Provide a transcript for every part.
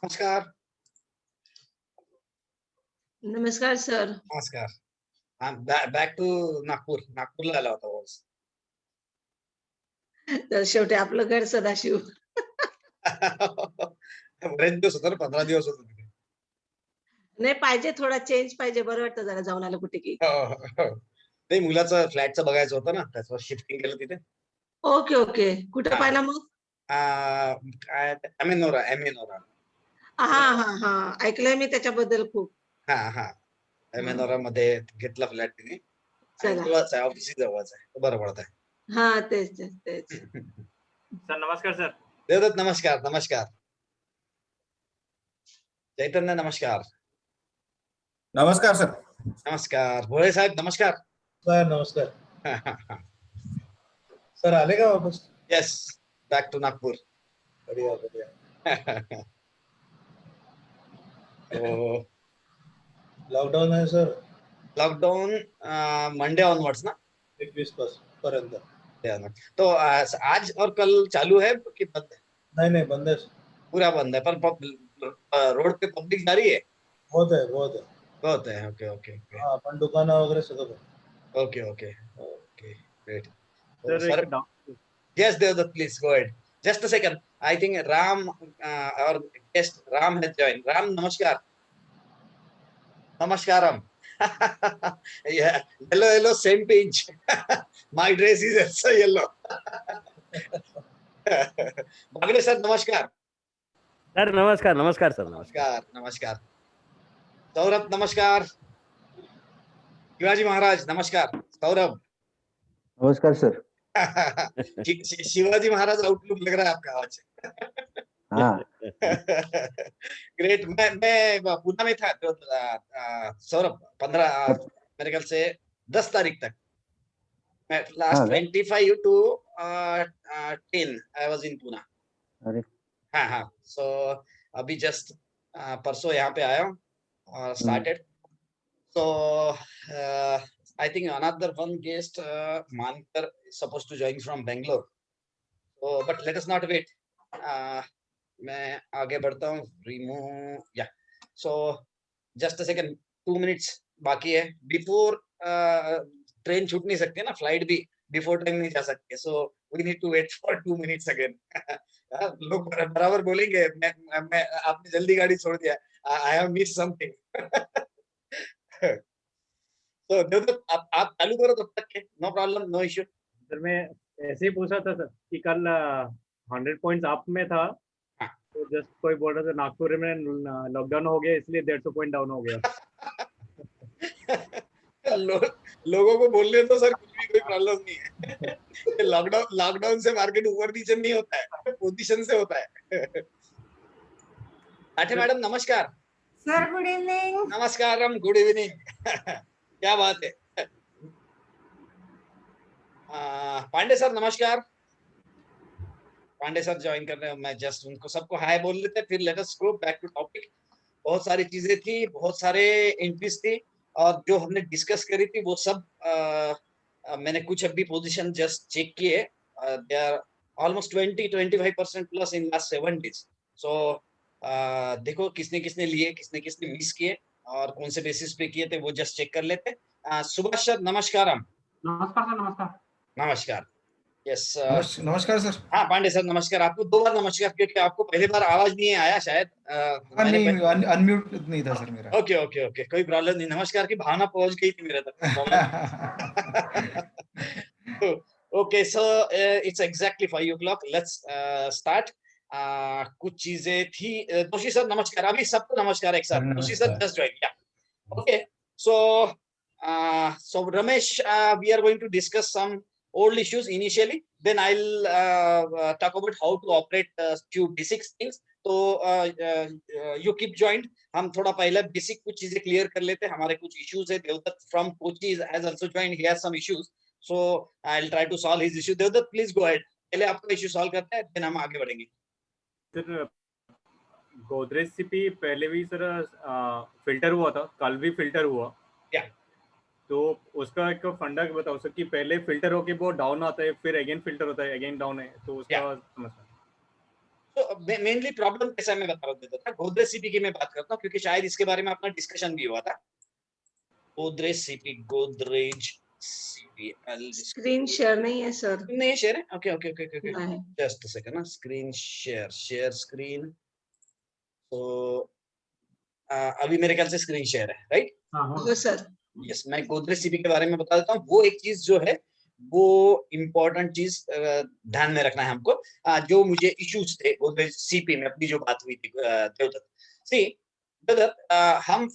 नमस्कार. नमस्कार सर. नमस्कार. Back to Nagpur. नागपूरला आला होता पाऊस. तर शेवटी आपलं घर सदाशिव. बरेच दिवस होतो ना, 15 दिवस होतो तिथे. नाही पाहिजे थोडा चेंज पाहिजे. बरं वाटतं जरा जाऊन आलं कुठे की. हो, हो, हो. नाही मुलाचं फ्लॅटचं बघायचं होतं ना, त्याच्यावर शिफ्टिंग केलं तिथे. Okay, okay. कुठं हां. पाहिला मग? काय अमेनोरा, अमेनोरा. हां, हां, हां. ऐकलंय मी त्याच्याबद्दल खूप. हां, हां. हां. अमेनोरामध्ये घेतला फ्लॅट तिने आणि चला. जवळच आहे, ऑफिसही जवळच आहे. तर बरं पडतंय. हां, तेच, तेच, तेच. सर नमस्कार सर. देवदत्त नमस्कार, नमस्कार. चैतन्य नमस्कार. नमस्कार सर. नमस्कार. भोळे साहेब नमस्कार. सर नमस्कार. सर आले का वापस? Yes, back to Nagpur. बढ़िया बढ़िया. तो लॉकडाऊन आहे सर लॉकडाउन मंडे ऑनवर्ड्स ना 21 पर्यंत. तो आज और कल चालू है कि बंद है? नाही नाही बंद आहे. पूरा बंद है पर रोड पे पब्लिक जा रही है. बहुत आहे. बहुत है. ओके ओके ओके हा पण दुकानं वगैरे सगळं बंद. Okay okay okay great. Sir sir एक doubt. yes Devdutt, please go ahead. Just a second. I think Ram, our guest Ram has joined. Ram, namaskar. Namaskaram. Yeah, yellow, same page. My dress is also yellow. Bagale sir, namaskar. Sir नमस्कार नमस्कार sir नमस्कार. नमस्कार नमस्कार. सौरभ नमस्कार. शिवाजी महाराज नमस्कार. सौरभ. नमस्कार sir. Shivaji Maharaj outlook लग रहा है आपका आज. हाँ. ग्रेट. मैं पूना में था तो सौरभ 15 मेरे ख्याल से 10 तारीख तक मैं last 25 to 10 I was in Poona. अरे हाँ हाँ. सो अभी जस्ट परसों यहाँ पे आया हूँ और started. So I think another one guest Mankar is supposed to join from Bangalore. So but let us not wait. मैं आगे बढ़ता हूँ. Remove. Yeah. So just a second. 2 minutes बाकी है. Before ट्रेन छूट नहीं सकती ना, फ्लाइट भी बिफोर टाइम नहीं जा सकते. So we need to wait for 2 minutes again. लोग बराबर बोलेंगे मैं आपने जल्दी गाड़ी छोड़ दिया. I have missed something. तो देवदत्त आप चालू करो तब तक के. No problem, no issue. Sir मैं ऐसे ही पूछा था सर कि कल 100 पॉइंट्स अप में था. हाँ. तो जस्ट कोई बोल रहा था नागपुर में लॉकडाउन हो गया इसलिए 150 पॉइंट डाउन हो गया. लोगों को बोलने तो सर कुछ भी कोई प्रॉब्लम नहीं है. लॉकडाउन से मार्केट ऊपर नीचे नहीं होता है, पोजीशन से होता है. आठे मैडम नमस्कार. Sir good evening. नमस्कारम, गुड इवनिंग. क्या बात है. पांडे सर नमस्कार. पांडे सर ज्वाइन कर रहे हैं. मैं जस्ट उनको सबको हाय बोल लेते, फिर let us go back to topic. बहुत सारी चीजें थी, बहुत सारे एंट्रीज थी और जो हमने डिस्कस करी थी वो सब मैंने कुछ अभी पोजीशन जस्ट चेक किए. They are almost 20-25% plus in last 7 days. So देखो किसने किसने लिए, किसने किसने मिस किए और कौन से बेसिस पे किए थे वो जस्ट चेक कर लेते. सुभाष सर नमस्कारम. नमस्कार सर नमस्कार. नमस्कार. यस. नमस्कार सर. हाँ पांडे सर नमस्कार. आपको 2 बार नमस्कार क्योंकि आपको पहली बार आवाज नहीं आया शायद. नहीं अनम्यूट नहीं था सर मेरा. ओके ओके ओके, कोई प्रॉब्लम नहीं. नमस्कार की भावना पहुंच गई थी मेरे तक. Okay so it's exactly 5 o'clock. Let's start. कुछ चीजें थी. जोशी सर नमस्कार. अभी सबको नमस्कार एक साथ. Joshi sir just join. या okay. So Ramesh, we are going to discuss some old issues initially, then I'll talk about how to operate few basic things. तो you keep joined. हम थोड़ा पहले बेसिक कुछ चीजें क्लियर कर लेते हैं. हमारे कुछ इश्यूज है. Devdutt from Kochi has also joined. He has some issues, so I'll try to solve his issue. Devdutt please go ahead. पहले आपका इश्यू सॉल्व करते हैं, then हम आगे बढ़ेंगे. सर गोदरेज सीपी पहले भी सर फिल्टर हुआ था, कल भी फिल्टर हुआ. या तो उसका एक फंडा बताओ सर कि पहले फिल्टर होके वो डाउन आता है, फिर अगेन फिल्टर होता है, अगेन डाउन है, तो उसका समझना. तो मेनली प्रॉब्लम कैसा है मैं बता देता था। गोदरेज सीपी की मैं बात करता हूँ क्योंकि शायद इसके बारे में अपना डिस्कशन भी हुआ था। Godrej CP, Godrej CP screen share नहीं है सर। नहीं शेयर है। ओके ओके ओके ओके, नहीं। जस्ट अ सेकंड ना, स्क्रीन शेयर, शेयर स्क्रीन। तो अभी मेरे ख्याल से स्क्रीन शेयर है, राइट? हो सर। यस, मैं गोदरेज सीपी के बारे में बता देता हूँ। वो एक चीज जो है, वो इम्पोर्टेंट चीज ध्यान में रखना है हमको। जो मुझे इश्यूज थे गोदरेज सीपी में, अपनी जो बात हुई थी देवदत्त सी देवदत्त, हम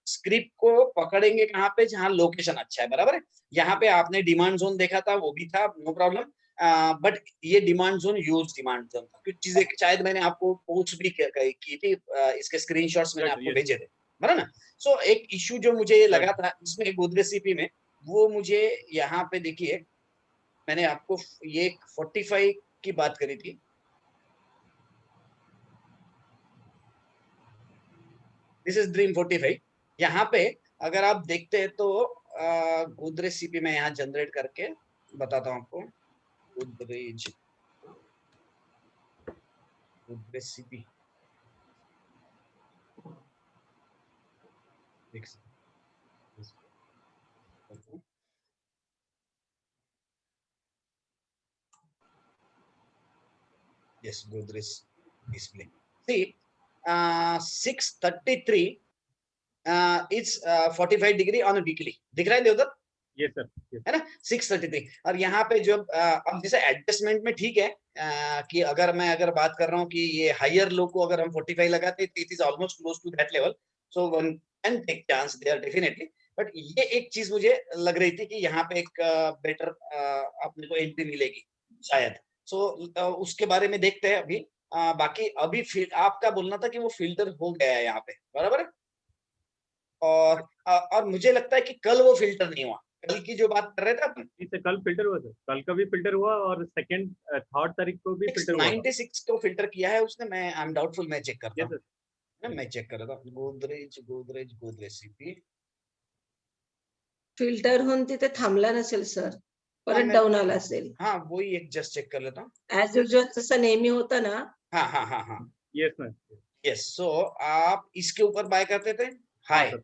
स्क्रिप्ट को पकड़ेंगे कहाँ पे, जहाँ लोकेशन अच्छा है, बराबर है। यहाँ पे आपने डिमांड जोन देखा था, वो भी था, नो प्रॉब्लम। बट ये demand zone use demand zone था। कुछ चीजें शायद मैंने आपको पोस्ट भी की थी, इसके स्क्रीनशॉट्स मैंने आपको भेजे थे, बराबर ना। सो एक इशू जो मुझे लगा था इसमें गोदरेज सीपी में, वो मुझे यहाँ पे देखिए, मैंने आपको ये 45 की बात करी थी। This is dream 45। यहाँ पे अगर आप देखते हैं तो गोदरेज सीपी में यहाँ जनरेट करके बताता हूँ आपको। Godrej CP yes, Godrej display. See, 633 it's 45 degree on a weekly. दिख रहा है देवदत्त? यस सर, है ना, 633। और यहाँ पे जो अब जैसे एडजस्टमेंट में ठीक है कि अगर मैं बात कर रहा हूँ कि ये हायर लो को अगर हम 45 लगाते तो it is almost close to that level, so one can take chance there definitely. But ये एक चीज मुझे लग रही थी कि यहाँ पे एक बेटर अपने को एंट्री मिलेगी शायद। सो उसके बारे में देखते हैं अभी। बाकी अभी आपका बोलना था कि वो फिल्टर हो गया है यहाँ पे, बराबर है। और मुझे लगता है कि कल वो फिल्टर नहीं हुआ। कल की जो बात कर रहे थे अपन, इससे कल फिल्टर हुआ सर, कल का भी फिल्टर हुआ और सेकंड 3rd तारीख को भी फिल्टर हुआ था। 96 को फिल्टर किया है उसने। मैं आई एम डाउटफुल, मैं चेक करता यस हूँ सर, ना, मैं चेक कर रहा था। गोदरेज सीपी। फिल्टर होऊन तिथे थांबला नसेल सर, हाँ, परत डाऊन आला असेल. हाँ वही एक जस्ट चेक कर लेता हूँ। ऍज युजल जसं नेहमी होतं ना. हाँ हाँ हाँ हाँ, यस मैम, यस। सो आप इसके ऊपर बाय करते थे, हाँ हाई सर,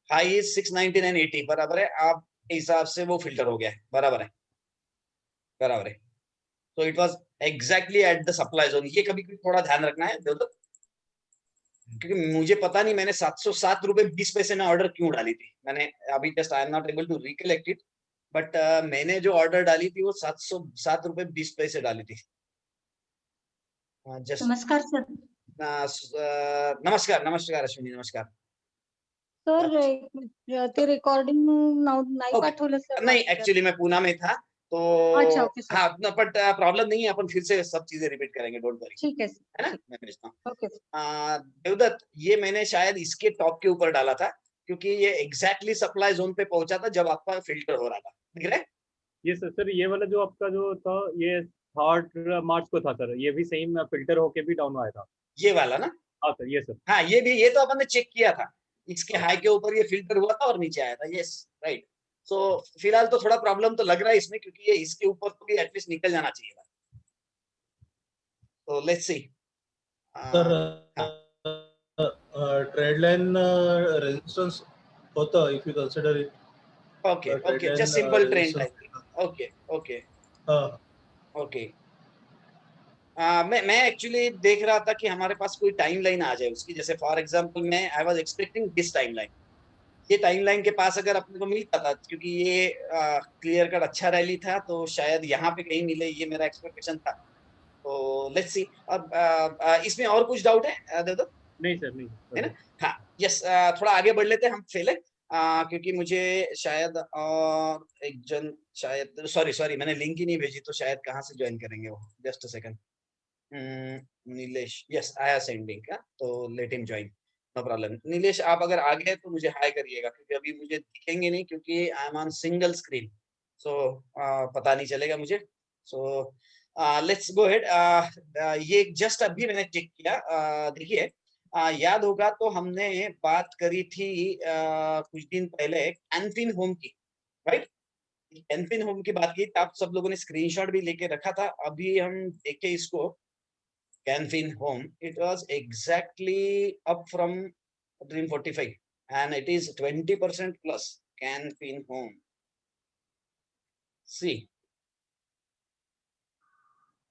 हाई इज 699.80, बराबर है। आप हिसाब से वो फिल्टर हो गया है, बराबर है, बराबर है। तो it was exactly at the supply zone. ये कभी कभी थोड़ा ध्यान रखना है देवदत्त, क्योंकि मुझे पता नहीं मैंने 707 रुपए 20 पैसे में ऑर्डर क्यों डाली थी। मैंने अभी just I am not able to recollect it, but मैंने जो ऑर्डर डाली थी वो 707 रुपए 20 पैसे डाली थी। जस्ट नमस्कार सर. नमस्कार नमस्कार अश्विनी, नमस्कार। सर एक मिनिट, ते रेकॉर्डिंग नाही ओके, पाठवलं सर नहीं मला. एक्चुअली मैं पूना में था तो अच्छा, ओके सर. हाँ, बट प्रॉब्लम नहीं है, अपन फिर से सब चीजें रिपीट करेंगे, डोंट वरी, ठीक है सर, है ना। ठीक. मैं भेजता हूँ। Okay sir. देवदत्त, ये मैंने शायद इसके टॉप के ऊपर डाला था क्योंकि ये एग्जैक्टली सप्लाई जोन पे पहुंचा था जब आपका फिल्टर हो रहा था, दिख रहा है। Yes sir. सर ये वाला जो आपका जो था ये 3rd मार्च को था सर, ये भी सेम फिल्टर होके भी डाउन आया था। ये वाला ना, हाँ सर, ये सर। हाँ ये भी, ये तो अपन ने चेक किया था। इसके हाई के ऊपर ये फिल्टर हुआ था और नीचे आया था, यस राइट। सो फिलहाल तो थोड़ा प्रॉब्लम तो लग रहा है इसमें, क्योंकि ये इसके ऊपर तो भी एटलीस्ट निकल जाना चाहिए था। तो लेट्स सी। तर हाँ, ट्रेड लाइन रेजिस्टन्स होतं if you consider it. Okay trade okay, line just simple trend resistance. Line. Okay okay हाँ, ओके। मैं एक्चुअली देख रहा था कि हमारे पास कोई टाइम लाइन आ जाए उसकी। जैसे फॉर एग्जांपल मैं I was expecting this time line. ये टाइम लाइन के पास अगर अपने को मिलता था, क्योंकि ये क्लियर कट अच्छा रैली था, तो शायद यहाँ पे कहीं मिले, ये मेरा एक्सपेक्टेशन था। तो लेट्स सी। अब इसमें और कुछ डाउट है देवदत्त, नहीं सर, नहीं है ना? सर। हाँ यस, थोड़ा आगे बढ़ लेते हैं हम पहले, क्योंकि मुझे शायद और एक जन, शायद सॉरी सॉरी मैंने लिंक ही नहीं भेजी, तो शायद कहाँ से ज्वाइन करेंगे वो। Just a second. Nilesh, yes I have send link, तो let him join, no problem. Nilesh आप अगर आ गए तो मुझे हाई करिएगा, क्योंकि अभी मुझे दिखेंगे नहीं, क्योंकि I am on single screen. So पता नहीं चलेगा मुझे। So let's go head. ये जस्ट अभी मैंने चेक किया। देखिए, याद होगा तो हमने बात करी थी कुछ दिन पहले कैनफिन होम की, राइट। कैनफिन होम की बात की, आप सब लोगों ने स्क्रीनशॉट भी लेके रखा था। अभी हम देखे इसको, Canfin Home, it was exactly up from Dream 45, and it is 20% plus. Canfin Home. See,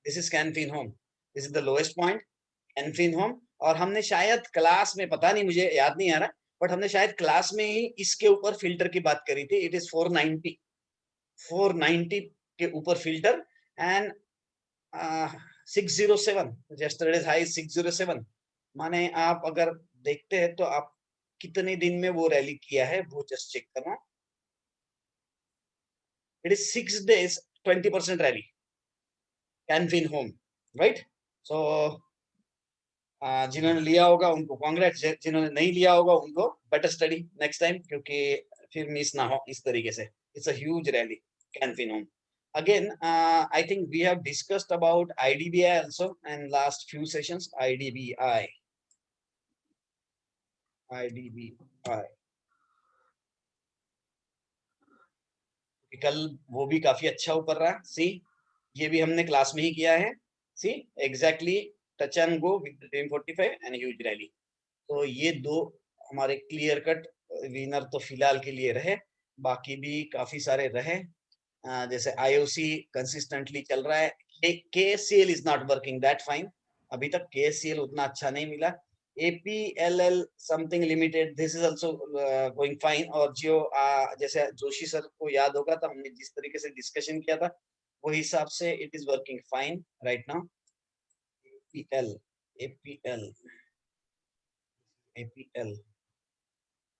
this is Canfin Home. This is the lowest point. Canfin Home. और हमने शायद क्लास में, पता नहीं, मुझे याद नहीं आ रहा, बट हमने शायद क्लास में ही इसके ऊपर फिल्टर की बात करी थी. इट इज 490 के ऊपर फिल्टर, एंड 607, yesterday's high 607. माने आप अगर देखते हैं तो आप कितने दिन में वो रैली किया है वो जस्ट चेक करना. It is 6 days 20% rally. Canfin Home, right? So जिन्होंने लिया होगा उनको कांग्रेट्स, जिन्होंने नहीं लिया होगा उनको बेटर स्टडी नेक्स्ट टाइम, क्योंकि फिर मिस ना हो इस तरीके से. It's a huge rally. Canfin Home. Again, I think we have discussed about IDBI also in last few sessions. IDBI. कल वो भी काफी अच्छा ऊपर रहा. सी, ये भी हमने क्लास में ही किया है. See, exactly touch and go with Dream 45 and huge rally. तो ये दो हमारे क्लियर कट विनर तो फिलहाल के लिए रहे. बाकी भी काफी सारे रहे, जैसे IOC कंसिस्टेंटली चल रहा है. KSCL is not working that fine. अभी तक KSCL उतना अच्छा नहीं मिला. APLL something limited, this is also going fine. और जियो, जैसे जोशी सर को याद होगा तो हमने जिस तरीके से डिस्कशन किया था वो हिसाब से it is working fine right now. APL,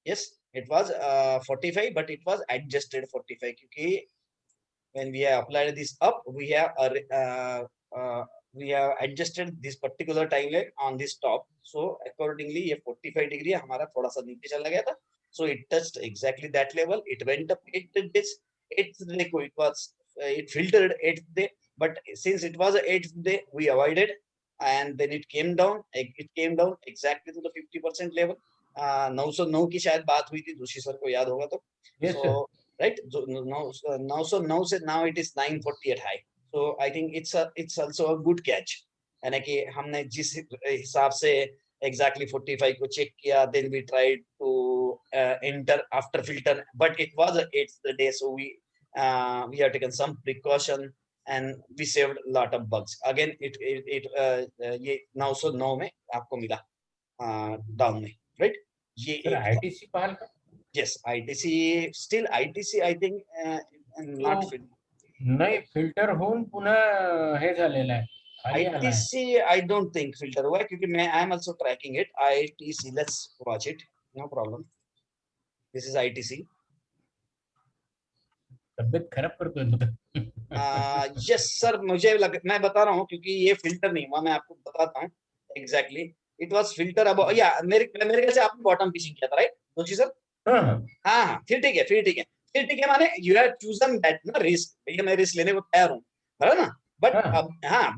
yes, it was 45, but it was adjusted 45 क्योंकि when we have applied this up, we have adjusted this particular timeline on this top. So accordingly, ये 45 degree हमारा थोड़ा सा नीचे चला गया था. So it touched exactly that level. It went up 8 days. It filtered 8th day, but since it was 8th day, we avoided, and then it came down. It came down exactly to the 50% level. 909 की शायद बात हुई थी, Joshi sir को याद होगा तो. Yes, sir. Right, 909 से now it is 948 high. So I think it's also a good catch. यानी कि हमने जिस हिसाब से exactly 45 को check किया, then we tried to enter after filter, but it was a 8th day, so we have taken some precaution and we saved a lot of bugs. Again, ये 909 में आपको मिला down में, right? ये ITC पाल का. Yes, ITC, still ITC, I think not fit. नाही, filter होऊन पुन्हा हे झालेलं आहे. ITC, I don't think filter हुआ है क्योंकि I am also tracking it. ITC, let's watch it. No problem. This is ITC. तबियत खराब करतोय तो. Yes sir, मैं बता रहा हूँ क्योंकि ये फिल्टर नहीं हुआ. मैं आपको बताता हूँ exactly. It was filter above. Yeah, मेरे ख्याल से आपने बॉटम फिशिंग किया था, right? जोशी सर. हाँ, फिर ठीक है माने you have chosen that ना रिस्क. भैया मैं रिस्क लेने को तैयार हूँ, बराबर ना. बट अब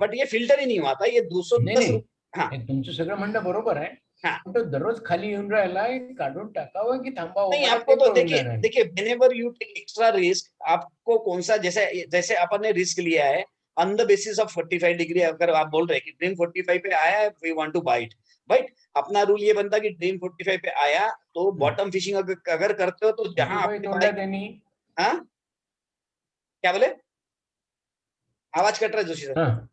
बट ये फिल्टर ही नहीं हुआ था. ये 210. हाँ, तुमचं सगळं म्हणणं बरोबर आहे. तो दररोज खाली येऊन राहिला, काढून टाकावं की थांबावं. नहीं, आपको तो देखिए whenever you take extra risk, आपको कौन सा, जैसे अपन ने रिस्क लिया है on the basis of 45 degree. अगर आप बोल रहे हैं कि Dream 45 पे आया है, we want to buy it, but अपना रूल ये बनता कि Dream 45 पे आया तो बॉटम फिशिंग अगर करते हो तो जहां आपने क्या बोले, आवाज कट रहा है जोशी सर.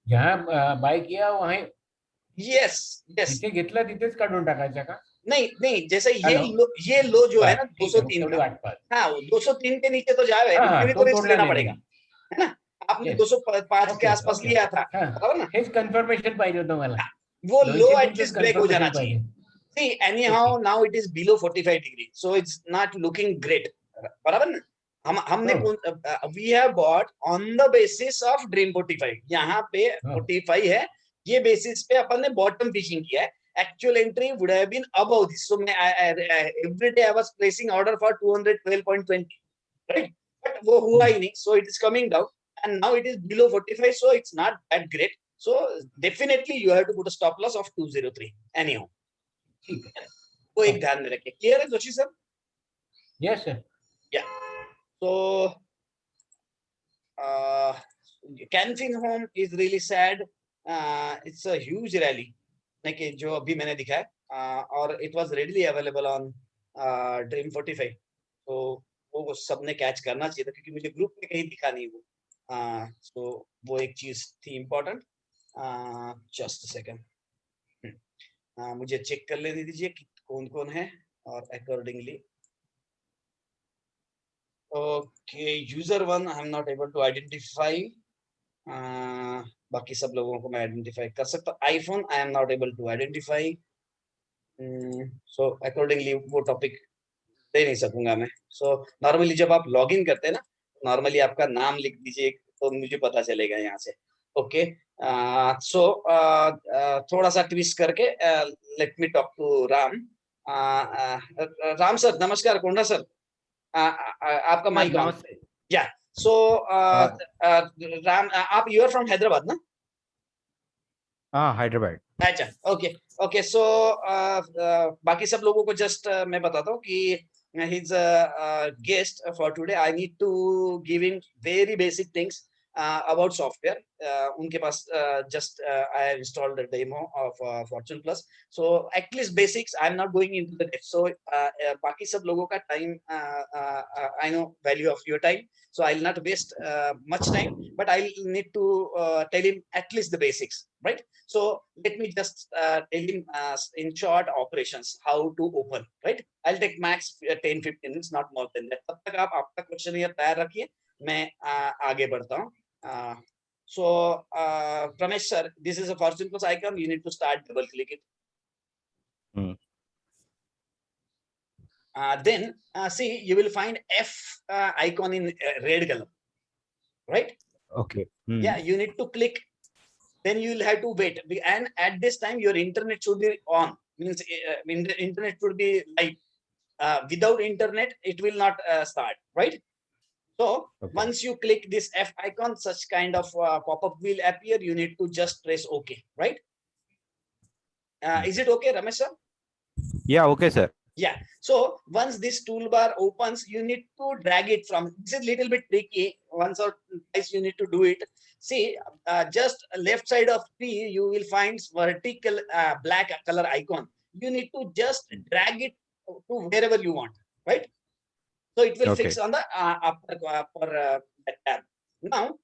जहां बाय किया वहां यस जिथे घेतला तिथेच काढून टाकायचा का? नहीं, जैसे ये लो जो है ना 203 का, हाँ 203 के नीचे तो जाए तो रिस्क लेना पड़ेगा, है ना. आपने 205 के आसपास लिया था, बराबर ना. हेच कन्फर्मेशन पाहिजे होतं मला. वो लो एटलीस्ट ब्रेक हो जाना चाहिए. See, anyhow now it is below 45 degree, so it's not looking great, बराबर ना. हमने we have bought on the basis of Dream 45. यहाँ पे 45 है, ये बेसिस पे अपन ने बॉटम फिशिंग किया है. Actual entry would have been above this. So every day I was placing order for 212.20, right? But वो हुआ ही नहीं, so it is coming down, and now it is below 45, so it's not that great. So definitely you have to put a stop loss of 203. Anyhow, वो एक ध्यान में रखिए. Clear है Joshi sir? Yes sir. Yeah. So Canfin Home is really sad. it's a huge rally कि जो अभी मैंने दिखाया और it was readily available on Dream 45, तो वो सबने कैच करना चाहिए था क्योंकि मुझे ग्रुप में कहीं दिखा नहीं वो, तो वो एक चीज थी इम्पोर्टेंट. जस्ट सेकंड, मुझे चेक कर लेने दीजिए कि कौन कौन है और accordingly. Okay, user 1 I am not able to identify. बाकी सब लोगों को मैं आइडेंटिफाई कर सकता हूँ. IPhone I am not able to identify, so accordingly वो टॉपिक दे नहीं सकूंगा मैं. सो नॉर्मली जब आप लॉग इन करते हैं ना, नॉर्मली आपका नाम लिख दीजिए तो मुझे पता चलेगा यहाँ से. ओके, सो थोड़ा सा ट्विस्ट करके let me talk to Ram. Ram sir नमस्कार. कोंडा सर, आपका mike on. Yeah, so Ram, आप यू आर फ्रॉम हैदराबाद ना? हाँ, हैदराबाद. अच्छा, ओके ओके. सो बाकी सब लोगों को जस्ट मैं बताता हूँ कि he's a guest for today. I need to give him very basic things about software. उनके पास just I have installed the demo of Fortune Plus. So at least basics. I'm not going into the depth. So बाकी सब लोगों का time, I know value of your time. So I'll not waste much time, but I'll need to tell him at least the basics, right? So let me just tell him in short operations how to open, right? I'll take max 10-15 minutes, not more than that. तब तक आप आपका question ये तैयार रखिए, मैं आगे बढ़ता हूँ. So Ramesh sir, this is a Fortune Plus icon. You need to start double click it. Then see, you will find F icon in red color, right? Okay. Yeah, you need to click. Then you will have to wait, and at this time your internet should be on. Means internet should be live. Without internet, it will not start, right? So once you click this F icon, such kind of pop-up will appear. You need to just press OK, right? Is it okay, Ramesh sir? Yeah, okay, sir. Yeah. So once this toolbar opens, you need to drag it from. This is little bit tricky. Once or twice you need to do it. See, just left side of tree, you will find vertical black color icon. You need to just drag it to wherever you want, right? So it will fix on the upper that tab. Now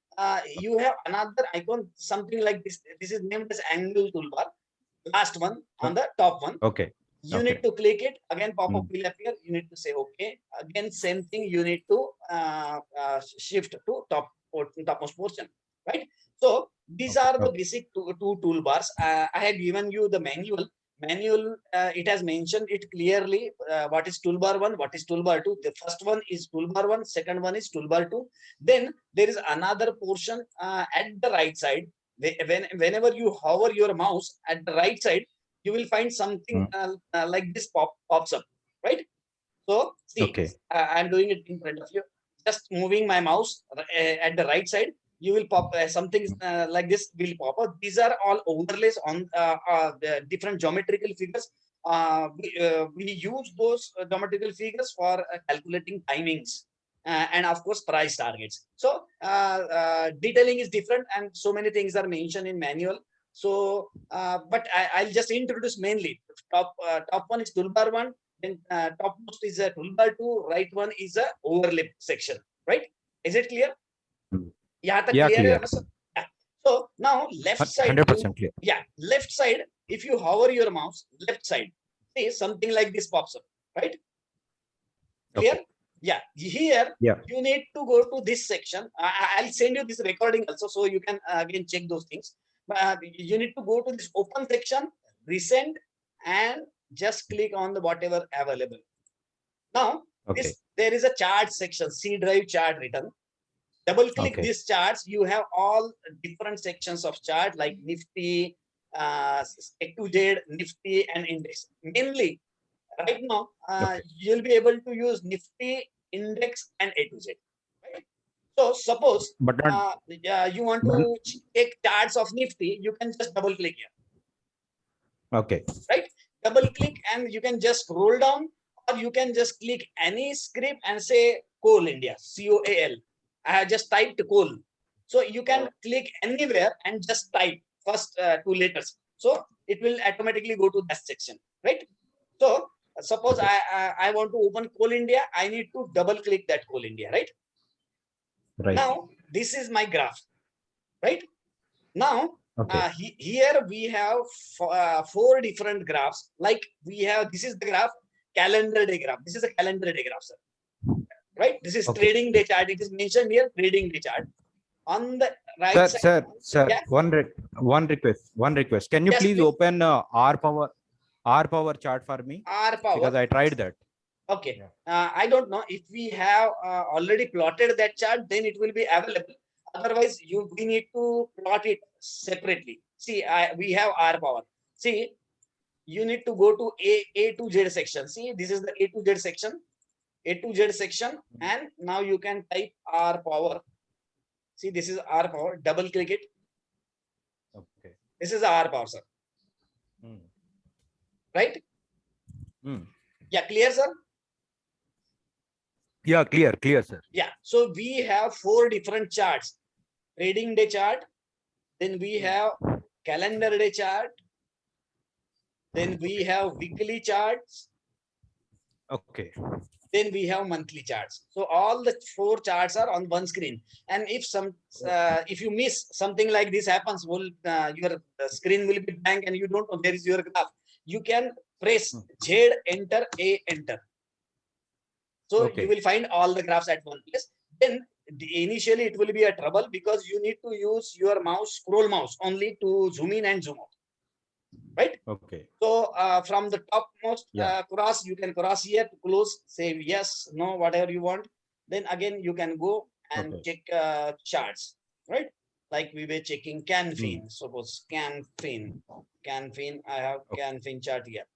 you have another icon, something like this. This is named as angle toolbar. Last one on the top one. Okay. You need to click it. Again, pop-up will appear. You need to say OK. Again, same thing. You need to shift to topmost portion, right? So these are the basic two toolbars. I have given you the manual. It has mentioned it clearly. What is toolbar 1? What is toolbar 2? The first one is toolbar 1. Second one is toolbar 2. Then there is another portion at the right side. Whenever you hover your mouse at the right side, you will find something like this pops up, right? So see, I'm doing it in front of you. Just moving my mouse at the right side, you will pop something like this will pop up. These are all overlays on the different geometrical figures. We use those geometrical figures for calculating timings and of course price targets. So detailing is different and so many things are mentioned in manual. So but I'll just introduce mainly. Top one is toolbar 1, then topmost is a toolbar 2, right one is a overlay section, right? Is it clear? Yeah, clear. Yeah. So now left side, 100% clear. Yeah, left side, if you hover your mouse, left side, see something like this pops up, right? Clear? Yeah, here you need to go to this section. I'll send you this recording also, so you can again check those things. You need to go to this open section, resend, and just click on the whatever available. Now there is a chart section, C drive chart written. Double click these charts. You have all different sections of chart like Nifty, A to Z, Nifty, and index. Mainly, right now you'll be able to use Nifty, index, and A to Z. Right? So suppose you want to take charts of Nifty, you can just double click here. Okay. Right? Double click and you can just scroll down, or you can just click any script and say Coal India, COAL. I have just typed coal. So you can click anywhere and just type. first two letters. So it will automatically go to that section, right? So suppose I want to open Coal India, I need to double click that Coal India, right? Right. Now this is my graph, right? Now Okay. here we have four different graphs. Like we have, this is the graph, calendar day graph. This is a calendar day graph, sir. Right? This is Okay. trading day chart. It is mentioned here, trading day chart. On the right Sir, side. sir, Yeah. one request. Can you Yes, please please. open R power chart for me? R power. Because I tried that. Okay. I don't know if we have already plotted that chart, then it will be available. Otherwise, we need to plot it separately. See, we have R power. See, you need to go to A to Z section. See, this is the A to Z section. A to Z section, and now you can type R power. See, this is R power. Double click it. Okay. This is the R power, sir. Hmm. Right? Hmm. Yeah, clear, sir? Yeah, clear, sir. Yeah. So we have four different charts. Trading day chart. Then we have calendar day chart. Then we have weekly charts. Okay. Then we have monthly charts. So all the four charts are on one screen. And if you miss something like this happens, your screen will be blank and you don't know where is your graph. You can press Z, enter, A, enter. So Okay. you will find all the graphs at one place. Then initially it will be a trouble because you need to use your mouse, scroll mouse only to zoom in and zoom out. Right? Okay. So from the topmost Yeah. cross, you can cross here to close, say yes, no, whatever you want. Then again, you can go and check charts, right? Like we were checking CanFin. Suppose CanFin. I have CanFin chart here.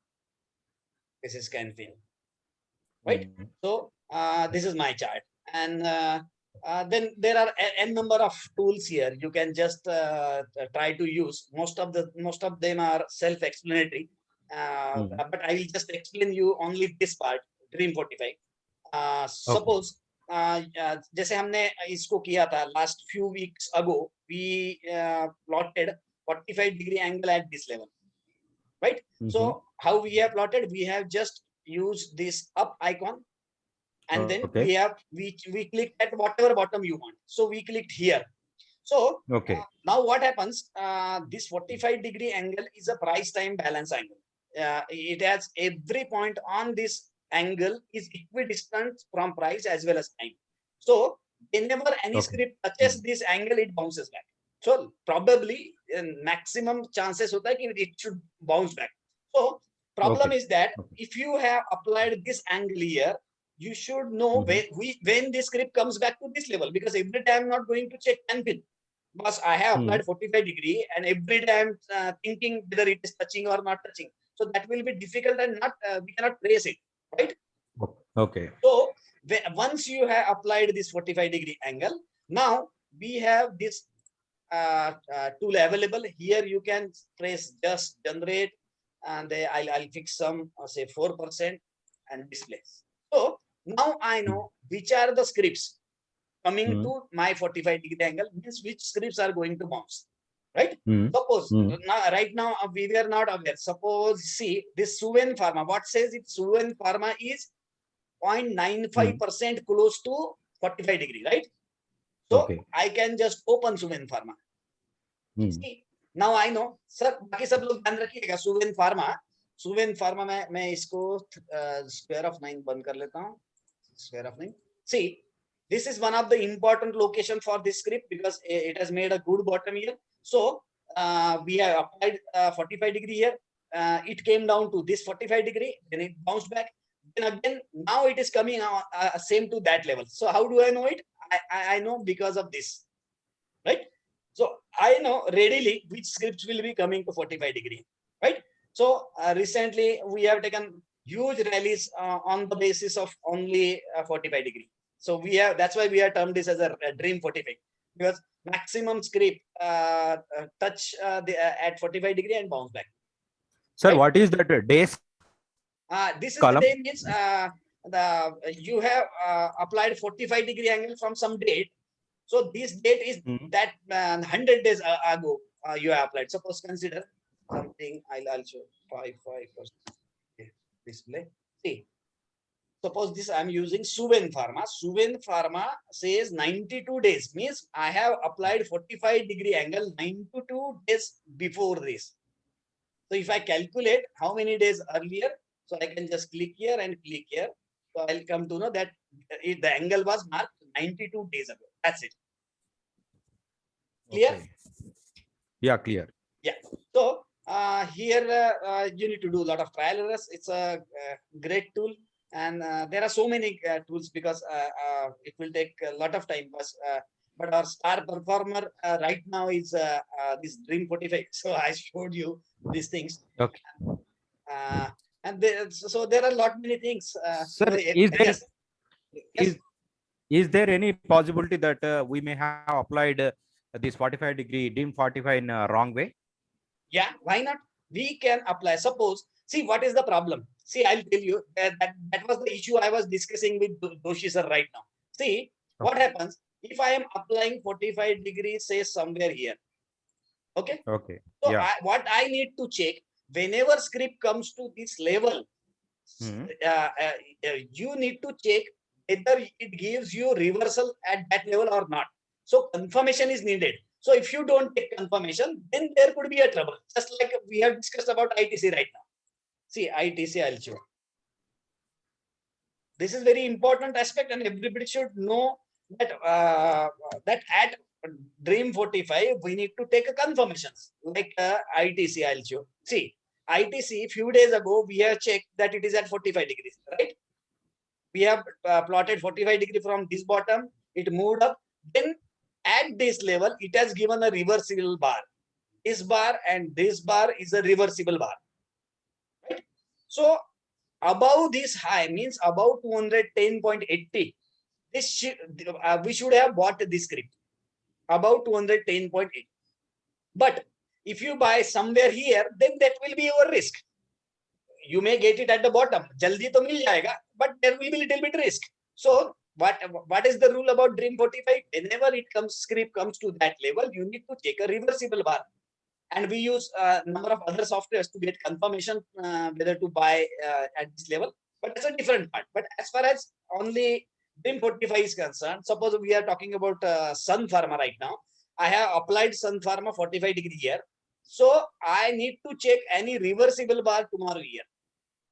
This is CanFin, right? So this is my chart. And then there are n number of tools here. You can just try to use. Most of them are self-explanatory. But I will just explain you only this part, Dream45. Suppose जैसे हमने इसको किया था last few weeks ago, we plotted 45-degree angle at this level, right? So how we have plotted? We have just used this up icon. And then we clicked at whatever bottom you want. So we clicked here. So now what happens? This 45-degree angle is a price time balance angle. It has every point on this angle is equidistant from price as well as time. So whenever any script touches this angle, it bounces back. So probably maximum chances hota hai ki it should bounce back. So problem is that if you have applied this angle here, you should know when this script comes back to this level, because every time I'm not going to check CanFin. Because I have applied 45-degree and every time thinking whether it is touching or not touching. So that will be difficult and we cannot trace it, right? Okay. So once you have applied this 45-degree angle, now we have this tool available here. You can press just generate, and I'll fix some, say 4% and display. So now I know which are the scripts coming to my 45-degree angle, means which scripts are going to bounce, right? Suppose right now we were not aware. Suppose see this Suven Pharma. What says it? Suven Pharma is 0.95% close to 45-degree, right? So I can just open Suven Pharma. See, now I know, sir. बाकी सब लोग ध्यान रखिएगा. Suven Pharma मैं इसको square of 9 बंद कर लेता हूँ. Square of 9. See, this is one of the important location for this script because it has made a good bottom here. So we have applied 45-degree here. It came down to this 45-degree, then it bounced back. Then again, now it is coming same to that level. So how do I know it? I know because of this, right? So I know readily which scripts will be coming to 45-degree, right? So recently we have taken huge rallies on the basis of only 45-degree. So that's why we have termed this as a Dream45, because maximum script touch at 45-degree and bounce back. Sir, right? what is that days? This is column? the day means you have applied 45-degree angle from some date. So this date is that 100 days ago you have applied. Suppose consider something. I'll show 5% display. See, suppose this I'm using Suven Pharma. Suven Pharma says 92 days, means I have applied 45-degree angle 92 days before this. So if I calculate how many days earlier, so I can just click here and click here. So I'll come to know that the angle was marked 92 days ago. That's it. Clear? Okay. Yeah, clear. So here you need to do a lot of trial errors. It's a great tool, and there are so many tools because it will take a lot of time. But our star performer right now is this Dream 45. So I showed you these things. Okay. And so there are a lot many things. Sir, so, is there yes. Yes. is there any possibility that we may have applied this 45-degree DIM 45 in a wrong way? Yeah, why not? We can apply. Suppose, see what is the problem. See, I'll tell you that was the issue I was discussing with Doshi sir right now. See, what happens if I am applying 45 degrees, say somewhere here. Okay. Okay. So Yeah. what I need to check whenever script comes to this level, Mhm. you need to check whether it gives you reversal at that level or not. So confirmation is needed. So if you don't take confirmation, then there could be a trouble. Just like we have discussed about ITC right now. See, ITC I'll show. This is very important aspect, and everybody should know that that at Dream 45 we need to take a confirmations like ITC I'll show. See, ITC few days ago we have checked that it is at 45 degrees, right? We have plotted 45 degree from this bottom, it moved up, then at this level it has given a reversible bar. This bar and this bar is a reversible bar, right? So above this high means above 210.80, this we should have bought this script about 210.8. But if you buy somewhere here, then that will be your risk. You may get it at the bottom. Jaldi to mil jayega, but there will be little bit risk. So what is the rule about Dream 45? Whenever it comes, script comes to that level, you need to take a reversible bar. And we use a number of other softwares to get confirmation whether to buy at this level. But that's a different part. But as far as only Dream 45 is concerned, suppose we are talking about Sun Pharma right now. I have applied Sun Pharma 45 degree here. So I need to check any reversible bar tomorrow here.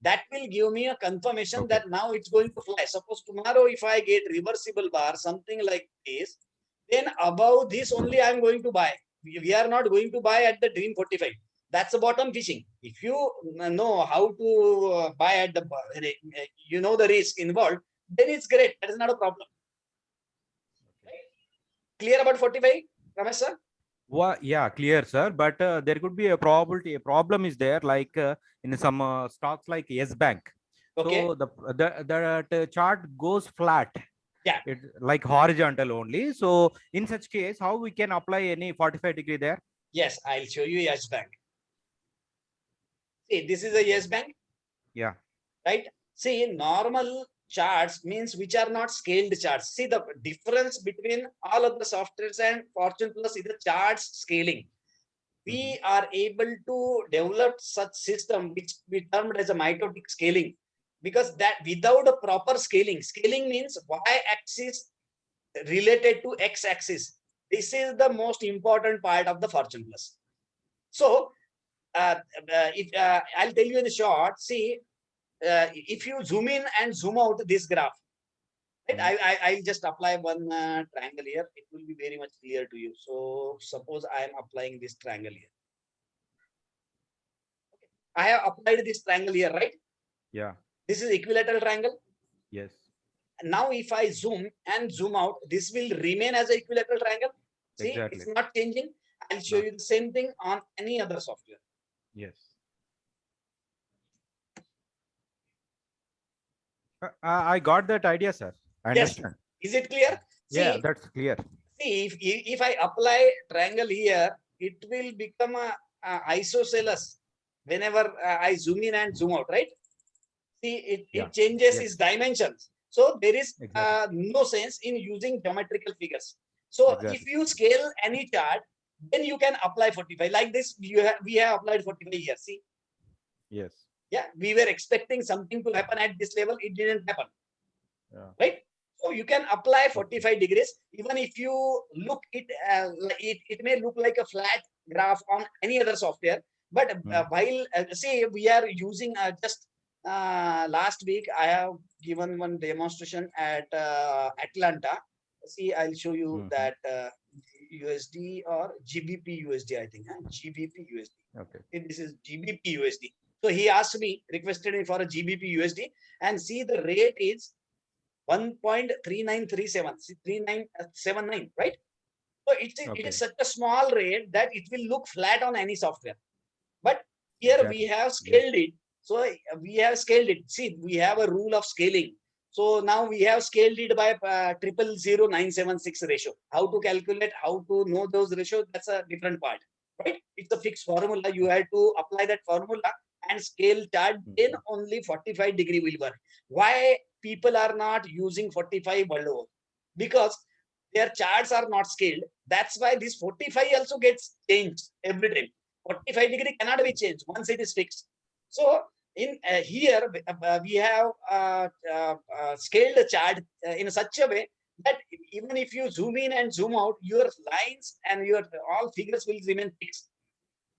That will give me a confirmation Okay. that now it's going to fly. Suppose tomorrow if I get reversible bar, something like this, then above this only I'm going to buy. We are not going to buy at the Dream 45. That's the bottom fishing. If you know how to buy at the, you know the risk involved, then it's great. That is not a problem. Right? Clear about 45, Ramesh sir? Well, yeah, clear, sir. But there could be a probability. A problem is there, like in some stocks like Yes Bank. Okay. So the chart goes flat. Yeah. It like horizontal only. So in such case, how we can apply any 45 degree there? Yes, I'll show you Yes Bank. See, this is a Yes Bank. Yeah. Right? See, normal charts means which are not scaled charts. See, the difference between all of the softwares and Fortune Plus is the charts scaling. We are able to develop such system which we termed as a mitotic scaling, because that without a proper scaling means y-axis related to x-axis. This is the most important part of the Fortune Plus. So I'll tell you in short. See, if you zoom in and zoom out this graph, right? I'll just apply one triangle here. It will be very much clear to you. So suppose I am applying this triangle here. Okay. I have applied this triangle here, right? Yeah. This is equilateral triangle. Yes. Now if I zoom and zoom out, this will remain as an equilateral triangle. See, Exactly. it's not changing. I'll show you the same thing on any other software. Yes. I got that idea, sir. I Yes. understand. Is it clear? Yeah, See, that's clear. see, if I apply triangle here, it will become a isosceles whenever I zoom in and zoom out, right? See, Yeah. it changes Yes. its dimensions. So there is Exactly. no sense in using geometrical figures. So Exactly. if you scale any chart, then you can apply 45. Like this, we have applied 45 here. See, Yes. yeah, we were expecting something to happen at this level. It didn't happen. Yeah. Right? So you can apply 45 degrees. Even if you look it may look like a flat graph on any other software. But while say we are using just last week, I have given one demonstration at Atlanta. See, I'll show you that USD or GBP USD, I think. GBP USD. Okay. This is GBP USD. So he asked me, requested me for a GBP USD, and see the rate is 1.3937, 3979, right? So it is such a small rate that it will look flat on any software. But here we have scaled it. So we have scaled it. See, we have a rule of scaling. So now we have scaled it by 000976 ratio. How to calculate, how to know those ratios, that's a different part, right? It's a fixed formula. You have to apply that formula and scale chart, then only 45 degree will work. Why people are not using 45 world over? Because their charts are not scaled. That's why this 45 also gets changed every time. 45 degree cannot be changed once it is fixed. So in here we have scaled the chart in such a way that even if you zoom in and zoom out, your lines and your all figures will remain fixed.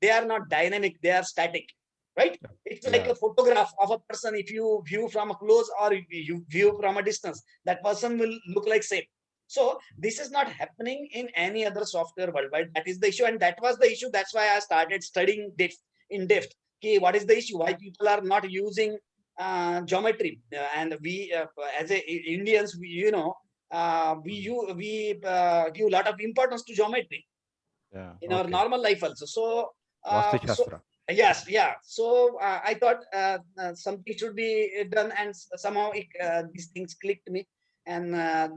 They are not dynamic, they are static, right? It's like a photograph of a person. If you view from a close or you view from a distance, that person will look like same. So this is not happening in any other software worldwide. That is the issue, and that was the issue. That's why I started studying in depth. Okay, what is the issue? Why people are not using geometry? And we, as Indians, we give a lot of importance to geometry in our normal life also. So, yes, yeah. So I thought something should be done, and somehow these things clicked me. And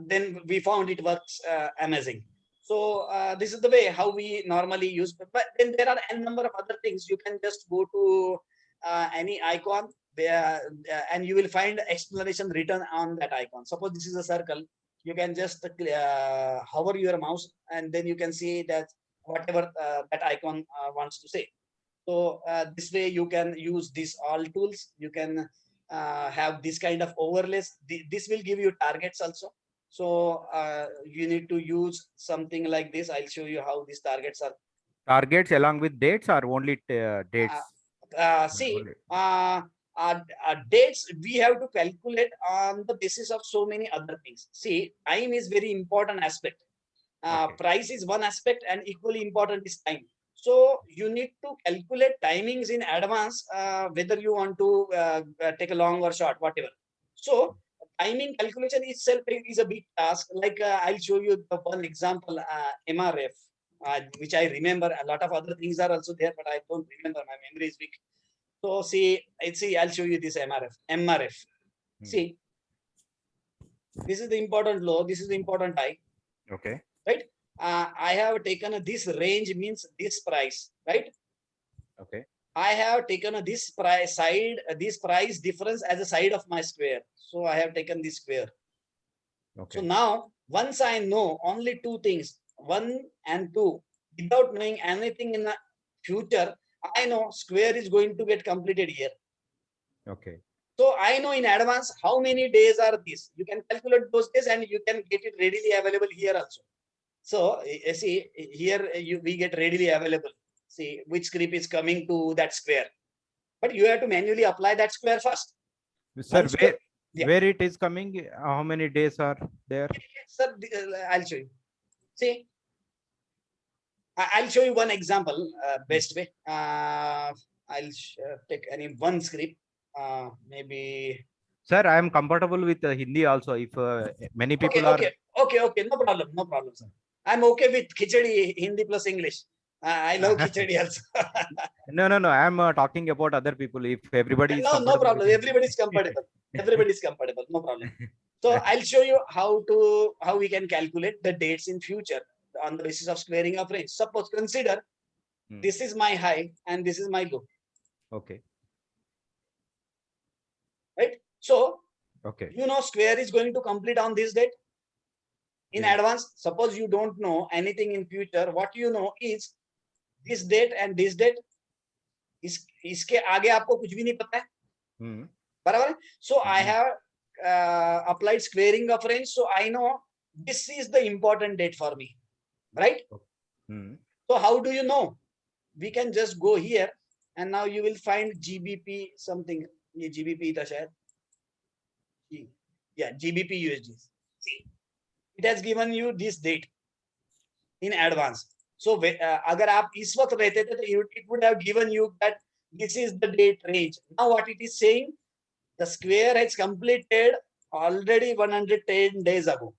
then we found it works amazing. So this is the way how we normally use. But then there are a number of other things. You can just go to any icon there, and you will find explanation written on that icon. Suppose this is a circle. You can just hover your mouse, and then you can see that whatever that icon wants to say. So this way you can use these all tools. You can have this kind of overlays. This will give you targets also. So you need to use something like this. I'll show you how these targets are. Targets along with dates or only dates? Dates we have to calculate on the basis of so many other things. See, time is very important aspect. Price is one aspect, and equally important is time. So you need to calculate timings in advance, whether you want to take a long or short, whatever. So timing calculation itself is a big task. Like I'll show you the one example, MRF, which I remember. A lot of other things are also there, but I don't remember. My memory is weak. So see, I'll show you this MRF. See, this is the important low. This is the important high. Okay. Right. I have taken this range, means this price, right? Okay. I have taken this price difference as a side of my square. So I have taken this square. Okay. So now, once I know only two things, 1 and 2, without knowing anything in the future, I know square is going to get completed here. Okay. So I know in advance how many days are these. You can calculate those days, and you can get it readily available here also. So see, here we get readily available. See which script is coming to that square. But you have to manually apply that square first. Sir, where it is coming, how many days are there? Sir, I'll show you. See, I'll show you one example, best way. I'll take any one script, maybe. Sir, I am comfortable with Hindi also. If many people okay, no problem, sir. I'm okay with Khichdi, Hindi plus English. I love Khichdi also. No. I'm talking about other people. If everybody is no problem. Everybody's comfortable. Everybody's comfortable. No problem. So I'll show you how we can calculate the dates in future on the basis of squaring of range. Suppose consider this is my high and this is my low. Okay. Right. So okay. You know square is going to complete on this date. In advance, suppose you don't know anything in future, what you know is this date and this date. इसके आगे आपको कुछ भी नहीं पता है, बराबर है? So I have applied squaring of range, so I know this is the important date for me, right? So how do you know? We can just go here and now you will find GBP something. ये GBP था शायद. Yeah, GBP USD. See, it has given you this date in advance. So अगर आप इस वक्त रहते थे तो it would have given you that this is the date range. Now what it is saying, the square has completed already 110 days ago.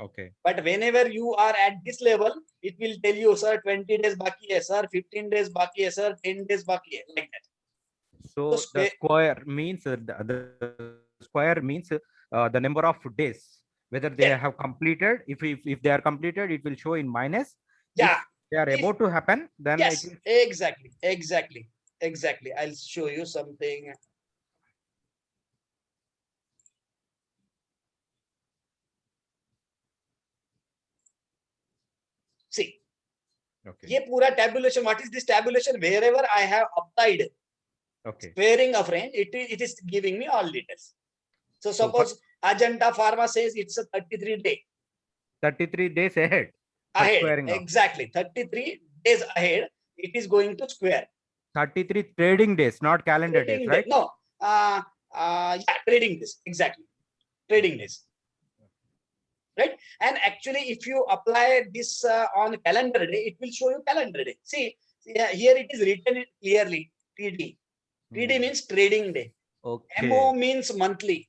Okay. But whenever you are at this level, it will tell you, sir, 20 days baki hai, sir, 15 days baki hai, sir, 10 days baki hai, like that. So the square means the square means the number of days, whether they have completed. If they are completed, it will show in minus. Yeah. If they are about to happen, then Yes, it exactly. I'll show you something. See, okay. ये पूरा tabulation. What is this tabulation? Wherever I have applied squaring of range, it is giving me all details. So suppose Ajanta Pharma says it's a 33 day. 33 days ahead. Exactly. 33 days ahead, it is going to square. 33 trading days, not calendar days, right? No. Yeah, trading days. Exactly. Trading days. Right? And actually, if you apply this on calendar day, it will show you calendar day. See, here it is written clearly, TD. TD means trading day. Okay. MO means monthly.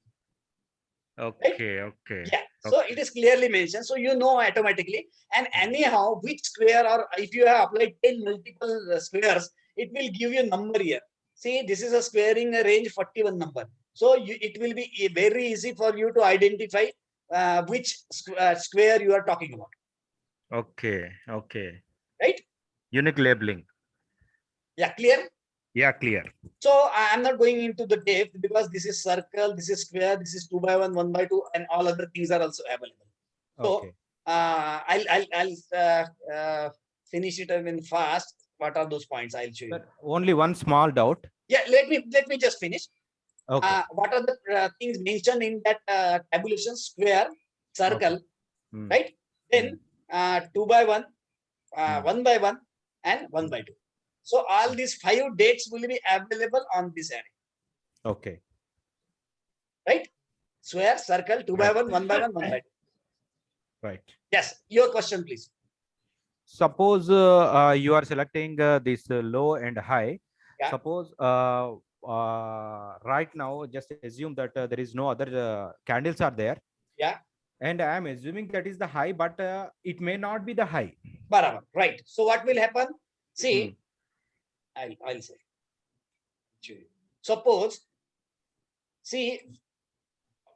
Okay. Right? Yeah. So it is clearly mentioned. So you know automatically. And anyhow, which square, or if you have applied 10 multiple squares, it will give you a number here. See, this is a squaring range 41 number. So it will be very easy for you to identify which square you are talking about. Okay. Right? Unique labeling. Yeah, clear? Yeah, clear. So I am not going into the depth because this is circle, this is square, this is 2 by 1, 1 by 2, and all other things are also available. So I'll finish it in fast. What are those points? I'll show you. But only one small doubt. Yeah, let me just finish. Okay. What are the things mentioned in that tabulation? Square, circle, right? Then 2 by 1, 1 by 1, and 1 by 2. So all these 5 dates will be available on this array. Okay. Right? Square, circle, 2 by 1, 1 by 1, 1 by 2. Right. Yes, your question, please. Suppose you are selecting this low and high. Yeah. Suppose right now, just assume that there is no other candles are there. Yeah. And I am assuming that is the high, but it may not be the high. Barabar. Right. So what will happen? See, I'll say. Suppose, see,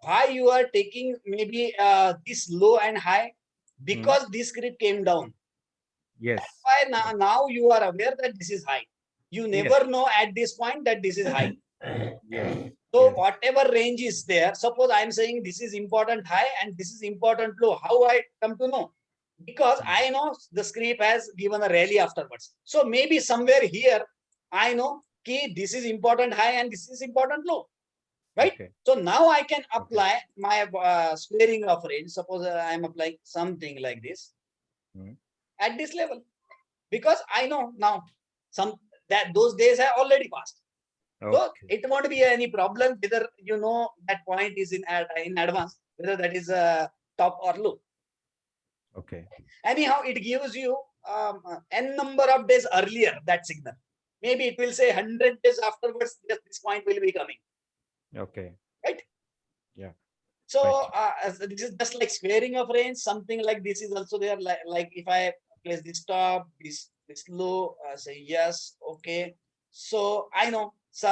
why you are taking maybe this low and high? Because this script came down. Yes. That's why now you are aware that this is high. You never know at this point that this is high. Yes. So whatever range is there, suppose I am saying this is important high and this is important low. How I come to know? Because I know the script has given a rally afterwards. So maybe somewhere here, I know ki this is important high and this is important low. Right? Okay. So now I can apply my squaring of range. Suppose I am applying something like this at this level. Because I know now that those days have already passed. So it won't be any problem whether you know that point is in advance, whether that is top or low. Okay. Anyhow, it gives you n number of days earlier that signal. Maybe it will say 100 days afterwards, this point will be coming. Okay. Right? Yeah. So this is just like squaring of range. Something like this is also there. Like if I place this top, this low, say yes, okay. So I know. So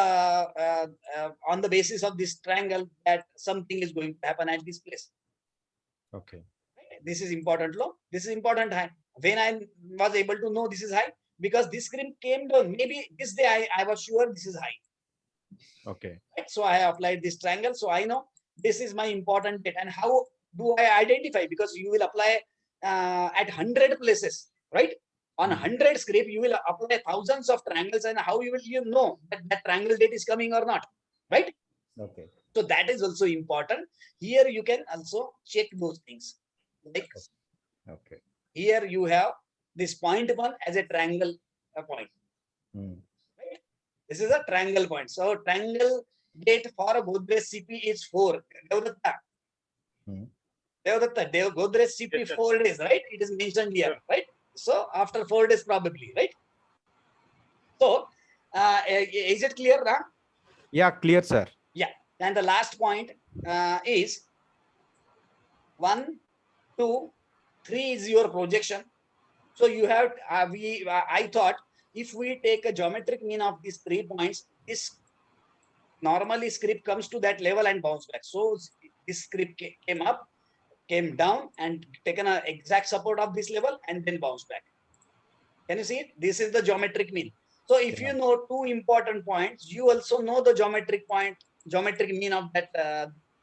on the basis of this triangle that something is going to happen at this place. Okay. This is important low. This is important high. When I was able to know this is high, because this screen came down. Maybe this day I was sure this is high. Okay. Right? So I applied this triangle. So I know this is my important date. And how do I identify? Because you will apply at 100 places, right? On 100 script, you will apply thousands of triangles, and how you will know that that triangle date is coming or not, right? Okay. So that is also important. Here you can also check those things. Like Okay. here you have this point 1 as a triangle point. Hmm. Right? This is a triangle point. So triangle date for a Godrej CP is 4. Devadatta. Hmm. Devadatta, Godrej CP Yes, sir. 4 days, right? It is mentioned here, right? So after 4 days probably, right? So is it clear now? Yeah, clear, sir. And the last point is 1, 2, 3 is your projection. So you have I thought if we take a geometric mean of these 3 points, this normally script comes to that level and bounce back. So this script came up, came down, and taken an exact support of this level and then bounce back. Can you see it? This is the geometric mean. So if you know 2 important points, you also know the geometric mean of that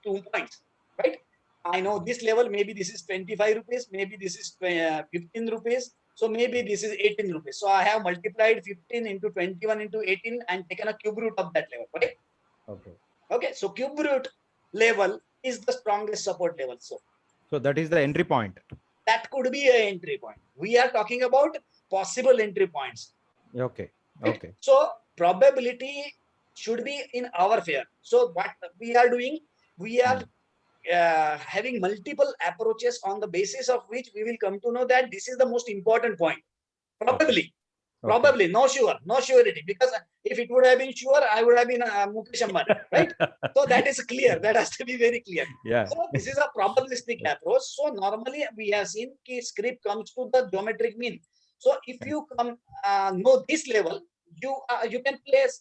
2 points, right? I know this level, maybe this is 25 rupees, maybe this is 15 rupees. So maybe this is 18 rupees. So I have multiplied 15 into 21 into 18 and taken a cube root of that level, right? Okay. Okay, so cube root level is the strongest support level. So that is the entry point. that could be an entry point. We are talking about possible entry points. Okay. Right? Okay. So probability should be in our favor. So what we are doing, we are having multiple approaches on the basis of which we will come to know that this is the most important point. Probably. Okay. Probably, no surety, because if it would have been sure, I would have been Mukesh Ambani, right? So that is clear. That has to be very clear. Yeah. So this is a probabilistic approach. So normally we have seen कि script comes to the geometric mean. So if you come know this level, you can place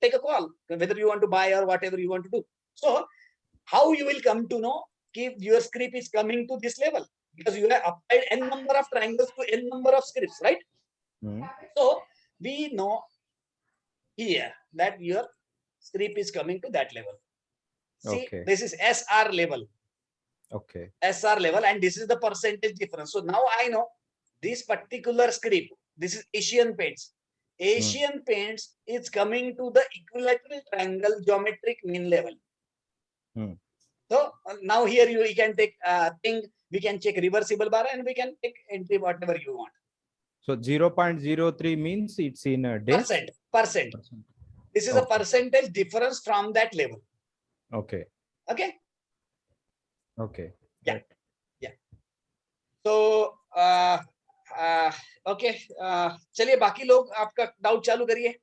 take a call whether you want to buy or whatever you want to do. So how you will come to know if your script is coming to this level, because you have applied n number of triangles to n number of scripts, right? Hmm. So we know here that your script is coming to that level. See, Okay. this is SR level. Okay. SR level, and this is the percentage difference. So now I know this particular script. This is Asian Paints. Asian Paints is coming to the equilateral triangle geometric mean level. Hmm. So now here we can take thing. We can check reversible bar and we can take entry whatever you want. So 0.03 means it's in a days. Percent. This is a Okay. percentage difference from that level. Okay. Okay. Okay. Yeah. तो okay, चलिए बाकी लोग आपका doubt चालू करिए.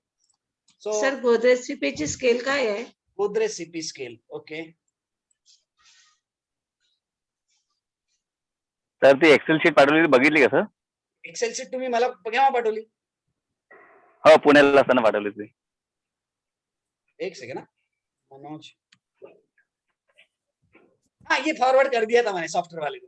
So sir Godrej CP ची scale काय आहे? Godrej CP scale. Okay sir ती एक्सेल शीट पाठवली बघितली का सर? एक्सेल शीट तुम्ही मला केव्हा पाठवली? हो पुण्याला असताना पाठवली ती. एक सेकंड ना मनोज. हाँ ये फॉरवर्ड कर दिया था मैंने सॉफ्टवेयर वाले को.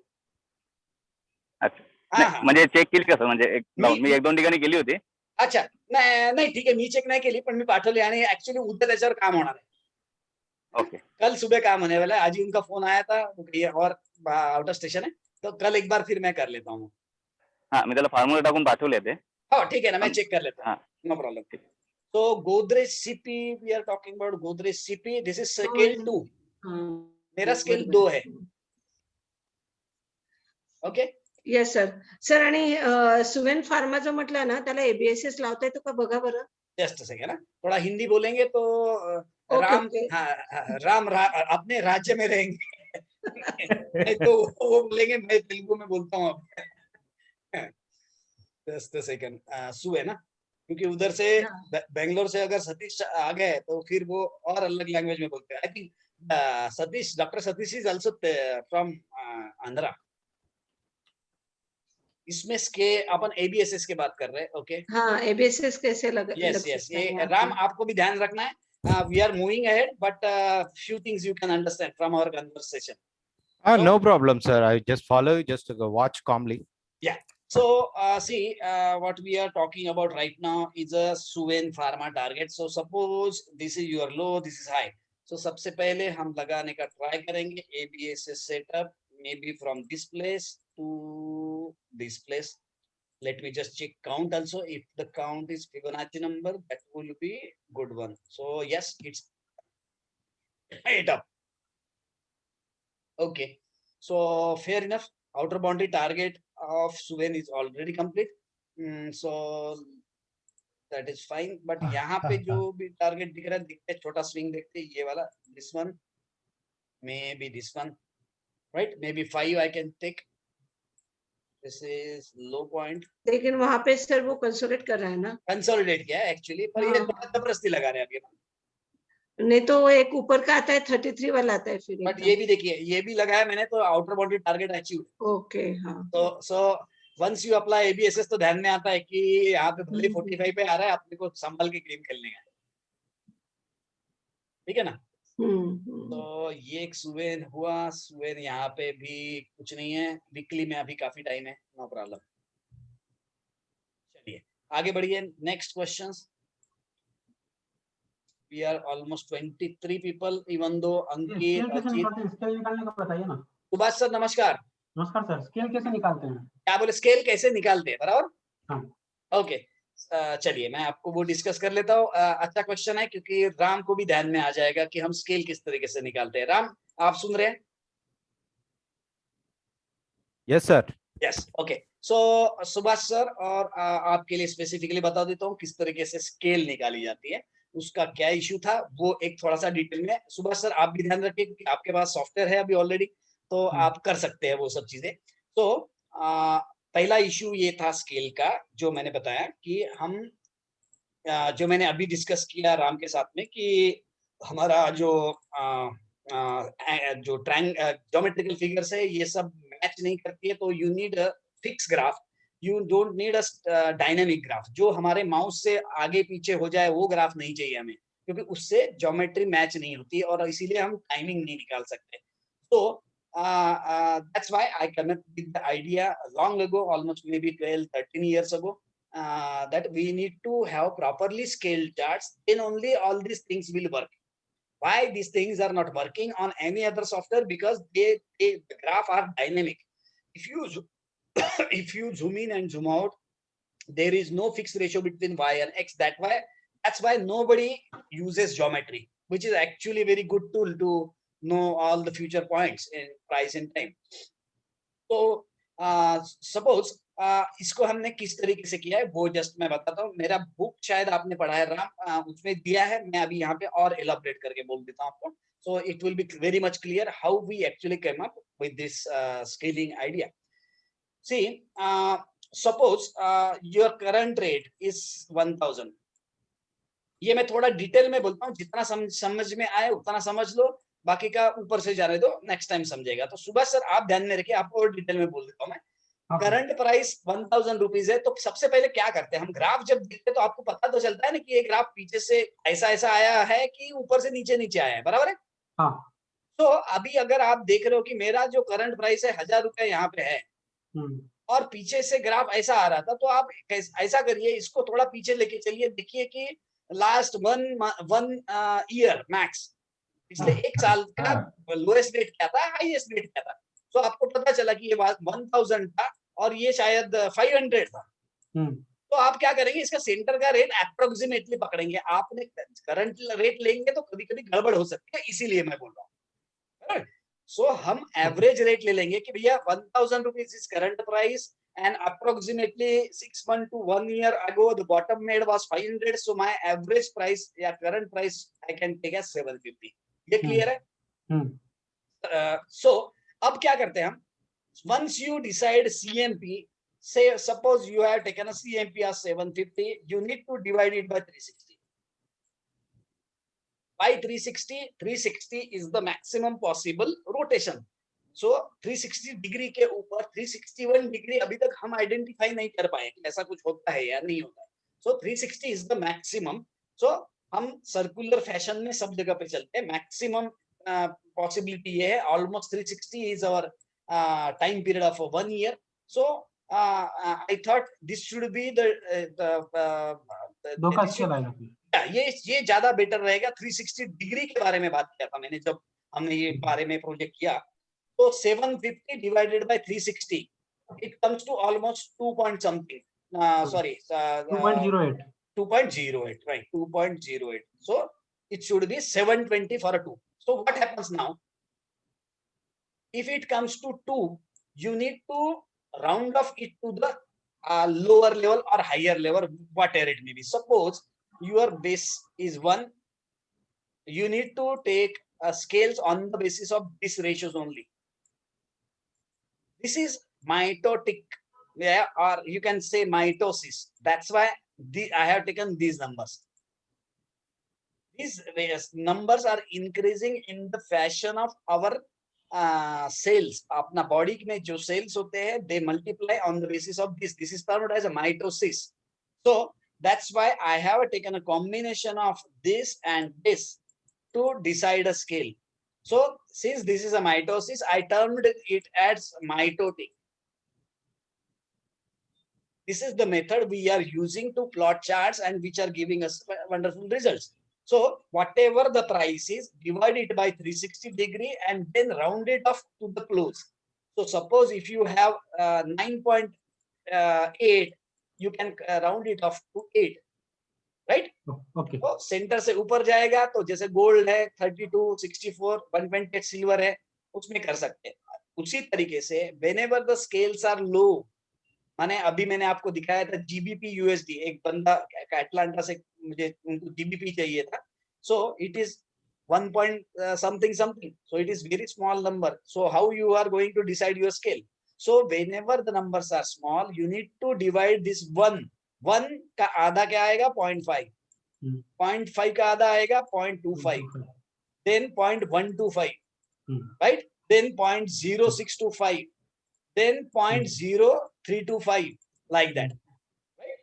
अच्छा. हाँ. म्हणजे चेक केली का सर? म्हणजे मी एक दोन ठिकाणी केली होती. अच्छा नाही ठीक आहे, मी चेक नाही केली पण मी पाठवली आणि ऍक्च्युअली उद्या त्याच्यावर काम होणार आहे. ओके. कल सुबह काम होने वाला है. आज ही उनका फोन आया था और आउट ऑफ स्टेशन है, तो कल एक बार फिर मैं कर लेता हूँ. हाँ मी त्याला फॉर्म्युला टाकून पाठवले ते. हो ठीक है ना, मैं चेक कर लेता हूँ. No problem. So Godrej CP, we are talking about Godrej CP. This is scale 2. मेरा स्केल 2 है. ओके. Yes sir. सर आणि सुवेन फार्माचं म्हटलं ना, त्याला एबीएसएस लावता येतो का बघा बरं. जस्ट सेकंड ना, थोड़ा हिंदी बोलेंगे तो राम राम अपने राज्य में रहेंगे. नहीं तो वो बोलेंगे मैं तेलुगु में बोलता हूँ. Just second. सु है ना, क्योंकि उधर से बेंगलोर से अगर सतीश आ गए तो फिर वो और अलग लैंग्वेज में बोलते हैं. I think Satish, doctor Satish is also from Andhra. इसमें के अपन एबीएसएस की बात कर रहे हैं. ओके. हाँ, एबीएसएस कैसे लग यस ये राम आपको भी ध्यान रखना है. We are moving ahead but few things you can understand from our conversation. No problem, sir. I just follow you, just watch calmly. Yeah. So see what we are talking about right now is a Suven Pharma target. So suppose this is your low, this is high. So सबसे पहले हम लगाने का try करेंगे ABSS setup, maybe from this place to this place. Let me just check count also. If the count is Fibonacci number, that will be good one. So yes, it's 8 up. Okay, so fair enough. Outer boundary target of Suven is already complete. So that is fine. But यहाँ पे जो भी target दिख रहा है, दिखते है छोटा swing देखते हैं, ये वाला, this one, maybe this one, right? Maybe 5 I can take. This is low point. लेकिन वहां पे सर वो कंसोलिडेट कर रहा है ना, कंसोलिडेट किया है एक्चुअली, पर ये बड़ा जबरदस्ती लगा रहे हैं अभी। नहीं तो वो एक ऊपर का आता है 33 वाला आता है फिर। बट ये भी देखिए, ये भी लगाया मैंने तो outer boundary target achieve. Okay, हाँ। तो so once you apply ABSS तो ध्यान में आता है कि यहाँ पे भले 45 पे आ रहा है, अपने को संभल के गेम खेलने का, ठीक है ना। तो ये एक सुवेन हुआ। सुवेन यहाँ पे भी कुछ नहीं है, वीकली में अभी काफी टाइम है, नो प्रॉब्लम। चलिए आगे बढ़िए, next questions. We are almost 23 people, even though Ankit, scale निकालने का बताइए ना। सुभाष सर नमस्कार। नमस्कार सर, स्केल कैसे निकालते हैं? क्या बोले, स्केल कैसे निकालते हैं, बराबर। हाँ। ओके, चलिए मैं आपको वो डिस्कस कर लेता हूँ। अच्छा क्वेश्चन है, क्योंकि राम को भी ध्यान में आ जाएगा कि हम स्केल किस तरीके से निकालते हैं। राम, आप सुन रहे हैं? Yes sir. Yes, okay. So Subhash sir और आपके लिए स्पेसिफिकली बता देता हूँ किस तरीके से स्केल निकाली जाती है, उसका क्या इश्यू था वो एक थोड़ा सा डिटेल में। सुभाष सर आप भी ध्यान रखिए क्योंकि आपके पास सॉफ्टवेयर है अभी ऑलरेडी, तो आप कर सकते हैं वो सब चीजें। तो पहला इश्यू ये था स्केल का, जो मैंने बताया कि हम जो मैंने अभी डिस्कस किया राम के साथ में, कि हमारा जो ज्योमेट्रिकल फिगर्स है ये सब मैच नहीं करती है, तो you need a fix graph, you don't need a dynamic graph. जो हमारे माउस से आगे पीछे हो जाए वो ग्राफ नहीं चाहिए हमें, क्योंकि उससे ज्योमेट्री मैच नहीं होती और इसीलिए हम टाइमिंग नहीं निकाल सकते। तो that's why I came up with the idea long ago, almost maybe 12-13 years ago, that we need to have properly scaled charts, then only all these things will work. Why these things are not working on any other software? Because the graph are dynamic. If you zoom in and zoom out, there is no fixed ratio between y and x. That's why nobody uses geometry, which is actually very good tool to know all the future points in price and time. So suppose इसको हमने किस तरीके से किया है वो just मैं बताता हूँ। मेरा बुक शायद आपने पढ़ा है राम, उसमें दिया है, मैं अभी यहाँ पे और एलाबोरेट करके बोल देता हूँ आपको। So it will be very much clear how we actually came up with this scaling idea. See, suppose your current rate is 1000. ये मैं थोड़ा डिटेल में बोलता हूँ, जितना समझ में आए उतना समझ लो, बाकी का ऊपर से जाने दो, नेक्स्ट टाइम समझेगा। तो सुभाष सर आप ध्यान में रखिए, आपको और डिटेल में बोल देता हूँ मैं। करंट प्राइस 1000 रुपीज है, तो सबसे पहले क्या करते हैं हम, ग्राफ जब देखते हैं तो आपको पता तो चलता है ना कि ये ग्राफ पीछे से ऐसा आया है कि ऊपर से नीचे आया है, बराबर है। हाँ। तो अभी अगर आप देख रहे हो कि मेरा जो करंट प्राइस है 1000 रुपए यहाँ पे है, और पीछे से ग्राफ ऐसा आ रहा था, तो आप ऐसा करिए, इसको थोड़ा पीछे लेके चलिए, देखिए कि लास्ट वन ईयर मैक्स, पिछले एक साल का लोएस्ट रेट क्या था, हाईएस्ट रेट क्या था। तो आपको पता चला कि ये 1000 था और ये शायद 500 था। तो आप क्या करेंगे, इसका सेंटर का रेट अप्रोक्सीमेटली पकड़ेंगे। आपने करंट रेट लेंगे तो कभी कभी गड़बड़ हो सकती है, इसीलिए मैं बोल रहा हूँ। सो हम एवरेज रेट ले लेंगे कि भैया 1000 rupees is current price and approximately 6 months to 1 year ago the bottom made was 500, so my average price या current price I can take as 750. ये क्लियर है? So अब क्या करते हैं हम, once you decide CMP, say suppose you have taken a CMP as 750, you need to divide it by 360. By 360 is the maximum possible rotation. So 360 degree के ऊपर 361 degree अभी तक हम आइडेंटिफाई नहीं कर पाए कि ऐसा कुछ होता है या नहीं होता है। So 360 is the maximum. So हम सर्कुलर फैशन में सब जगह पे चलते हैं। मैक्सिमम पॉसिबिलिटी ये है, almost 360 is our time period of 1 year. So I thought this should be ये ज्यादा बेटर रहेगा। 360 डिग्री के बारे में बात किया था मैंने जब हमने ये बारे में प्रोजेक्ट किया, तो 750 divided by 360, it comes to almost 2 point something. sorry, 2.08. 2.08, right? 2.08. So it should be 720 for a 2. So what happens now? If it comes to 2, you need to round off it to the lower level or higher level, whatever it may be. Suppose your base is 1, you need to take scales on the basis of these ratios only. This is mitotic, yeah, or you can say mitosis. That's why I have taken these numbers. These numbers are increasing in the fashion of our cells. अपना body में जो cells होते हैं, they multiply on the basis of this. This is termed as a mitosis. So that's why I have taken a combination of this and this to decide a scale. So since this is a mitosis, I termed it as mitotic. This is the method we are using to plot charts and which are giving us wonderful results. So whatever the price is, divide it by 360 degree and then round it off to the close. So suppose if you have 9.8, you can round it off to 8, right? Okay. तो centre से ऊपर जाएगा तो जैसे gold है 32, 64, 1.8 silver है, उसमें कर सकते हैं. उसी तरीके से whenever the scales are low, माने अभी मैंने आपको दिखाया था GBP USD, एक बंदा अटलांटा से मुझे उनको GBP चाहिए था, so it is 1 point something, so it is very small number. So how you are going to decide your scale? So whenever the numbers are small, you need to divide this 1 का आधा क्या आएगा 0.5, 0.5 का आधा आएगा 0.25, then 0.125, right, then 0.0625, then 0.0325, like that, right?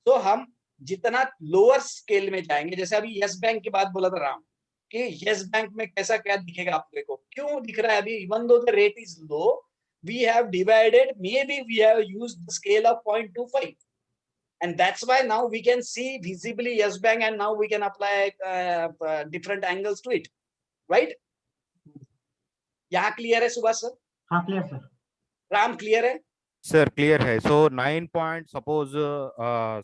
So हम जितना lower scale में जाएंगे, जैसे अभी यस बैंक की बात बोला था राम कि यस बैंक में कैसा क्या दिखेगा, आप देखो क्यों दिख रहा है अभी, even though the rate is low, we have divided, maybe we have used the scale of 0.25, and that's why now we can see visibly yes bank, and now we can apply different angles to it, right? यहाँ clear है Subhash sir? हाँ clear sir. Ram clear है? Sir, clear hai. So 9 point, suppose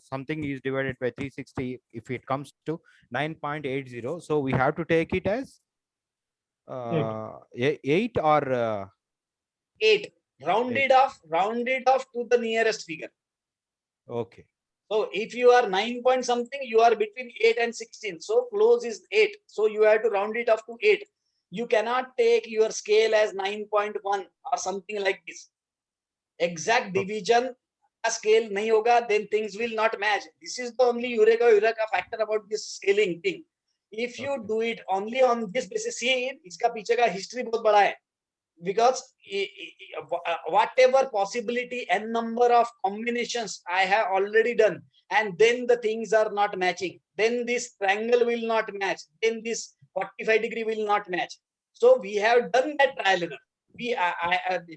something is divided by 360, if it comes to 9.80, so we have to take it as 8 or 8. Rounded off to the nearest figure. Okay. So if you are 9 point something, you are between 8 and 16. So close is 8. So you have to round it off to 8. You cannot take your scale as 9.1 or something like this. Exact division scale nahi hoga, then things will not match. This is the only eureka factor about this scaling thing. If you do it only on this basis, see, iska piche ka history bahut bada hai, because whatever possibility n number of combinations I have already done, and then the things are not matching, then this triangle will not match, then this 45 degree will not match. So we have done that trial and error.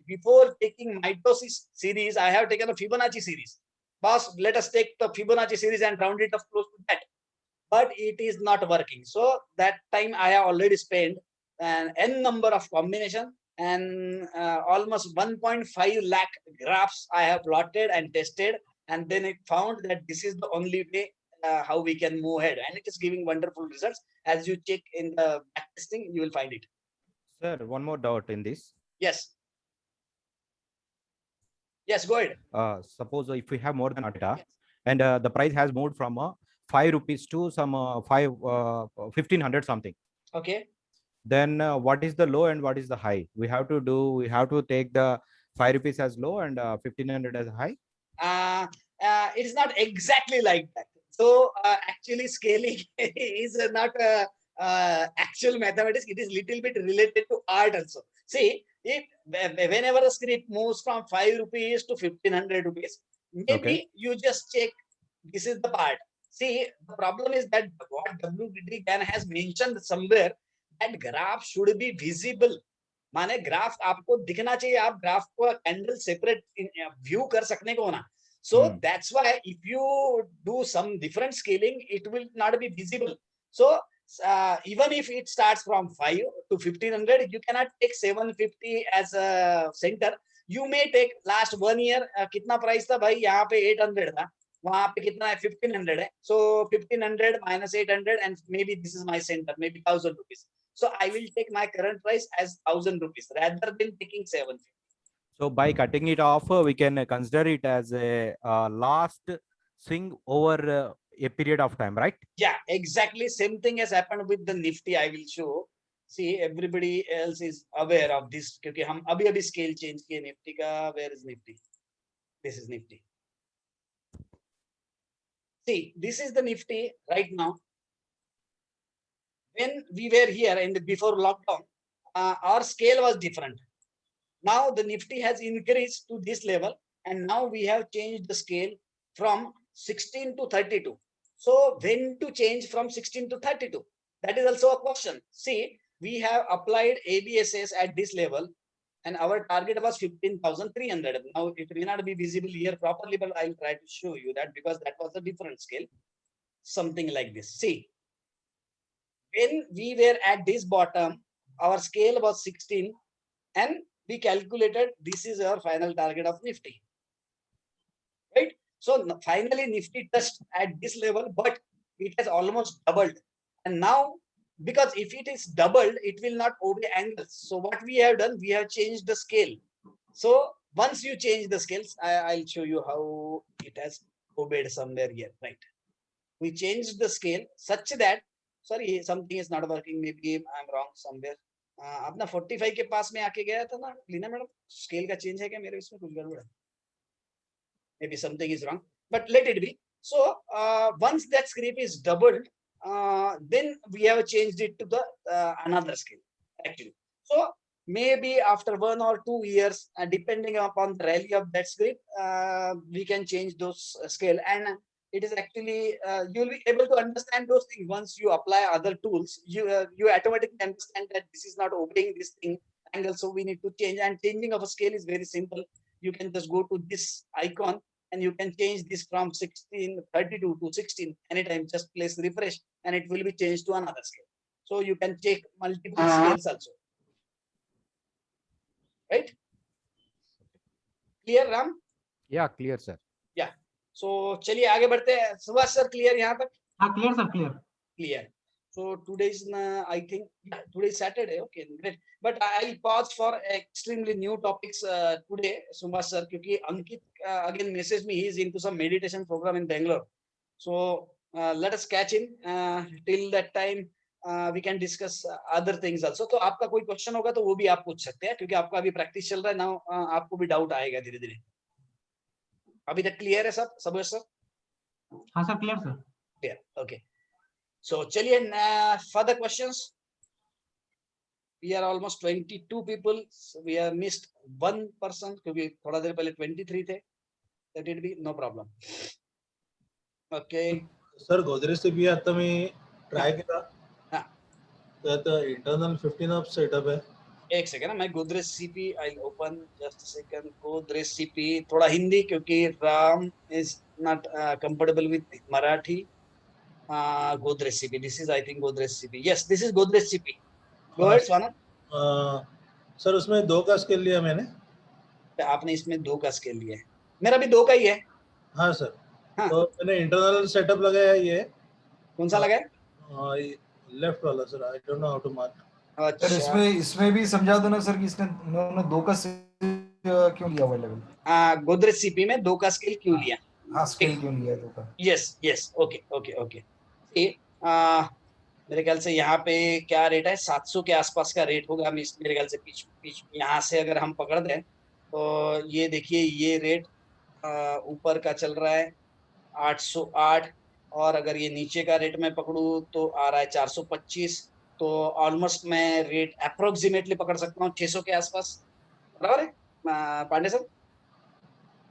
Before taking mitosis series, I have taken a Fibonacci series. Boss, let us take the Fibonacci series and round it off close to that. But it is not working. So that time I have already spent an n number of combination, and almost 1.5 lakh graphs I have plotted and tested, and then it found that this is the only way how we can move ahead, and it is giving wonderful results. As you check in the back testing, you will find it. Sir, one more doubt in this. Yes. Yes, go ahead. Suppose if we have more than a data, and the price has moved from 5 rupees to some 1500 something. Okay. Then what is the low and what is the high? We have to take the 5 rupees as low and 1500 as high. It is not exactly like that. So actually scaling is not actual mathematics. It is little bit related to art also. See, if whenever a script moves from 5 rupees to 1500 rupees, maybe you just check this is the part. See, the problem is that what W.D. Gann has mentioned somewhere, that graph should be visible. माने graph आपको दिखना चाहिए, आप graph को candle separate view कर सकने को होना. So that's why if you do some different scaling, it will not be visible. So even if it starts from 5 to 1500, you cannot take 750 as a center. You may take last 1 year, कितना price था भाई, यहाँ पे 800 था, वहाँ पे कितना है, 1500 है. So 1500 minus 800, and maybe this is my center, maybe 1000 rupees. So I will take my current price as 1000 rupees rather than taking 750. So by cutting it off, we can consider it as a last swing over a period of time, right? Yeah, exactly. Same thing has happened with the Nifty. I will show. See, everybody else is aware of this क्योंकि हम अभी scale change किए Nifty का. Where is Nifty? This is Nifty. See, this is the Nifty right now. When we were here in the before lockdown, our scale was different. Now the Nifty has increased to this level, and now we have changed the scale from 16 to 32. So when to change from 16 to 32? That is also a question. See, we have applied ABSS at this level, and our target was 15,300. Now it may not be visible here properly, but I'll try to show you that because that was a different scale. Something like this. See, when we were at this bottom, our scale was 16, and we calculated this is our final target of Nifty. Right? So finally Nifty touched at this level, but it has almost doubled. And now, because if it is doubled, it will not obey angles. So what we have done, we have changed the scale. So once you change the scales, I'll show you how it has obeyed somewhere here, right? We changed the scale such that, sorry, something is not working. Maybe I'm wrong somewhere. अपना 45 के पास में आके गया था ना Leena madam, scale का change है क्या मेरे इसमें, कुछ गड़बड़ है, maybe something is wrong, but let it be. So once that scale is doubled, then we have changed it to the another scale actually. So maybe after 1 or 2 years, depending upon the rally of that script, we can change those scale, and it is actually you'll be able to understand those things once you apply other tools. You automatically understand that this is not obeying this thing angle, so we need to change. And changing of a scale is very simple. You can just go to this icon and you can change this from 32 to 16 anytime. Just place refresh and it will be changed to another scale. So you can take multiple scales also. Right? Clear, Ram? Yeah, clear, sir. Yeah. So चलिए आगे बढ़ते हैं. Subhash sir clear यहाँ तक? हाँ clear sir, clear. Clear. So today's I think today is Saturday. Okay, great. But I'll pause for extremely new topics today, Subhash sir, क्योंकि Ankit again messaged me. He is into some meditation program in Bangalore. So let us catch him. Till that time, we can discuss other things also. तो आपका कोई question होगा तो वो भी आप पूछ सकते हैं क्योंकि आपका अभी प्रैक्टिस चल रहा है ना. आपको भी डाउट आएगा धीरे धीरे. अभी तक क्लियर है सब सबूज सर? हाँ sir clear sir. Clear. Okay. So चलिए further questions. We are almost 22 people. So we have missed one person क्योंकि थोड़ा देर पहले 23 थे. That will be no problem. Okay. Sir Godrej से भी आता मी ट्राय केला. हाँ. त्यात इंटरनल 15 अप सेटअप है. एक सेकंड, मैं Godrej CP I open just second. Godrej CP थोड़ा हिंदी क्योंकि Ram is not comfortable with Marathi. Godrej CP. This is I think Godrej CP. Yes, this is Godrej CP. Go ahead, Swanand. Sir उसमें 2 का scale लिया मैंने. आपने इसमें 2 का स्केल लिया है. मेरा भी 2 का ही है. हाँ सर. हाँ. तो मैंने इंटरनल सेटअप लगाया ये. कौन सा लगाया? लेफ्ट वाला sir. I don't know how to mark. अच्छा. सर इसमें भी समझा दो ना सर कि इसने उन्होंने 2 का क्यों लिया अवेलेबल. गोदरेज सीपी में 2 का स्केल क्यों लिया? हाँ स्केल क्यों लिया 2 का? Yes yes. Okay okay okay. मेरे ख्याल से यहाँ पे क्या रेट है? 700 के आसपास का रेट होगा. मेरे ख्याल से पिच यहाँ से अगर हम पकड़ दें तो ये देखिए ये रेट ऊपर का चल रहा है 808, और अगर ये नीचे का रेट मैं पकड़ूं तो आ रहा है 425. तो ऑलमोस्ट मैं रेट अप्रोक्सीमेटली पकड़ सकता हूँ 600 के आसपास. बराबर है पांडे सर?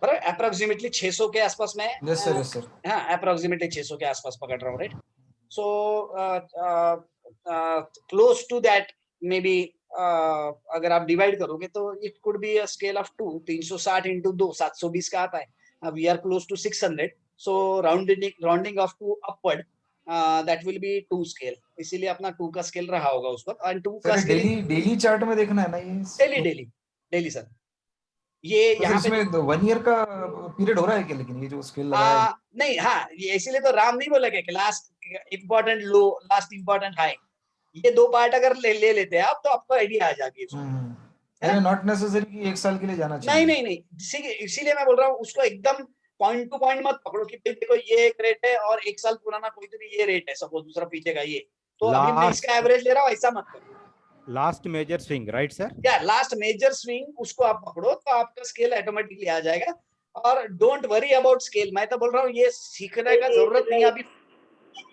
बराबर. अप्रोक्सीमेटली 600 के आसपास मैं. Yes sir. हाँ, अप्रोक्सीमेटली 600 के आसपास पकड़ रहा हूँ. Right. So close to that maybe. अगर आप डिवाइड करोगे तो it could be a scale of 2. 360 into 2 720 का आता है. We are close to 600. So rounding off to upward that will be 2 scale, इसीलिए अपना 2 का स्केल रहा होगा उस वक्त। और 2 का सर स्केल डेली चार्ट में देखना है ना ये? Daily sir. ये तो यहाँ पे इसमें 1 ईयर का पीरियड हो रहा है क्या? लेकिन ये जो स्केल लगाया है नहीं, हाँ, ये इसीलिए तो राम नहीं बोला कि लास्ट इंपॉर्टेंट लो, लास्ट इंपॉर्टेंट हाई, ये 2 पार्ट अगर ले लेते हैं आप तो आपको आइडिया आ जाएगी उसमें। अरे नॉट नेसेसरी कि 1 साल के लिए जाना चाहिए। नहीं, इसीलिए मैं बोल रहा हूँ उसको एकदम पॉइंट टू पॉइंट मत पकड़ो कि भाई देखो ये एक रेट है और 1 साल पुराना कोई तो भी ये रेट है, सपोज दूसरा पीछे का ये, तो अभी मैं इसका एवरेज ले रहा हूँ, ऐसा मत करो। Last major swing, right sir? या लास्ट मेजर स्विंग उसको आप पकड़ो तो आपका स्केल ऑटोमेटिकली आ जाएगा। और डोंट वरी अबाउट स्केल, मैं तो बोल रहा हूँ ये सीखने का जरूरत नहीं अभी,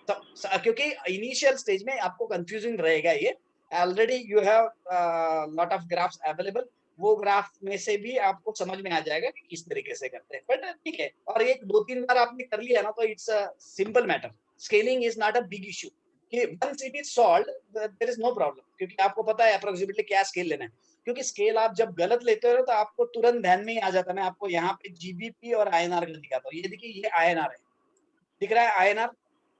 क्योंकि इनिशियल स्टेज में आपको कंफ्यूजिंग रहेगा। ये already you have lot of graphs available, वो ग्राफ में से भी आपको समझ में आ जाएगा कि किस तरीके से करते हैं। बट ठीक है, और एक 2-3 बार आपने कर लिया ना तो it's a simple matter. Scaling is not a big issue, कि once it is solved there is no problem, क्योंकि आपको पता है अप्रोक्सीमेटली क्या स्केल लेना है। क्योंकि स्केल आप जब गलत लेते हो तो आपको तुरंत ध्यान में ही आ जाता है। मैं आपको यहाँ पे जीबीपी और आईएनआर का दिखाता हूँ। ये देखिए, ये आईएनआर है, दिख रहा है आईएनआर,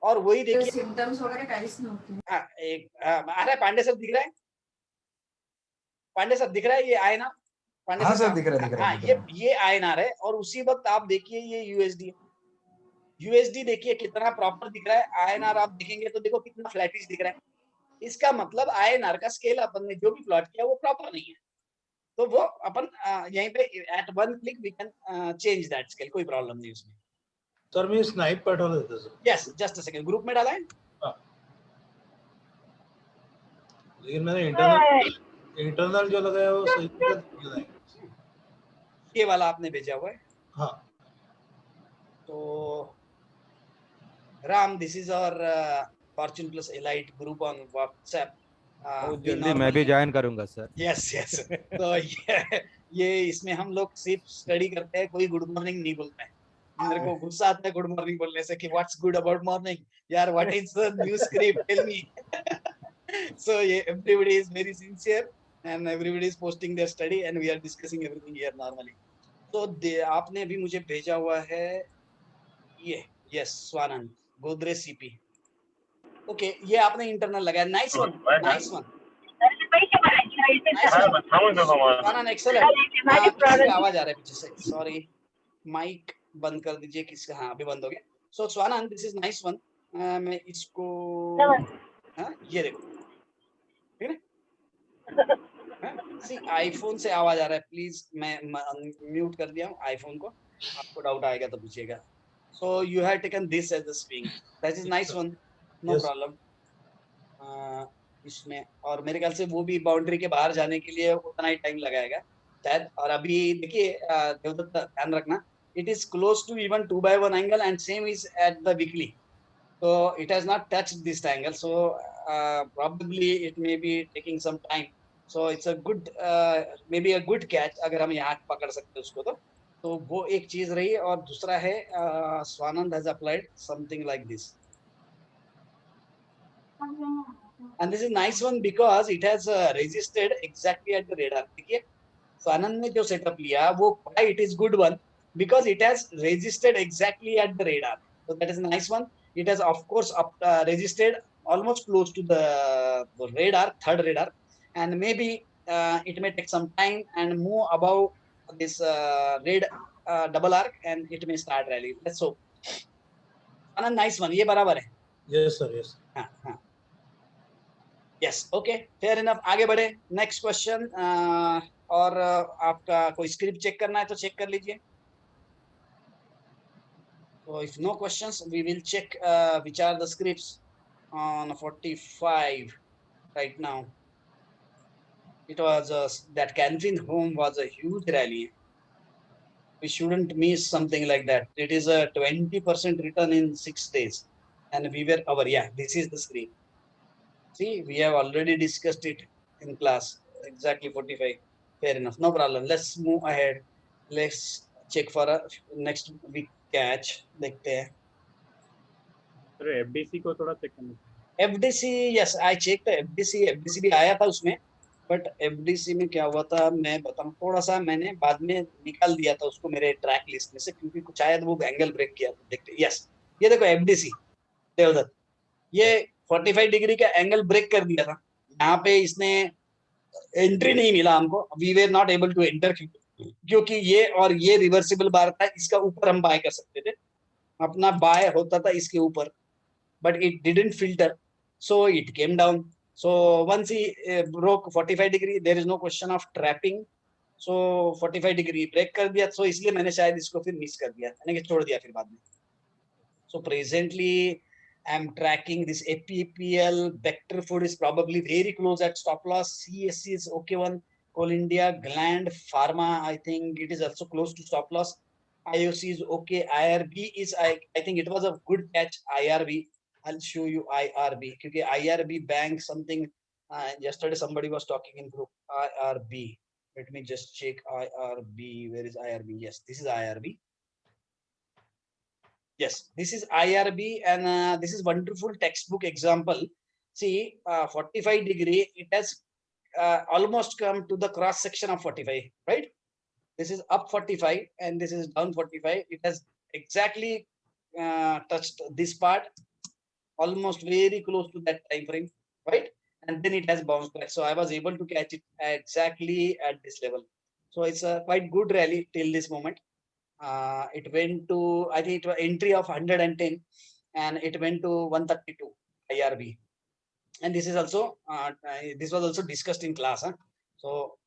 और वही देखिए सिम्टम्स वगैरह काहीच नव्हते। अरे पांडे सर दिख रहा है, पांडे सर दिख रहा है, ये आईएनआर पांडे हाँ सर सर दिख रहा है, दिख रहा है। ये आईएनआर है। और उसी वक्त आप देखिए ये यूएसडी देखिए कितना प्रॉपर दिख रहा है। आईएनआर आप देखेंगे तो देखो कितना फ्लैटिश दिख रहा है। इसका मतलब आईएनआर का स्केल अपन ने जो भी प्लॉट किया वो प्रॉपर नहीं है, तो वो अपन यहीं पे at one click we can change that scale, कोई प्रॉब्लम नहीं उसमें। सर मी स्नाइप पाठवलं होतं sir. Yes, just a second, group में डाला है। लेकिन मैंने इंटरनल जो लगाया वो सही लगाया। ये वाला आपने भेजा हुआ है? हाँ। तो Ram, this is our fortune plus elite group on WhatsApp. जल्दी मैं भी ज्वाइन करूंगा सर। यस तो ये इसमें हम लोग सिर्फ स्टडी करते हैं, कोई गुड मॉर्निंग नहीं बोलता है। मेरे को गुस्सा आता है गुड मॉर्निंग बोलने से कि व्हाट्स गुड अबाउट मॉर्निंग यार, what is the new script, tell me. So ये everybody is very sincere and everybody is posting their study and we are discussing everything here normally. तो आपने भी मुझे भेजा हुआ है ये, yes, Swanand Godrej CP. Okay, ये आपने इंटरनल लगाया, nice one, nice one, excellent. आवाज आ रहा है पीछे से, सॉरी, माइक बंद कर दीजिए किसका। हाँ, अभी बंद हो गया। So Swanand, this is nice one. मैं इसको, हाँ, ये देखो, ठीक है। सी, आईफोन से आवाज आ रहा है, प्लीज मैं म्यूट कर दिया हूँ आईफोन को, आपको डाउट आएगा तो पूछिएगा। So you have taken this as the swing, that is nice one, no problem. इसमें और मेरे ख्याल से वो भी बाउंड्री के बाहर जाने के लिए उतना ही टाइम लगाएगा शायद। और अभी देखिए देवदत्त, ध्यान रखना, it is close to even 2/1 angle and same is at the weekly, so it has not touched this angle, so probably it may be taking some time, so it's a good maybe a good catch अगर हम यहाँ पकड़ सकते हैं उसको तो वो एक चीज रही। और दूसरा है Swanand has applied something like this and this is nice one because it has resisted exactly at the radar। देखिए स्वानंद ने जो सेटअप लिया वो it is good one because it has resisted exactly at the radar, so that is a nice one। It has of course resisted almost close to the radar, third radar, and maybe it may take some time and move above this red double arc and it may start rally, let's hope। Anand, nice one, ये बराबर है। Yes sir, yes। हाँ yes, okay, fair enough। आगे बढ़े, next question। और आपका कोई script check करना है तो चेक कर लीजिए। So if no questions, we will check which are the scripts on 45 right now. It was that Canfin home was a huge rally. We shouldn't miss something like that. It is a 20% return in 6 days, and we were our, yeah, this is the script. See, we have already discussed it in class. Exactly 45. Fair enough, no problem. Let's move ahead. Let's check for a next week catch, देखते हैं। Sir FDC को थोड़ा check करना। FDC, yes, I check the FDC भी आया था उसमें, but FDC में क्या हुआ था मैं बताऊं, थोड़ा सा मैंने बाद में निकाल दिया था उसको मेरे ट्रैक लिस्ट में से, क्योंकि शायद वो एंगल ब्रेक किया था। देखते, यस, ये देखो एफडीसी देवदत्त, ये 45 डिग्री का एंगल ब्रेक कर दिया था, यहाँ पे इसने एंट्री नहीं मिला हमको, we were not able to enter, क्योंकि ये और ये रिवर्सिबल बार था, इसका ऊपर हम बाय कर सकते थे, अपना बाय होता था इसके ऊपर, but it didn't filter, so it came down. So once he broke 45 degree, there is no question of trapping, so 45 degree break कर दिया, so इसलिए मैंने शायद इसको फिर मिस कर दिया, मैंने छोड़ दिया फिर बाद में. So presently I'm tracking this APPL, Vector Food is probably very close at stop loss, CSC is okay one, Coal India, Gland Pharma, I think it is also close to stop loss, IOC is okay, IRB is, I think it was a good catch, IRB. I'll show you IRB, क्योंकि IRB bank something, yesterday somebody was talking in group, IRB, let me just check IRB, where is IRB? Yes, this is IRB. Yes, this is IRB, and this is wonderful textbook example. See, 45 degree, it has almost come to the cross section of 45, right? This is up 45 and this is down 45. It has exactly touched this part, almost very close to that time frame, right? And then it has bounced back. So I was able to catch it exactly at this level. So it's a quite good rally till this moment. It went to, I think it was entry of 110 and it went to 132 IRB. And this is also, this was also discussed in class. So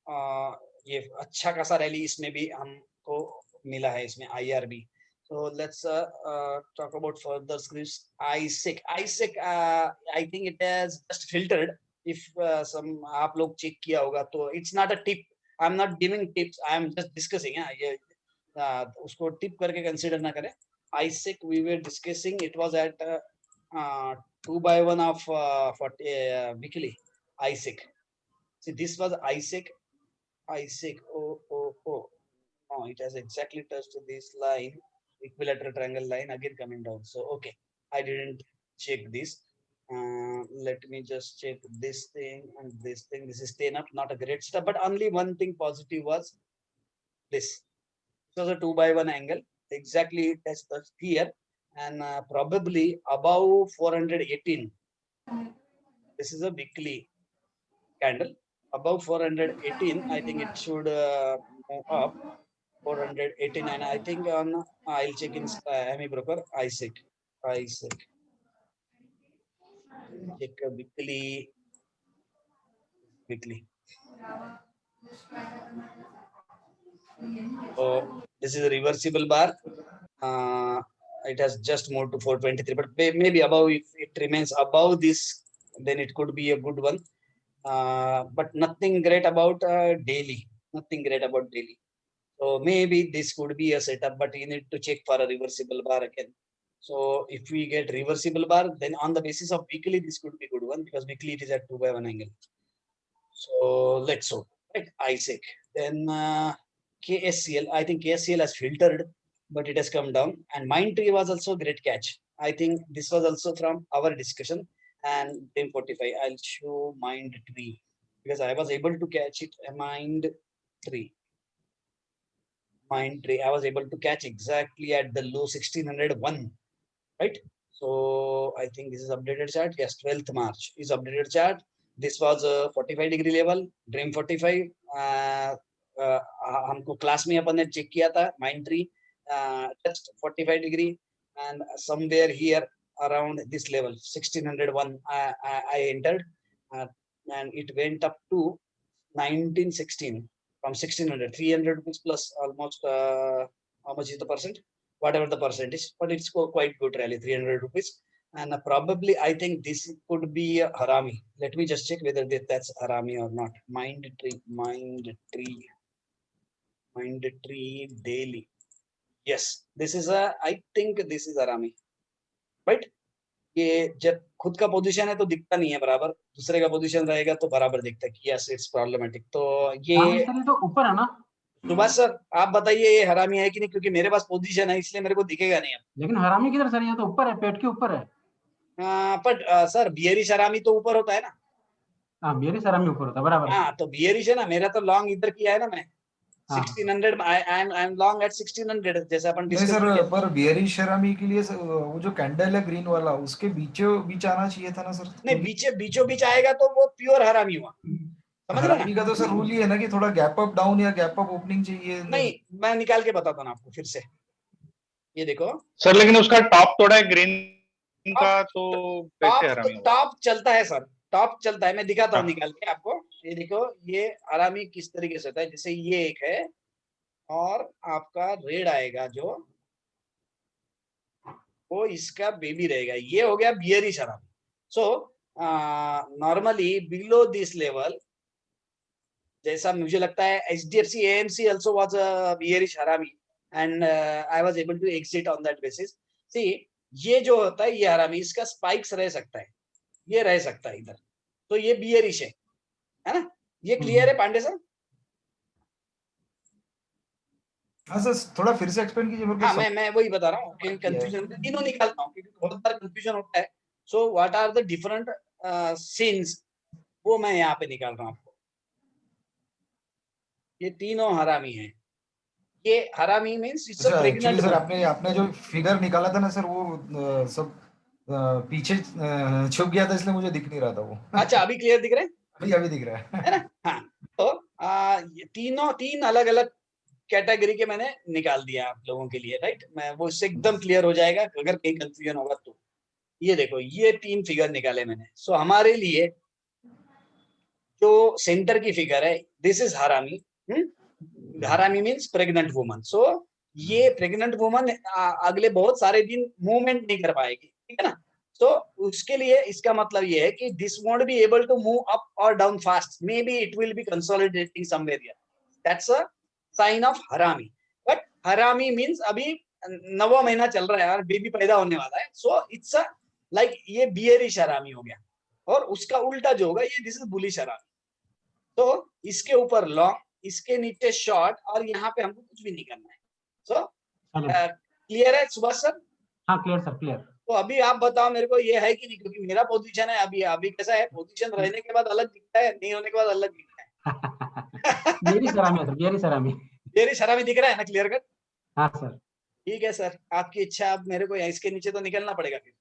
ये अच्छा खासा rally इसमें भी हमको मिला है इसमें IRB. So let's talk about further scripts. ISEC, I think it has just filtered. If some आप लोग check किया होगा तो it's not a tip. I'm not giving tips. I am just discussing. ये उसको tip करके consider ना करें. ISEC we were discussing. It was at 2/1 of 40 weekly. ISEC. See, this was ISEC. Oh, it has exactly touched this line, equilateral triangle line, again coming down. So okay, I didn't check this. Let me just check this thing and this thing. This is 10 up, not a great stuff, but only one thing positive was this. It was a 2/1 angle, exactly it has touched here, and probably above 418. This is a weekly candle. Above 418, I think it should move up. 489, I think on, I'll check in ME broker, ISEC. Check weekly. So this is a reversible bar. It has just moved to 423, but maybe above, if it remains above this, then it could be a good one. But nothing great about daily. So maybe this could be a setup, but you need to check for a reversible bar again. So if we get reversible bar, then on the basis of weekly, this could be a good one, because weekly it is at 2/1 angle. So let's hope, right? ISEC. Then KSCL, I think KSCL has filtered, but it has come down. And Mindtree was also a great catch. I think this was also from our discussion. And 1045, I'll show Mindtree, because I was able to catch it. Mindtree, I was able to catch exactly at the low 1601, right? So I think this is updated chart. Yes, 12th March is updated chart. This was a 45 degree level, Dream 45. हमको class में अपन ने check किया था, Mindtree touched 45 degree, and somewhere here around this level 1601 I entered, and it went up to 1916 from 1600, 300 rupees plus almost. How much is the percent? Whatever the percentage, but it's quite good rally, 300 rupees. And probably I think this could be a Harami. Let me just check whether that's Harami or not. Mindtree daily. Yes, this is a, I think this is Harami, right? ये जब खुद का position है तो दिखता नहीं है बराबर, दूसरे का पोजीशन रहेगा तो बराबर दिखता है कि यस इट्स प्रॉब्लमेटिक. तो ये तो ऊपर है ना सुभाष सर, आप बताइए ये हरामी है कि नहीं, क्योंकि मेरे पास पोजीशन है इसलिए मेरे को दिखेगा नहीं. लेकिन हरामी किधर सर, ये तो ऊपर है, पेट के ऊपर है. बट सर बियरिश हरामी तो ऊपर होता है ना. बियरिश हरामी ऊपर होता है, बराबर. हाँ तो बियरिश है ना, मेरा तो लॉन्ग इधर किया है ना मैं. 1600 आई एम लॉन्ग एट 1600 जैसे अपन नहीं डिस्कस सर, किया। पर बियरिश हरामी के लिए वो जो कैंडल है ग्रीन वाला, उसके बीचों बीच आना चाहिए था ना सर। नहीं, बीचों बीच आएगा तो वो प्योर हरामी हुआ, समझ रहे हरामी ना? का तो सर रूल ही है ना कि थोड़ा गैप अप डाउन या गैप अप ओपनिंग चाहिए। नहीं, मैं निकाल के बताता हूँ आपको फिर से। ये देखो सर, लेकिन उसका टॉप तोड़ा है ग्रीन का, तो कैसे हरामी होगा? टॉप चलता है सर, टॉप चलता है, मैं दिखाता हूँ हाँ। निकाल के आपको। ये देखो, ये हरामी किस तरीके से होता है, जैसे ये एक है और आपका रेड आएगा जो वो इसका बेबी रहेगा, ये हो गया बियरिश हरामी। So normally below this level, जैसा मुझे लगता है HDFC AMC also was a bearish harami and I was able to exit on that basis. See, ये जो होता है ये हरामी, इसका स्पाइक्स रह सकता है, ये रह सकता है इधर, तो ये बियरिश है ना? ये क्लियर है पांडे सर? हाँ सर, थोड़ा फिर से एक्सप्लेन कीजिए मेरे को। हाँ, मैं वही बता रहा हूँ कि कंफ्यूजन तीनों निकालता हूँ क्योंकि बहुत बार कंफ्यूजन होता है। So what are the different scenes, वो मैं यहाँ पे निकाल रहा हूँ आपको। ये तीनों हरामी हैं। ये हरामी means it's a pregnant. Sir आपने जो फिगर निकाला था ना सर, वो सब पीछे छुप गया था, इसलिए मुझे दिख नहीं रहा था वो। अच्छा, अभी क्लियर दिख रहे हैं? अभी दिख रहा है ना? हाँ, तो ये तीन अलग अलग कैटेगरी के मैंने निकाल दिया आप लोगों के लिए, राइट? मैं वो इससे एकदम क्लियर हो जाएगा अगर कहीं कंफ्यूजन होगा तो। ये देखो, ये 3 फिगर निकाले मैंने। सो हमारे लिए जो सेंटर की फिगर है, दिस इज हरामी। हरामी मीन्स प्रेग्नेंट वुमन। सो ये प्रेग्नेंट वुमन अगले बहुत सारे दिन मूवमेंट नहीं कर पाएगी, ठीक है ना? तो उसके लिए इसका मतलब ये है कि this won't be able to move up और down fast, maybe it will be consolidating somewhere here. That's a sign of harami. But harami means अभी 9वां महीना चल रहा है और बेबी पैदा होने वाला है। सो इट्स अ लाइक ये बियरिश हरामी हो गया, और उसका उल्टा जो होगा ये दिस इज बुलिश हरामी। तो इसके ऊपर लॉन्ग, इसके नीचे शॉर्ट, और यहाँ पे हमको कुछ भी नहीं करना है। सो क्लियर है सुभाष सर? हाँ क्लियर सर, क्लियर। तो अभी आप बताओ मेरे को ये है कि नहीं, क्योंकि मेरा पोजीशन है अभी कैसा है, पोजीशन रहने के बाद अलग दिखता है, नहीं होने के बाद अलग दिखता है। बियरिश हरामी है सर, बियरिश हरामी। बियरिश हरामी दिख रहा है ना क्लियर कट? हाँ सर। ठीक है सर, आपकी इच्छा। अब मेरे को इसके नीचे तो निकलना पड़ेगा फिर।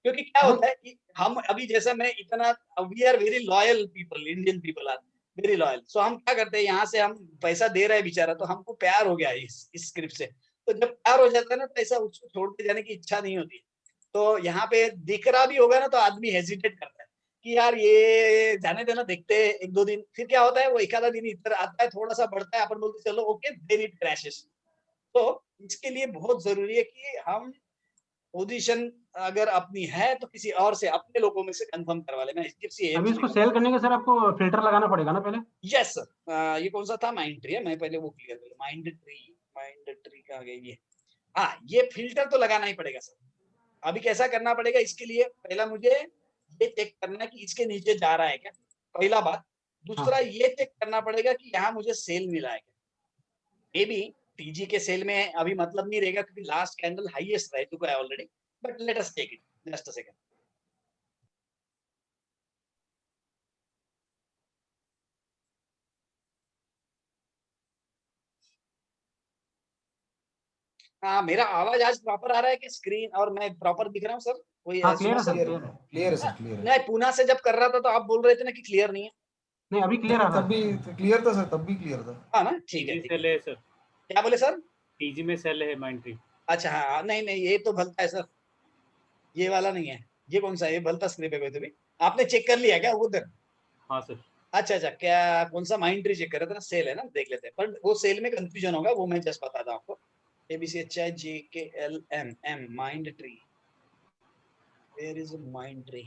क्योंकि क्या होता है कि हम अभी जैसा मैं इतना, we are very loyal people, Indian people are very loyal. So हम क्या करते हैं, यहाँ से हम पैसा दे रहे हैं बेचारा, तो हमको प्यार हो गया इस स्क्रिप्ट से। तो जब प्यार हो जाता है ना, तो ऐसा उसको छोड़ के जाने की इच्छा नहीं होती। तो यहाँ पे दिख रहा भी होगा ना, तो आदमी हेजिटेट करता है कि यार ये जाने देना, देखते हैं 1-2 दिन। फिर क्या होता है, वो एक आधा दिन इधर आता है, थोड़ा सा बढ़ता है, अपन बोलते चलो ओके, देन इट क्रैशेस। तो इसके लिए बहुत जरूरी है कि हम पोजीशन अगर अपनी है तो किसी और से, अपने लोगों में से कंफर्म करवा लेना। अभी इसको सेल करने के सर आपको फिल्टर लगाना पड़ेगा ना पहले? Yes sir. ये कौन सा था? माइंड ट्री है, मैं पहले वो क्लियर कर लूं। माइंड ट्री का गया ये। हाँ, ये फिल्टर तो लगाना ही पड़ेगा सर। अभी कैसा करना पड़ेगा इसके लिए, पहला मुझे ये चेक करना है कि इसके नीचे जा रहा है क्या, पहला बात। दूसरा ये चेक करना पड़ेगा कि यहाँ मुझे सेल मिला है क्या। मे बी टीजी के सेल में अभी मतलब नहीं रहेगा क्योंकि लास्ट कैंडल हाईएस्ट रह चुका है already, but let us take it just a second. हाँ, मेरा आवाज आज प्रॉपर आ रहा है कि स्क्रीन और मैं प्रॉपर दिख रहा हूँ सर? कोई हाँ क्लियर है सर, क्लियर है सर, क्लियर है। नहीं, पूना से जब कर रहा था तो आप बोल रहे थे ना कि क्लियर नहीं है। नहीं अभी क्लियर आ रहा तब भी क्लियर था सर, तब भी क्लियर था। हाँ ना, ठीक है। सेल है सर, क्या बोले सर? टीजी में सेल है माइंड ट्री। अच्छा, हाँ, नहीं ये तो भलता है सर, ये वाला नहीं है। ये कौन सा है? ये भलता स्क्रिप्ट है कोई तो भी। आपने चेक कर लिया क्या उधर? हाँ सर। अच्छा, क्या कौन सा माइंड ट्री चेक कर रहे थे ना? सेल है ना, देख लेते हैं। पर वो सेल में कंफ्यूजन होगा, वो मैं जस्ट बताता हूँ आपको। ABCHIJKLM mind tree, where is mind tree?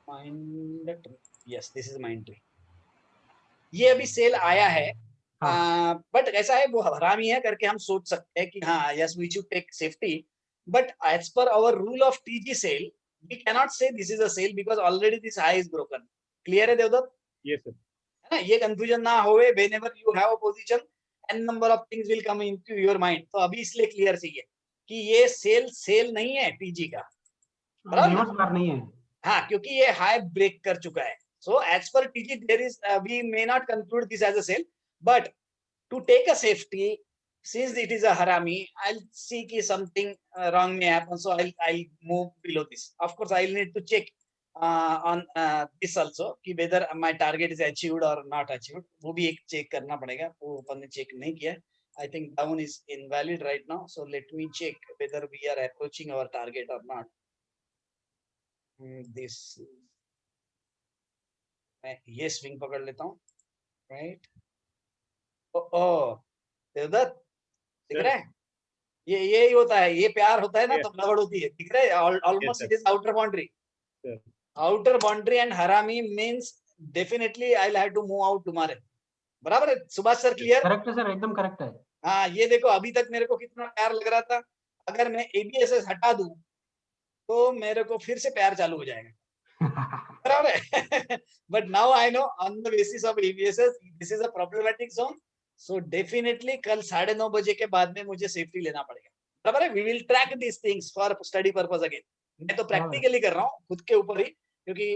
Mind tree, yes this is mind tree. ये अभी सेल आया है, बट ऐसा है वो हरामी है करके हम सोच सकते हैं कि हाँ yes we should take safety, but as per our rule of TG sell we cannot say this is a sell because already this high is broken. Clear है देवदत्त? Yes sir. है ना? ये कंफ्यूजन ना होवे, whenever you have a position n number of things will come into your mind. तो अभी इसलिए clear चाहिए कि ये सेल नहीं है टीजी का, रिवर्स बार नहीं है। हाँ, क्योंकि ये हाई ब्रेक कर चुका है। So as per TG, there is we may not conclude this as a sale, but to take a safety, since it is a harami, I'll see ki something wrong may happen, so I'll move below this. Of course, I'll need to check on this also कि whether my target is achieved or not achieved. वो भी एक check करना पड़ेगा, वो अपन ने check नहीं किया. I think down is invalid right now, so let me check whether we are approaching our target or not. This मैं ये swing पकड़ लेता हूँ, right? Oh, देवदत्त दिख रहा है? ये ही होता है, ये प्यार होता है ना तो गड़बड़ होती है. दिख रहा है? Almost it is outer boundary. Outer boundary and harami means definitely I'll have to move out tomorrow. बराबर है सुभाष सर? क्लियर? करेक्ट है सर, एकदम करेक्ट है. हाँ, ये देखो अभी तक मेरे को कितना प्यार लग रहा था, अगर मैं ABSS हटा दूं तो मेरे को फिर से प्यार चालू हो जाएगा. बराबर है? But now I know on the basis of ABSS this is a problematic zone. So definitely कल 9:30 बजे के बाद में मुझे सेफ्टी लेना पड़ेगा. बराबर है? We will track these things for study purpose again. मैं तो प्रैक्टिकली कर रहा हूँ खुद के ऊपर ही, क्योंकि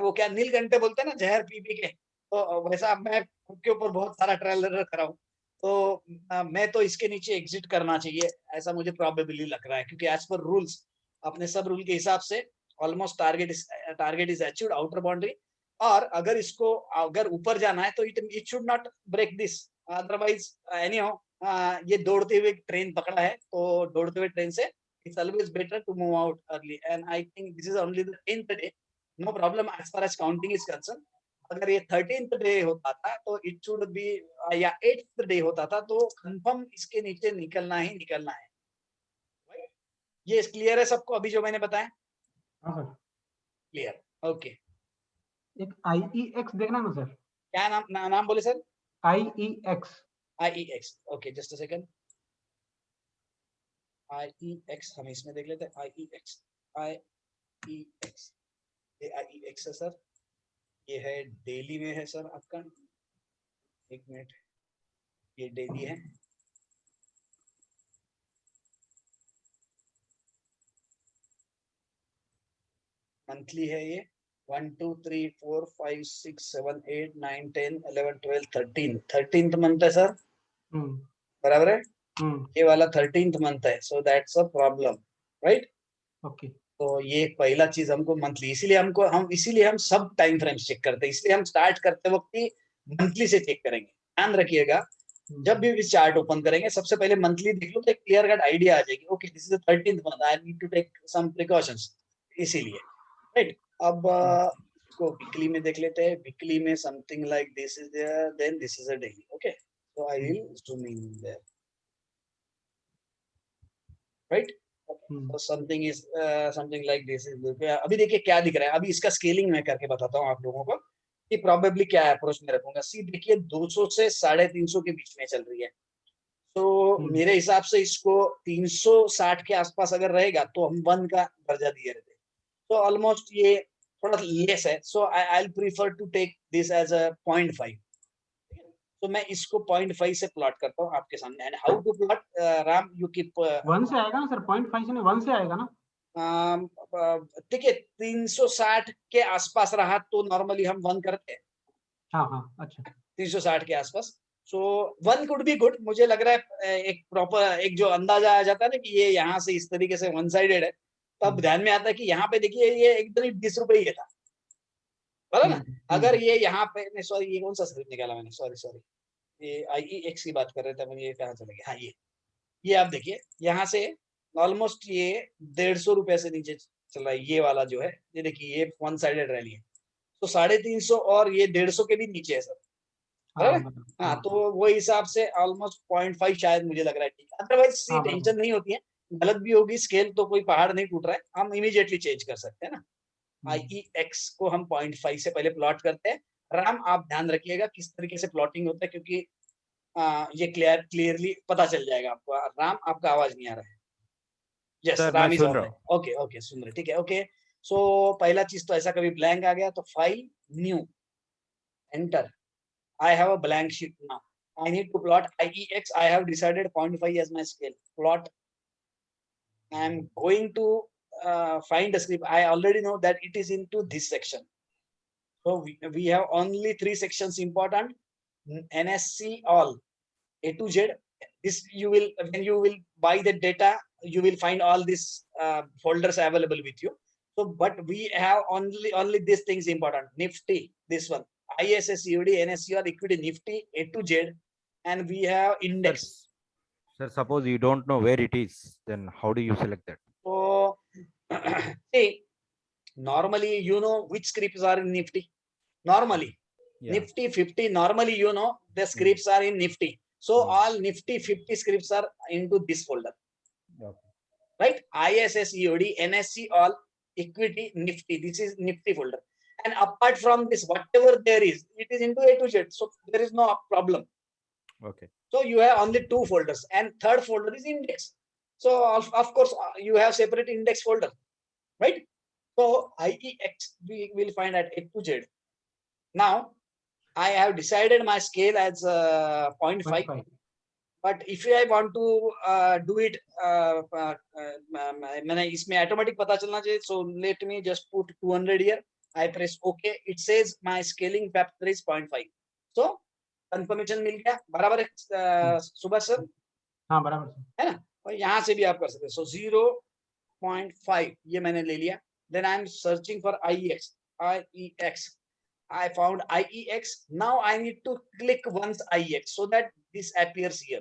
वो क्या नीलकंठे बोलते हैं ना, जहर पी पी के, तो वैसा मैं खुद के ऊपर बहुत सारा ट्रायल एरर कर रहा हूँ. तो मैं तो इसके नीचे एग्जिट करना चाहिए ऐसा मुझे प्रोबेबली लग रहा है, क्योंकि एज पर रूल्स अपने सब रूल के हिसाब से almost target is achieved outer boundary. और अगर इसको अगर ऊपर जाना है तो it should not break this, otherwise anyhow ये दौड़ते हुए ट्रेन पकड़ा है, तो दौड़ते हुए ट्रेन से it's always better to move out early, and I think this is only the 10th day, no problem as far as counting is concerned. अगर ये 13th डे होता था तो it should be या 8th डे होता था तो confirm इसके नीचे निकलना ही निकलना है. ये क्लियर है सबको अभी जो मैंने बताया? हाँ सर. Clear, okay. एक IEX देखना ना सर. क्या नाम बोले sir? IEX. Okay, just a second. IEX हम इसमें देख लेते हैं. IEX ये IEX है सर, ये है डेली में है सर आपका. एक मिनट, ये डेली है. मंथली है ये 1 2 3 4 5 6 7 8 9 10 11 12 13th मंथ है सर. बराबर है? ये वाला 13th मंथ है, so that's a problem, right? Okay. तो ये पहला चीज हमको मंथली, इसीलिए हम सब टाइम फ्रेम्स चेक करते हैं, इसलिए हम स्टार्ट करते वक्त ही मंथली से चेक करेंगे. ध्यान रखिएगा जब भी चार्ट ओपन करेंगे सबसे पहले मंथली देख लो तो एक क्लियर कट आइडिया आ जाएगी. Okay, this is the 13th month, I need to take some precautions, इसीलिए, राइट? अब इसको वीकली में देख लेते हैं. वीकली में something like this is there, then this is a daily. Okay, so I will zoom in there, right? Something is something like this is. अभी देखिए क्या दिख रहा है. अभी इसका स्केलिंग मैं करके बताता हूँ आप लोगों को कि प्रोबेबली क्या अप्रोच में रखूंगा. सी देखिए 200 से 350 के बीच में चल रही है, तो मेरे हिसाब से इसको 360 के आसपास अगर रहेगा तो हम 1 का दर्जा दिए रहते. तो ऑलमोस्ट ये थोड़ा लेस है, so I will prefer to take this as a 0.5. तो मैं इसको 0.5 से प्लॉट करता हूँ आपके सामने. And how to plot, Ram you keep 1 से आएगा ना सर? 0.5 से नहीं, 1 से आएगा ना? ठीक है, 360 के आसपास रहा तो नॉर्मली हम 1 करते हैं. हाँ, अच्छा. 360 के आसपास, सो 1 कुड बी गुड. मुझे लग रहा है एक प्रॉपर एक जो अंदाजा आ जाता है ना कि ये यहाँ से इस तरीके से वन साइडेड है, तब ध्यान में आता है कि यहाँ पे देखिए ये एकदम ही 20 रुपए ही था, बराबर ना? अगर ये यहाँ पे, सॉरी ये कौन सा स्क्रिप्ट निकाला मैंने, सॉरी ये IEX की बात कर रहे थे मैं, ये कहाँ चले गए? हाँ, ये आप देखिए यहाँ से ऑलमोस्ट ये 150 रुपए से नीचे चल रहा है. ये वाला जो है, ये देखिए ये वन साइडेड रैली है, तो 350 और ये 150 के भी नीचे है सर. हाँ, तो वो हिसाब से ऑलमोस्ट 0.5 शायद मुझे लग रहा है ठीक है. अदरवाइज टेंशन नहीं होती है, गलत भी होगी स्केल तो कोई पहाड़ नहीं टूट रहा है, हम इमीडिएटली चेंज कर सकते हैं ना. IEX को हम 0.5 से पहले प्लॉट करते हैं. राम आप ध्यान रखिएगा किस तरीके से प्लॉटिंग होता है, क्योंकि ये क्लियरली पता चल जाएगा आपको. राम आपका आवाज नहीं आ रहा है. Yes, Ram is on. Okay सुन रहे, ठीक है. ओके, सो पहला चीज तो ऐसा कभी ब्लैंक आ गया तो file new enter. I have a blank sheet now. I need to plot IEX. I have decided 0.5 as my scale. Plot. I am going to find a script. I already know that it is into this section. So we have only 3 sections important. NSC all A to Z. This you will, when you will buy the data, you will find all these folders available with you. So, but we have only these things important. Nifty, this one, ISS, COD, NSE or equity, Nifty, A to Z, and we have index. Sir, suppose you don't know where it is, then how do you select that? So, see, normally you know which scripts are in Nifty. Normally, Yeah. Nifty 50. Normally, you know the scripts are in Nifty. So all Nifty 50 scripts are into this folder. Okay. Right? ISS, EOD, NSE, all equity, Nifty. This is Nifty folder. And apart from this, whatever there is, it is into A to Z. So there is no problem. Okay. So you have only 2 folders, and third folder is index. So of course you have separate index folder, right? So IEX we will find at A to Z. Now I have decided my scale as 0.5. But if I want to do it, मैंने इसमें automatic पता चलना चाहिए. So let me just put 200 here. I press OK. It says my scaling factor is 0.5. So confirmation मिल गया. बराबर है Subhash sir? हाँ बराबर है ना? और यहाँ से भी आप कर सकते हैं. So 0.5 ये मैंने ले लिया. Then I am searching for IEX. I found IEX. Now I need to click once IEX so that this appears here.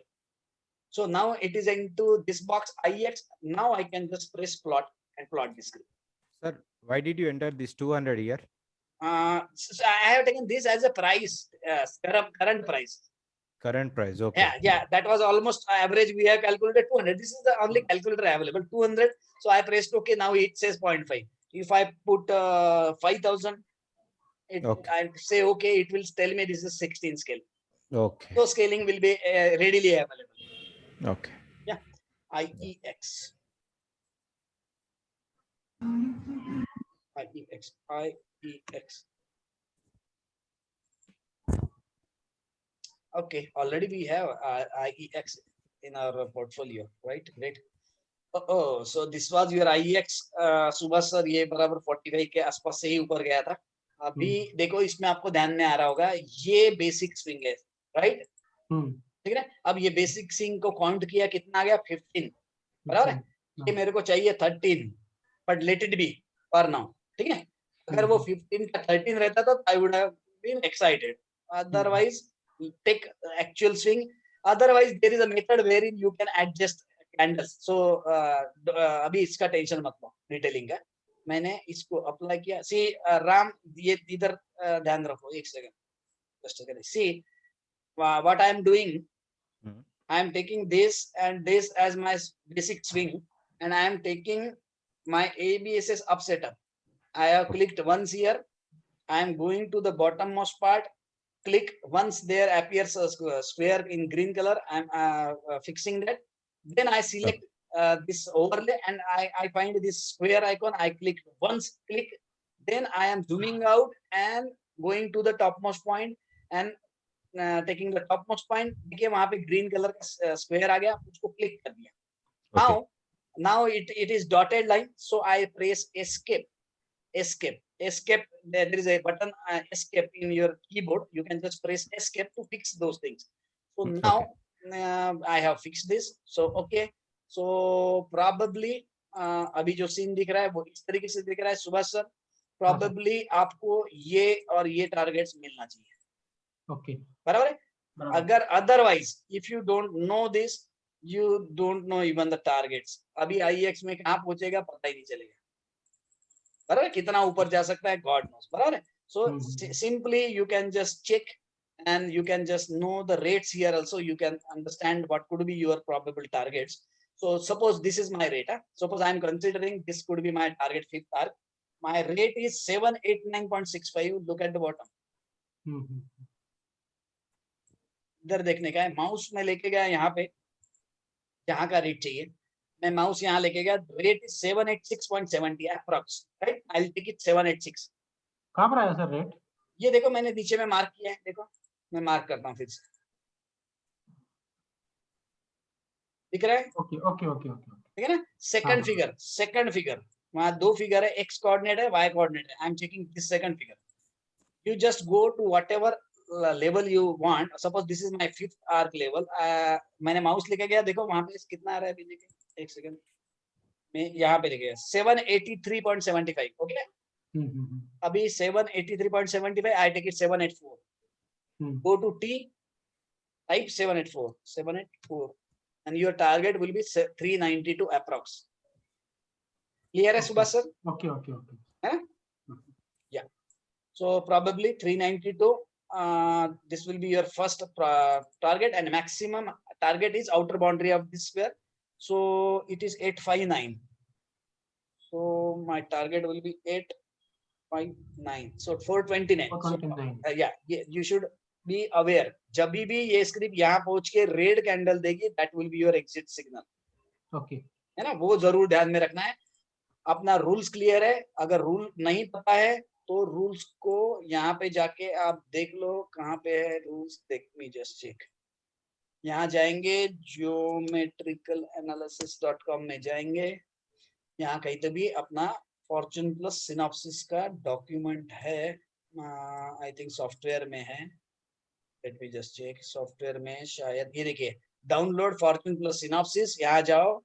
So now it is into this box IEX. Now I can just press plot and plot this script. Sir, why did you enter this 200 here? So I have taken this as a price, current price. Current price, okay. Yeah, that was almost average. We have calculated 200. This is the only calculator available, 200. So I pressed OK. Now it says 0.5. If I put 5,000, I say OK, it will tell me this is 16 scale. Okay. So scaling will be readily available. Okay. Yeah, IEX. IEX. Okay, already we have IEX in our portfolio, right? Great. Oh, so this was your IEX. सुबह sir ये बराबर 45 के आसपास से ही ऊपर गया था. अभी देखो इसमें आपको ध्यान में आ रहा होगा ये बेसिक स्विंग है, राइट? ठीक है. अब ये बेसिक स्विंग को काउंट किया, कितना आ गया? 15. बराबर है. ये मेरे को चाहिए 13, but let it be for now. ठीक है. अगर वो 15 का 13 रहता तो I would have been excited. Otherwise take actual swing. Otherwise there is a method wherein you can adjust candles. So अभी इसका टेंशन मत लो डिटेलिंग का. मैंने इसको अप्लाई किया. सी राम, ये इधर ध्यान रखो एक second. Just a see what I am doing. I am taking this and this as my basic swing, and I am taking my ABSS up setup. I have clicked once here. I am going to the bottommost part. Click once there appears a square in green color. I am fixing that. Then I select this overlay and I find this square icon. I click once. Click. Then I am zooming out and going to the topmost point and taking the topmost point. देखिए वहां पे green color का square आ गया, उसको click कर दिया. Now it is dotted line, so I press escape. There is a button escape in your keyboard. You can just press escape to fix those things. So now I have fixed this. So okay. So probably अभी जो scene दिख रहा है वो इस तरीके से दिख रहा है सुभाष सर. Probably आपको ये और ये टारगेट्स मिलना चाहिए. Okay. बराबर है. अगर otherwise if you don't know this, you don't know even the targets. अभी IEX में कहाँ पहुंचेगा पता ही नहीं चलेगा. बराबर है. कितना ऊपर जा सकता है God knows. बराबर है. So simply you can just check and you can just know the rates here also. You can understand what could be your probable targets. So suppose this is my rate. Suppose I am considering this could be my target fifth arc. My rate is 789.65. Look at the bottom. इधर देखने का है. Mouse में लेके गया यहाँ पे, यहाँ का रेट चाहिए. मैं माउस यहाँ लेके गया. Rate is 786.70 approx, right? I will take it 786. कहाँ पर आया सर रेट? ये देखो मैंने नीचे में मार्क किया है. देखो मैं मार्क करता हूँ फिर से. दिख रहा है? ओके. ठीक है ना. सेकंड फिगर वहाँ 2 फिगर है. एक्स कोऑर्डिनेट है, वाई कोऑर्डिनेट है. I am checking this second figure. you just go to whatever level you want. Suppose this is my 5th arc level. मैंने माउस लेके गया, देखो वहां पे कितना आ रहा है अभी, देखिए एक सेकंड में यहाँ पे लिखा 783.75. ओके, अभी 783.75. I take it 784. Go to T, type 784, and your target will be 392 approx. Clear है Subhash sir? Okay okay okay है? Yeah. So probably 392. This will be your first target, and maximum target is outer boundary of this square. So it is 859. So my target will be 859. So 429. 429. So, yeah, you should be aware. जब भी ये script यहाँ पहुंच के red candle देगी, that will be your exit signal. Okay है ना, वो जरूर ध्यान में रखना है. अपना रूल्स क्लियर है. अगर रूल नहीं पता है तो रूल्स को यहाँ पे जाके आप देख लो, कहाँ पे है रूल्स. देख मी जस्ट चेक. यहाँ जाएंगे geometricalanalysis.com में जाएंगे. यहाँ कहीं तो भी अपना फॉर्चून प्लस सिनॉप्सिस का डॉक्यूमेंट है. आई थिंक सॉफ्टवेयर में है. Let me just check. Software में शायद ये देखिए, डाउनलोड फॉर्चून प्लस सिनॉप्सिस. यहाँ जाओ,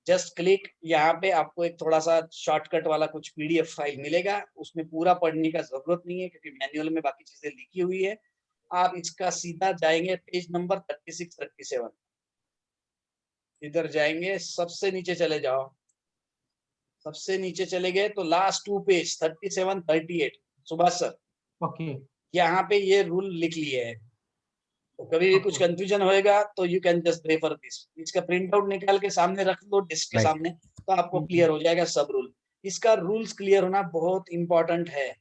जस्ट क्लिक. यहाँ पे आपको एक थोड़ा सा शॉर्टकट वाला कुछ पीडीएफ फाइल मिलेगा. उसमें पूरा पढ़ने का जरूरत नहीं है क्योंकि मैनुअल में बाकी चीजें लिखी हुई है. आप इसका सीधा जाएंगे पेज नंबर 36-37. इधर जाएंगे, सबसे नीचे चले जाओ. सबसे नीचे चले गए तो last 2 page 37-38. Subhash sir, okay यहाँ पे ये रूल लिख लिए है. तो कभी भी कुछ कंफ्यूजन होएगा तो you can just refer this. इसका प्रिंट आउट निकाल के सामने रख लो डेस्क के सामने, तो आपको क्लियर हो जाएगा सब रूल. इसका रूल्स क्लियर होना बहुत इंपॉर्टेंट है.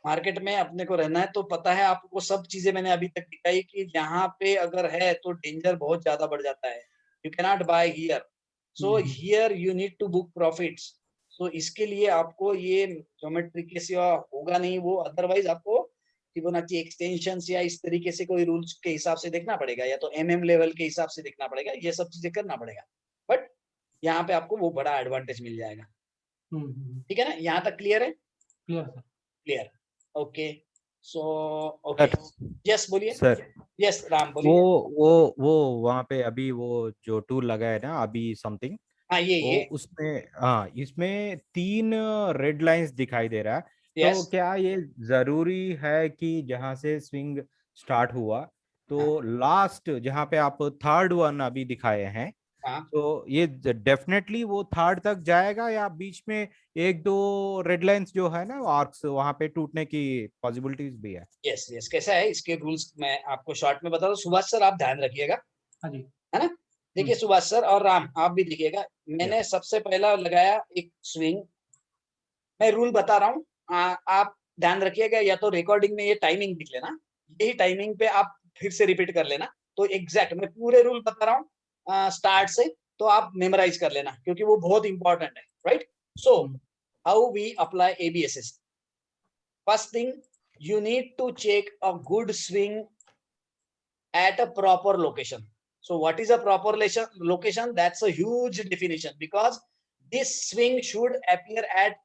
मार्केट में अपने को रहना है तो पता है आपको सब चीजें मैंने अभी तक दिखाई कि यहाँ पे अगर है तो डेंजर बहुत ज्यादा बढ़ जाता है. You can not buy here. So here you need to book profits. तो इसके लिए आपको ये ज्योमेट्री के सिवा होगा नहीं वो. अदरवाइज आपको फिबोनाची एक्सटेंशंस या इस तरीके से कोई रूल्स के हिसाब से देखना पड़ेगा, या तो एमएम लेवल के हिसाब से देखना पड़ेगा. ये सब चीजें करना पड़ेगा. बट यहाँ पे आपको वो बड़ा एडवांटेज मिल जाएगा. ठीक है ना, यहाँ तक क्लियर है? Clear sir. Clear. Okay. So okay, yes बोलिए सर. यस राम बोलिए. वो वहाँ पे अभी वो जो टूल लगा है ना अभी समथिंग, हाँ ये उसमें हाँ इसमें 3 रेड लाइंस दिखाई दे रहा है. Yes. तो क्या ये जरूरी है कि जहां से स्विंग स्टार्ट हुआ तो लास्ट जहां पे आप 3rd वन अभी दिखाए हैं, तो ये डेफिनेटली वो 3rd तक जाएगा या बीच में 1-2 रेड लाइंस जो है ना आर्क्स वहां पे टूटने की पॉसिबिलिटीज भी है? Yes yes. कैसा है इसके रूल्स मैं आपको शॉर्ट में बता दूं. सुभाष सर आप ध्यान रखिएगा. हाँ जी. है ना. देखिए सुभाष सर और राम आप भी देखिएगा. मैंने सबसे पहला लगाया एक स्विंग. मैं रूल बता रहा हूँ, आप ध्यान रखिएगा. या तो रिकॉर्डिंग में ये टाइमिंग लिख लेना, यही टाइमिंग पे आप फिर से रिपीट कर लेना. तो एग्जैक्ट मैं पूरे रूल बता रहा हूँ स्टार्ट से, तो आप मेमोराइज कर लेना क्योंकि वो बहुत इंपॉर्टेंट है. Right. So how we apply ABSS. First thing, you need to check a good swing at a proper location. So what is a proper location? That's a huge definition, because this swing should appear at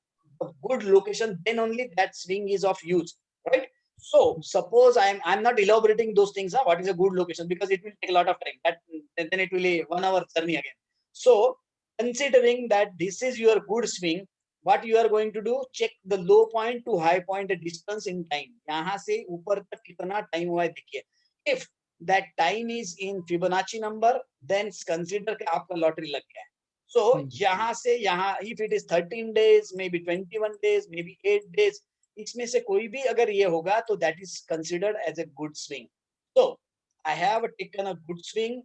a good location, then only that swing is of use, right? So suppose I'm not elaborating those things, what is a good location, because it will take a lot of time. That then it will be 1 hour journey again. So considering that this is your good swing, what you are going to do, check the low point to high point distance in time. यहाँ से ऊपर तक कितना time हुआ है देखिए. If that time is in Fibonacci number, then consider कि आपका लॉटरी लग गया है. So यहाँ से यहाँ, if it is 13 days, maybe 21 days, maybe 8 days, इसमें से कोई भी अगर ये होगा तो that is considered as a good swing. So I have taken a good swing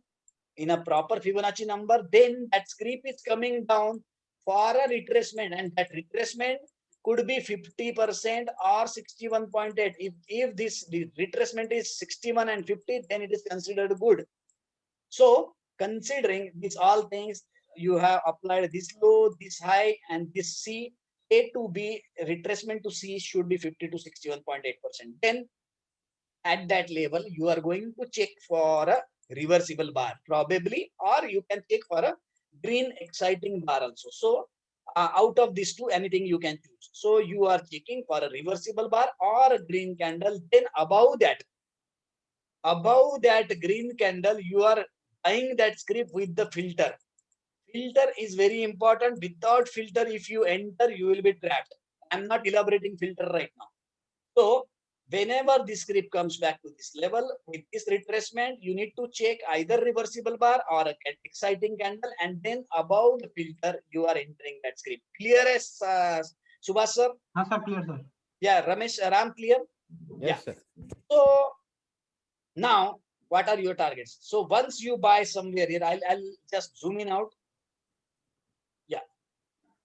in a proper Fibonacci number, then that creep is coming down for a retracement, and that retracement could be 50% or 61.8. If this retracement is 61 and 50, then it is considered good. So considering these all things, you have applied this low, this high, and this C. A to B, retracement to C should be 50 to 61.8%. Then at that level, you are going to check for a reversible bar probably, or you can check for a green exciting bar also. So out of these two, anything you can choose. So you are checking for a reversible bar or a green candle. Then above that green candle, you are buying that script with the filter. Filter is very important. Without filter, if you enter, you will be trapped. I'm not elaborating filter right now. So whenever this script comes back to this level with this retracement, you need to check either reversible bar or a exciting candle, and then above the filter, you are entering that script. Clear as Subhash sir? हाँ sir, clear sir. Yeah, Ramesh, Ram, clear? Yes, sir. So now, what are your targets? So once you buy somewhere here, I'll just zoom in out. Yeah.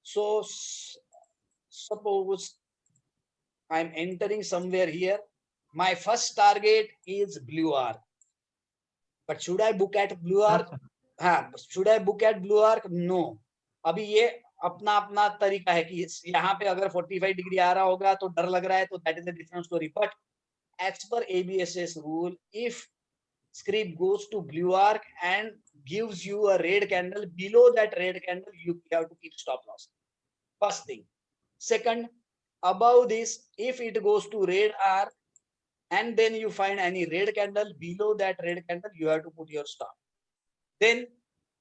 So suppose I'm entering somewhere here. My first target is blue arc. But should I book at blue arc? हाँ, should I book at blue arc? No. अभी ये अपना तरीका है कि यहाँ पे अगर 45 डिग्री आ रहा होगा तो डर लग रहा है, तो that is a different story. But as per ABSS rule, if script goes to blue arc and gives you a red candle, below that red candle, you have to keep stop loss. First thing. Second, above this, if it goes to red arc and then you find any red candle, below that red candle, you have to put your stop. Then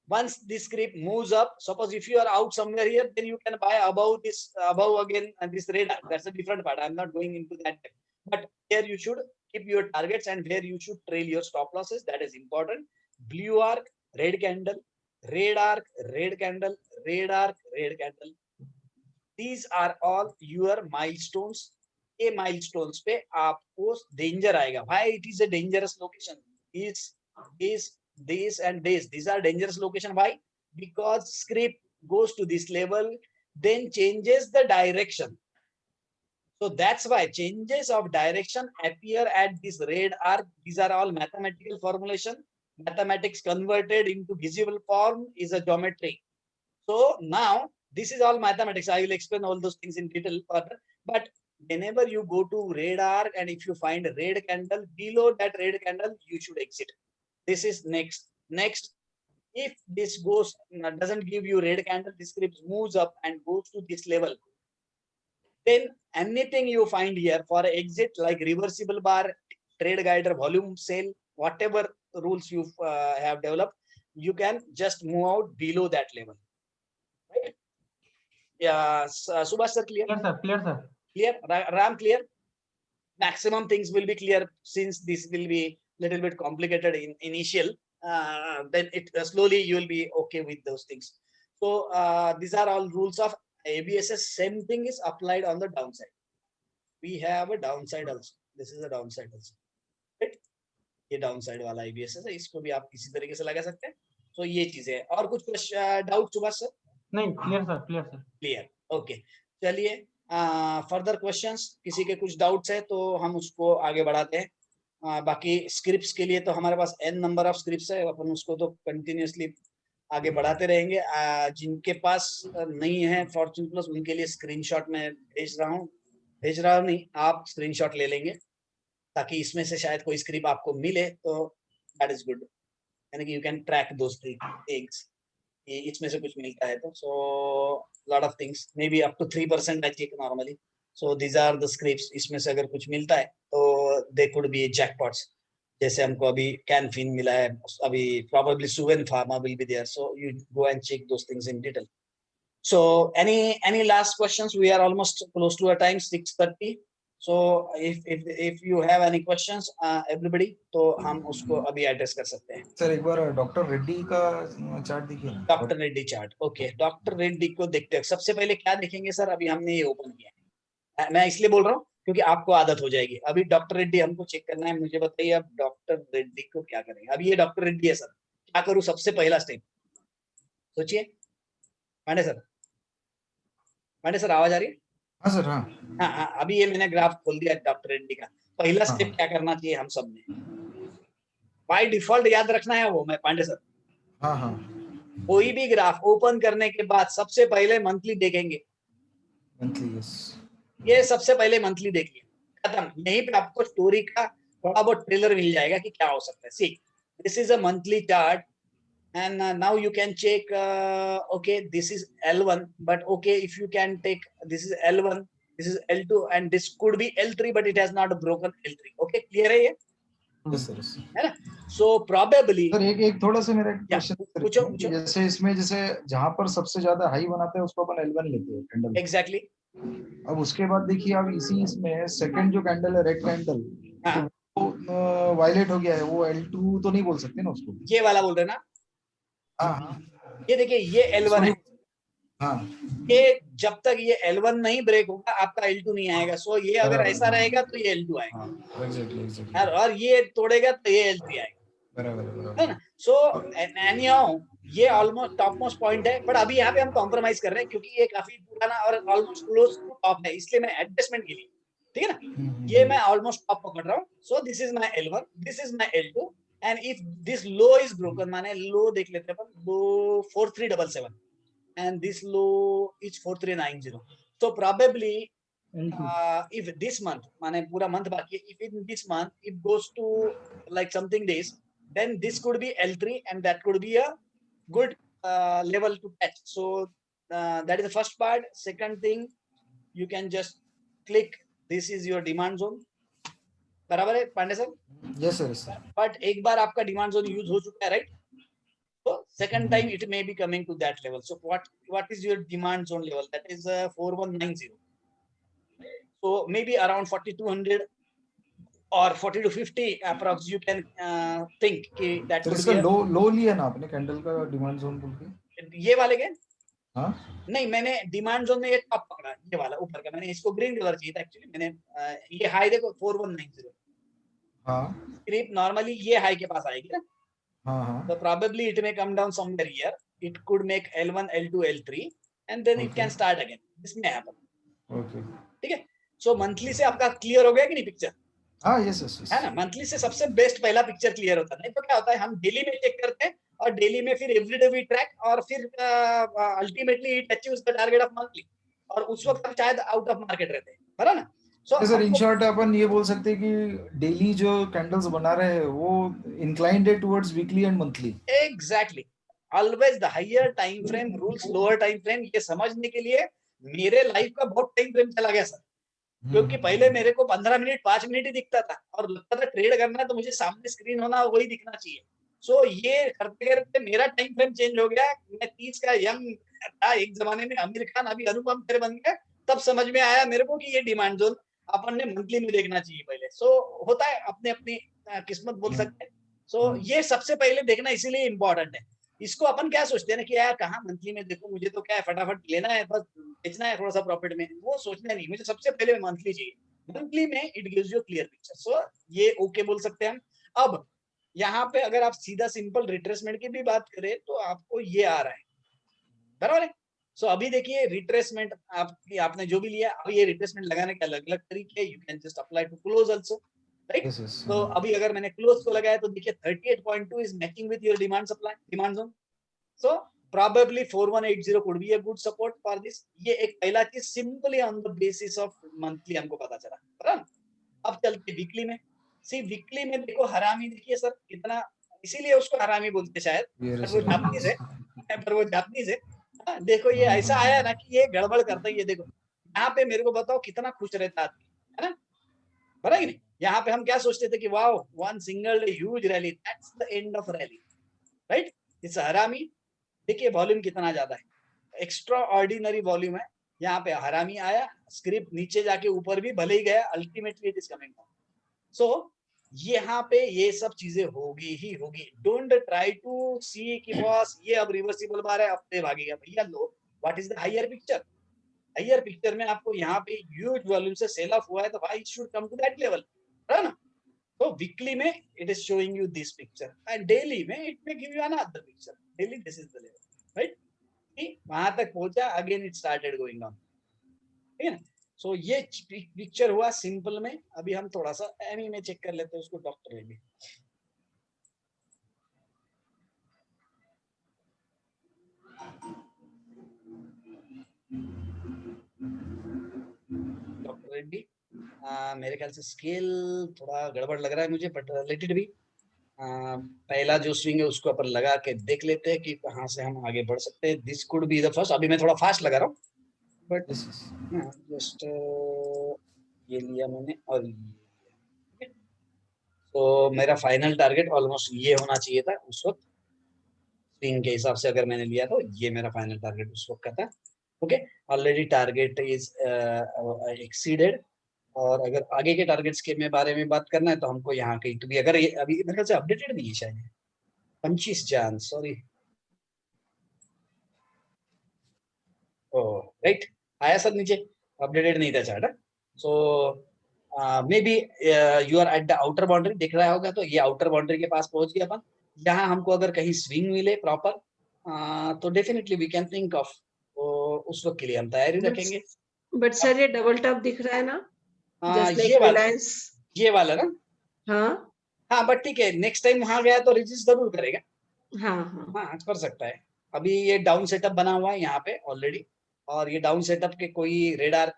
once this script moves up, suppose if you are out somewhere here, then you can buy above this, above again, and this red arc. That's a different part. I'm not going into that. But here you should keep your targets and where you should trail your stop losses. That is important. Blue arc, red candle, red arc, red candle, red arc, red candle. These are all your milestones. ये milestones पे आपको danger आएगा. Why it is a dangerous location? This and this. These are dangerous location. Why? Because script goes to this level, then changes the direction. So that's why changes of direction appear at this red arc. These are all mathematical formulation. Mathematics converted into visible form is a geometry. So now this is all mathematics. I will explain all those things in detail further. But whenever you go to red arc and if you find a red candle, below that red candle, you should exit. This is next. Next, if this goes, doesn't give you red candle, this script moves up and goes to this level. Then anything you find here for exit, like reversible bar, trade guider, volume sale, whatever rules you have developed, you can just move out below that level. Right? Yeah, Subhash sir, clear? Clear sir, clear sir. Clear? Ram, clear? Maximum things will be clear since this will be little bit complicated in initial. Then it slowly you will be okay with those things. So these are all rules of ABSS. Same thing is applied on the downside. We have a downside also. This is a downside also. Right? ये downside वाला ABSS है, इसको भी आप किसी तरीके से लगा सकते हैं. So ये चीजें हैं. और कुछ डाउट सुभाष सर? नहीं, clear sir, clear sir. Clear. Okay. चलिए फर्दर क्वेश्चंस, किसी के कुछ डाउट्स है तो हम उसको आगे बढ़ाते हैं. बाकी स्क्रिप्ट्स के लिए तो हमारे पास n नंबर ऑफ स्क्रिप्ट्स है, अपन उसको तो कंटिन्यूअसली आगे बढ़ाते रहेंगे. जिनके पास नहीं है फॉर्च्यून प्लस, उनके लिए स्क्रीनशॉट में भेज रहा हूँ नहीं, आप स्क्रीनशॉट ले लेंगे ताकि इसमें से शायद कोई स्क्रिप्ट आपको मिले तो दैट इज गुड, यानी कि you can track those things. इसमें से कुछ मिलता है तो so lot of things, maybe up to 3% I check normally. So these are the scripts. इसमें से अगर कुछ मिलता है तो दे कुड बी जैकपॉट्स. जैसे हमको अभी कैनफिन मिला है, अभी probably Suven Pharma will be there, so you go and check those things in detail. So any last questions? We are almost close to our time, 6:30. So if you have any questions, everybody, तो हम उसको अभी address कर सकते हैं. Sir एक बार doctor Reddy का chart देखिए ना. Doctor Reddy chart. Okay, doctor Reddy को देखते हैं. सबसे पहले क्या देखेंगे सर? अभी हमने ये ओपन किया है, मैं इसलिए बोल रहा हूँ क्योंकि आपको आदत हो जाएगी. अभी डॉक्टर रेड्डी हमको चेक करना है. मुझे बताइए अब डॉक्टर रेड्डी को क्या करेंगे. अभी ये डॉक्टर रेड्डी है सर, क्या करूँ? सबसे पहला स्टेप सोचिए. पांडे सर आवाज आ रही है? हाँ सर. हाँ, अभी ये मैंने ग्राफ खोल दिया डॉक्टर रेड्डी का. पहला स्टेप क्या करना चाहिए हम सब ने? बाय डिफॉल्ट याद रखना है वो, मैं पांडे सर. हाँ. कोई भी ग्राफ ओपन करने के बाद सबसे पहले मंथली देखेंगे. Monthly, yes. ये सबसे पहले मंथली देखिए, खत्म. यहीं पे आपको स्टोरी का थोड़ा बहुत ट्रेलर मिल जाएगा कि क्या हो सकता है. See, this is a monthly chart and now you can check, okay, this is L1, but okay, if you can take, this is L1, this is L2, and this could be L3, but it has not broken L3. Okay, clear है ये? Yes, sir, yes, sir. है ना? So probably sir एक थोड़ा सा मेरा question पूछो। जैसे इसमें जैसे जहां पर सबसे ज्यादा हाई बनाते हैं उसको अपन L1 लेते हैं कैंडल। एग्जैक्टली। अब उसके बाद देखिए आप इसी इसमें सेकंड जो कैंडल है रेड कैंडल, तो वायलेट हो गया है, वो L2 तो नहीं बोल सकते ना उसको? ये वाला बोल रहे ना? हाँ, ये देखिए ये L1 है। हाँ, ये जब तक ये L1 नहीं ब्रेक होगा आपका L2 नहीं आएगा। सो ये अगर ऐसा रहेगा तो ये L2 आएगा। एग्जैक्टली। और ये तोड़ेगा तो ये L3 आएगा। बराबर है ना? सो एनीहाउ ये ऑलमोस्ट टॉप मोस्ट पॉइंट है, बट अभी यहाँ पे हम कॉम्प्रोमाइज कर रहे हैं क्योंकि ये काफी पुराना और ऑलमोस्ट क्लोज टू टॉप है, इसलिए मैं एडजस्टमेंट के लिए, ठीक है ना, ये मैं ऑलमोस्ट टॉप पकड़ रहा हूँ। So this is my L1, this is my L2, and if this low is broken, माने लो देख लेते हैं अपन, लो 4377 and this low is 4390. So probably if this month, माने पूरा month बाकी है, if in this month it goes to like something days, then this could be L3 and that could be a good level to catch. So that is the first part. Second thing, you can just click, this is your demand zone. बराबर है Pandey sir? Yes, sir, yes, sir. But एक बार आपका demand zone use हो चुका है, right? So second time it may be coming to that level. So what is your demand zone level? That is 4190. So maybe around 4200 or 40 to 50 approx you can think कि that तो could इसका be लो लिया ना आपने candle का demand zone बोल के? ये वाले के? हाँ, नहीं, मैंने डिमांड जोन में ये टॉप पकड़ा, ये वाला ऊपर का। मैंने इसको ग्रीन कलर चाहिए था एक्चुअली। मैंने ये हाई देखो 4190। हाँ, क्रीप नॉर्मली ये हाई के पास आएगी ना? हाँ, So probably it may come down somewhere here. It could make L1, L2, L3, and then it can start again. This may happen. Okay. ठीक है? So monthly से आपका क्लियर हो गया कि नहीं पिक्चर? हाँ, yes, yes, yes. है ना? मंथली से सबसे बेस्ट पहला पिक्चर क्लियर होता है। नहीं तो क्या होता है, हम डेली में चेक करते हैं और डेली में फिर एवरीडे वी ट्रैक और फिर ultimately it achieves the target of monthly, और उस वक्त हम शायद आउट ऑफ मार्केट रहते हैं, बराबर ना? सर इन शॉर्ट अपन ये बोल सकते हैं कि डेली जो कैंडल्स बना रहे हैं वो इंक्लाइंड है towards weekly and monthly. Exactly. Always the higher time frame rules lower time frame. ये समझने के लिए मेरे लाइफ का बहुत टाइम फ्रेम चला गया सर, क्योंकि पहले मेरे को 15 मिनट 5 मिनट ही दिखता था और लगता था ट्रेड करना है तो मुझे सामने स्क्रीन होना, वही दिखना चाहिए। सो ये करते करते मेरा टाइम फ्रेम चेंज हो गया। मैं 30 का यंग था एक जमाने में, आमिर खान, अभी अनुपम खेर बन गया। तब समझ में आया मेरे को कि ये डिमांड जोन अपन ने मंथली में देखना चाहिए पहले। सो होता है, अपने अपनी किस्मत बोल सकते हैं। सो ये सबसे पहले देखना इसीलिए इम्पोर्टेंट है। इसको अपन क्या सोचते हैं ना कि यार कहाँ मंथली में देखो, मुझे तो क्या है फटाफट लेना है, बस बेचना है थोड़ा सा प्रॉफिट में, वो सोचना नहीं। मुझे सबसे पहले मंथली चाहिए। मंथली में it gives you clear picture. So ये ओके बोल सकते हैं हम। अब यहाँ पे अगर आप सीधा सिंपल रिट्रेसमेंट की भी बात करें तो आपको ये आ रहा है, बराबर है? सो अभी देखिए रिट्रेसमेंट आपने जो भी लिया, अब ये रिट्रेसमेंट लगाने के अलग अलग तरीके है। You can just apply to close also, right? तो अभी अगर मैंने क्लोज को लगाया तो देखिए 38.2 is matching with your demand supply demand zone. So probably 4180 could be a good support for this. ये एक पहला चीज simply on the basis of monthly हमको पता चला, बराबर? अब चलते वीकली में। सी वीकली में देखो हरामी, देखिए सर कितना, इसीलिए उसको हरामी बोलते शायद, पर वो जापानीज है। देखो ये ऐसा आया ना कि ये गड़बड़ करता है। ये देखो यहाँ पे मेरे को बताओ कितना खुश रहता आदमी, है ना? बराबर कि नहीं? यहाँ पे हम क्या सोचते थे कि wow one single day huge rally, that's the end of rally, right? It's हरामी। देखिए वॉल्यूम कितना ज्यादा है, एक्स्ट्रा ऑर्डिनरी वॉल्यूम है। यहाँ पे हरामी आया, स्क्रिप्ट नीचे जाके ऊपर भी भले ही गया, ultimately it is coming down. So यहाँ पे ये सब चीजें होगी ही होगी। डोंट ट्राई टू सी कि बॉस ये अब रिवर्सिबल बार है, अब पे भागेगा। भैया लो, what is the higher picture? Higher picture में आपको यहाँ पे ह्यूज वॉल्यूम से सेल ऑफ हुआ है, तो भाई it should come to that level, है ना? तो वीकली में it is showing you this picture and daily में it may give you another picture. Daily this is the level, right? वहां तक पहुंचा, again it started going down, ठीक है ना? सो ये पिक्चर हुआ सिंपल में। अभी हम थोड़ा सा एमी में चेक कर लेते हैं उसको, डॉक्टर में भी। डॉक्टर रेड्डी, मेरे ख्याल से स्केल थोड़ा गड़बड़ लग रहा है मुझे, बट लेट इट बी। पहला जो स्विंग है उसको अपन लगा के देख लेते हैं कि कहाँ से हम आगे बढ़ सकते हैं. This could be the first. अभी मैं थोड़ा फास्ट लगा रहा हूँ बट जस्ट ये लिया मैंने और ये. तो मेरा फाइनल टारगेट ऑलमोस्ट ये होना चाहिए था उस वक्त स्विंग के हिसाब से. अगर मैंने लिया तो ये मेरा फाइनल टारगेट उस वक्त का था. Okay, already target is exceeded. और अगर आगे के टारगेट्स के में बारे में बात करना है तो हमको यहाँ कहीं तो भी, अगर ये अभी मेरे ख्याल से अपडेटेड नहीं है शायद 25 जान, सॉरी. राइट, आया सर नीचे, अपडेटेड नहीं था chart. So maybe you are at the outer boundary, दिख रहा होगा. तो ये आउटर बाउंड्री के पास पहुंच गया अपन. यहाँ हमको अगर कहीं स्विंग मिले प्रॉपर तो definitely we can think of, उस वक्त के लिए हम तैयारी रखेंगे. बट सर ये डबल टॉप दिख रहा है ना, ये वाला ना. हाँ बट ठीक है, नेक्स्ट टाइम वहां गया तो रेजिस्ट जरूर करेगा. हाँ कर सकता है. अभी ये डाउन सेटअप बना हुआ है यहाँ पे ऑलरेडी, और ये डाउन सेटअप के कोई red arc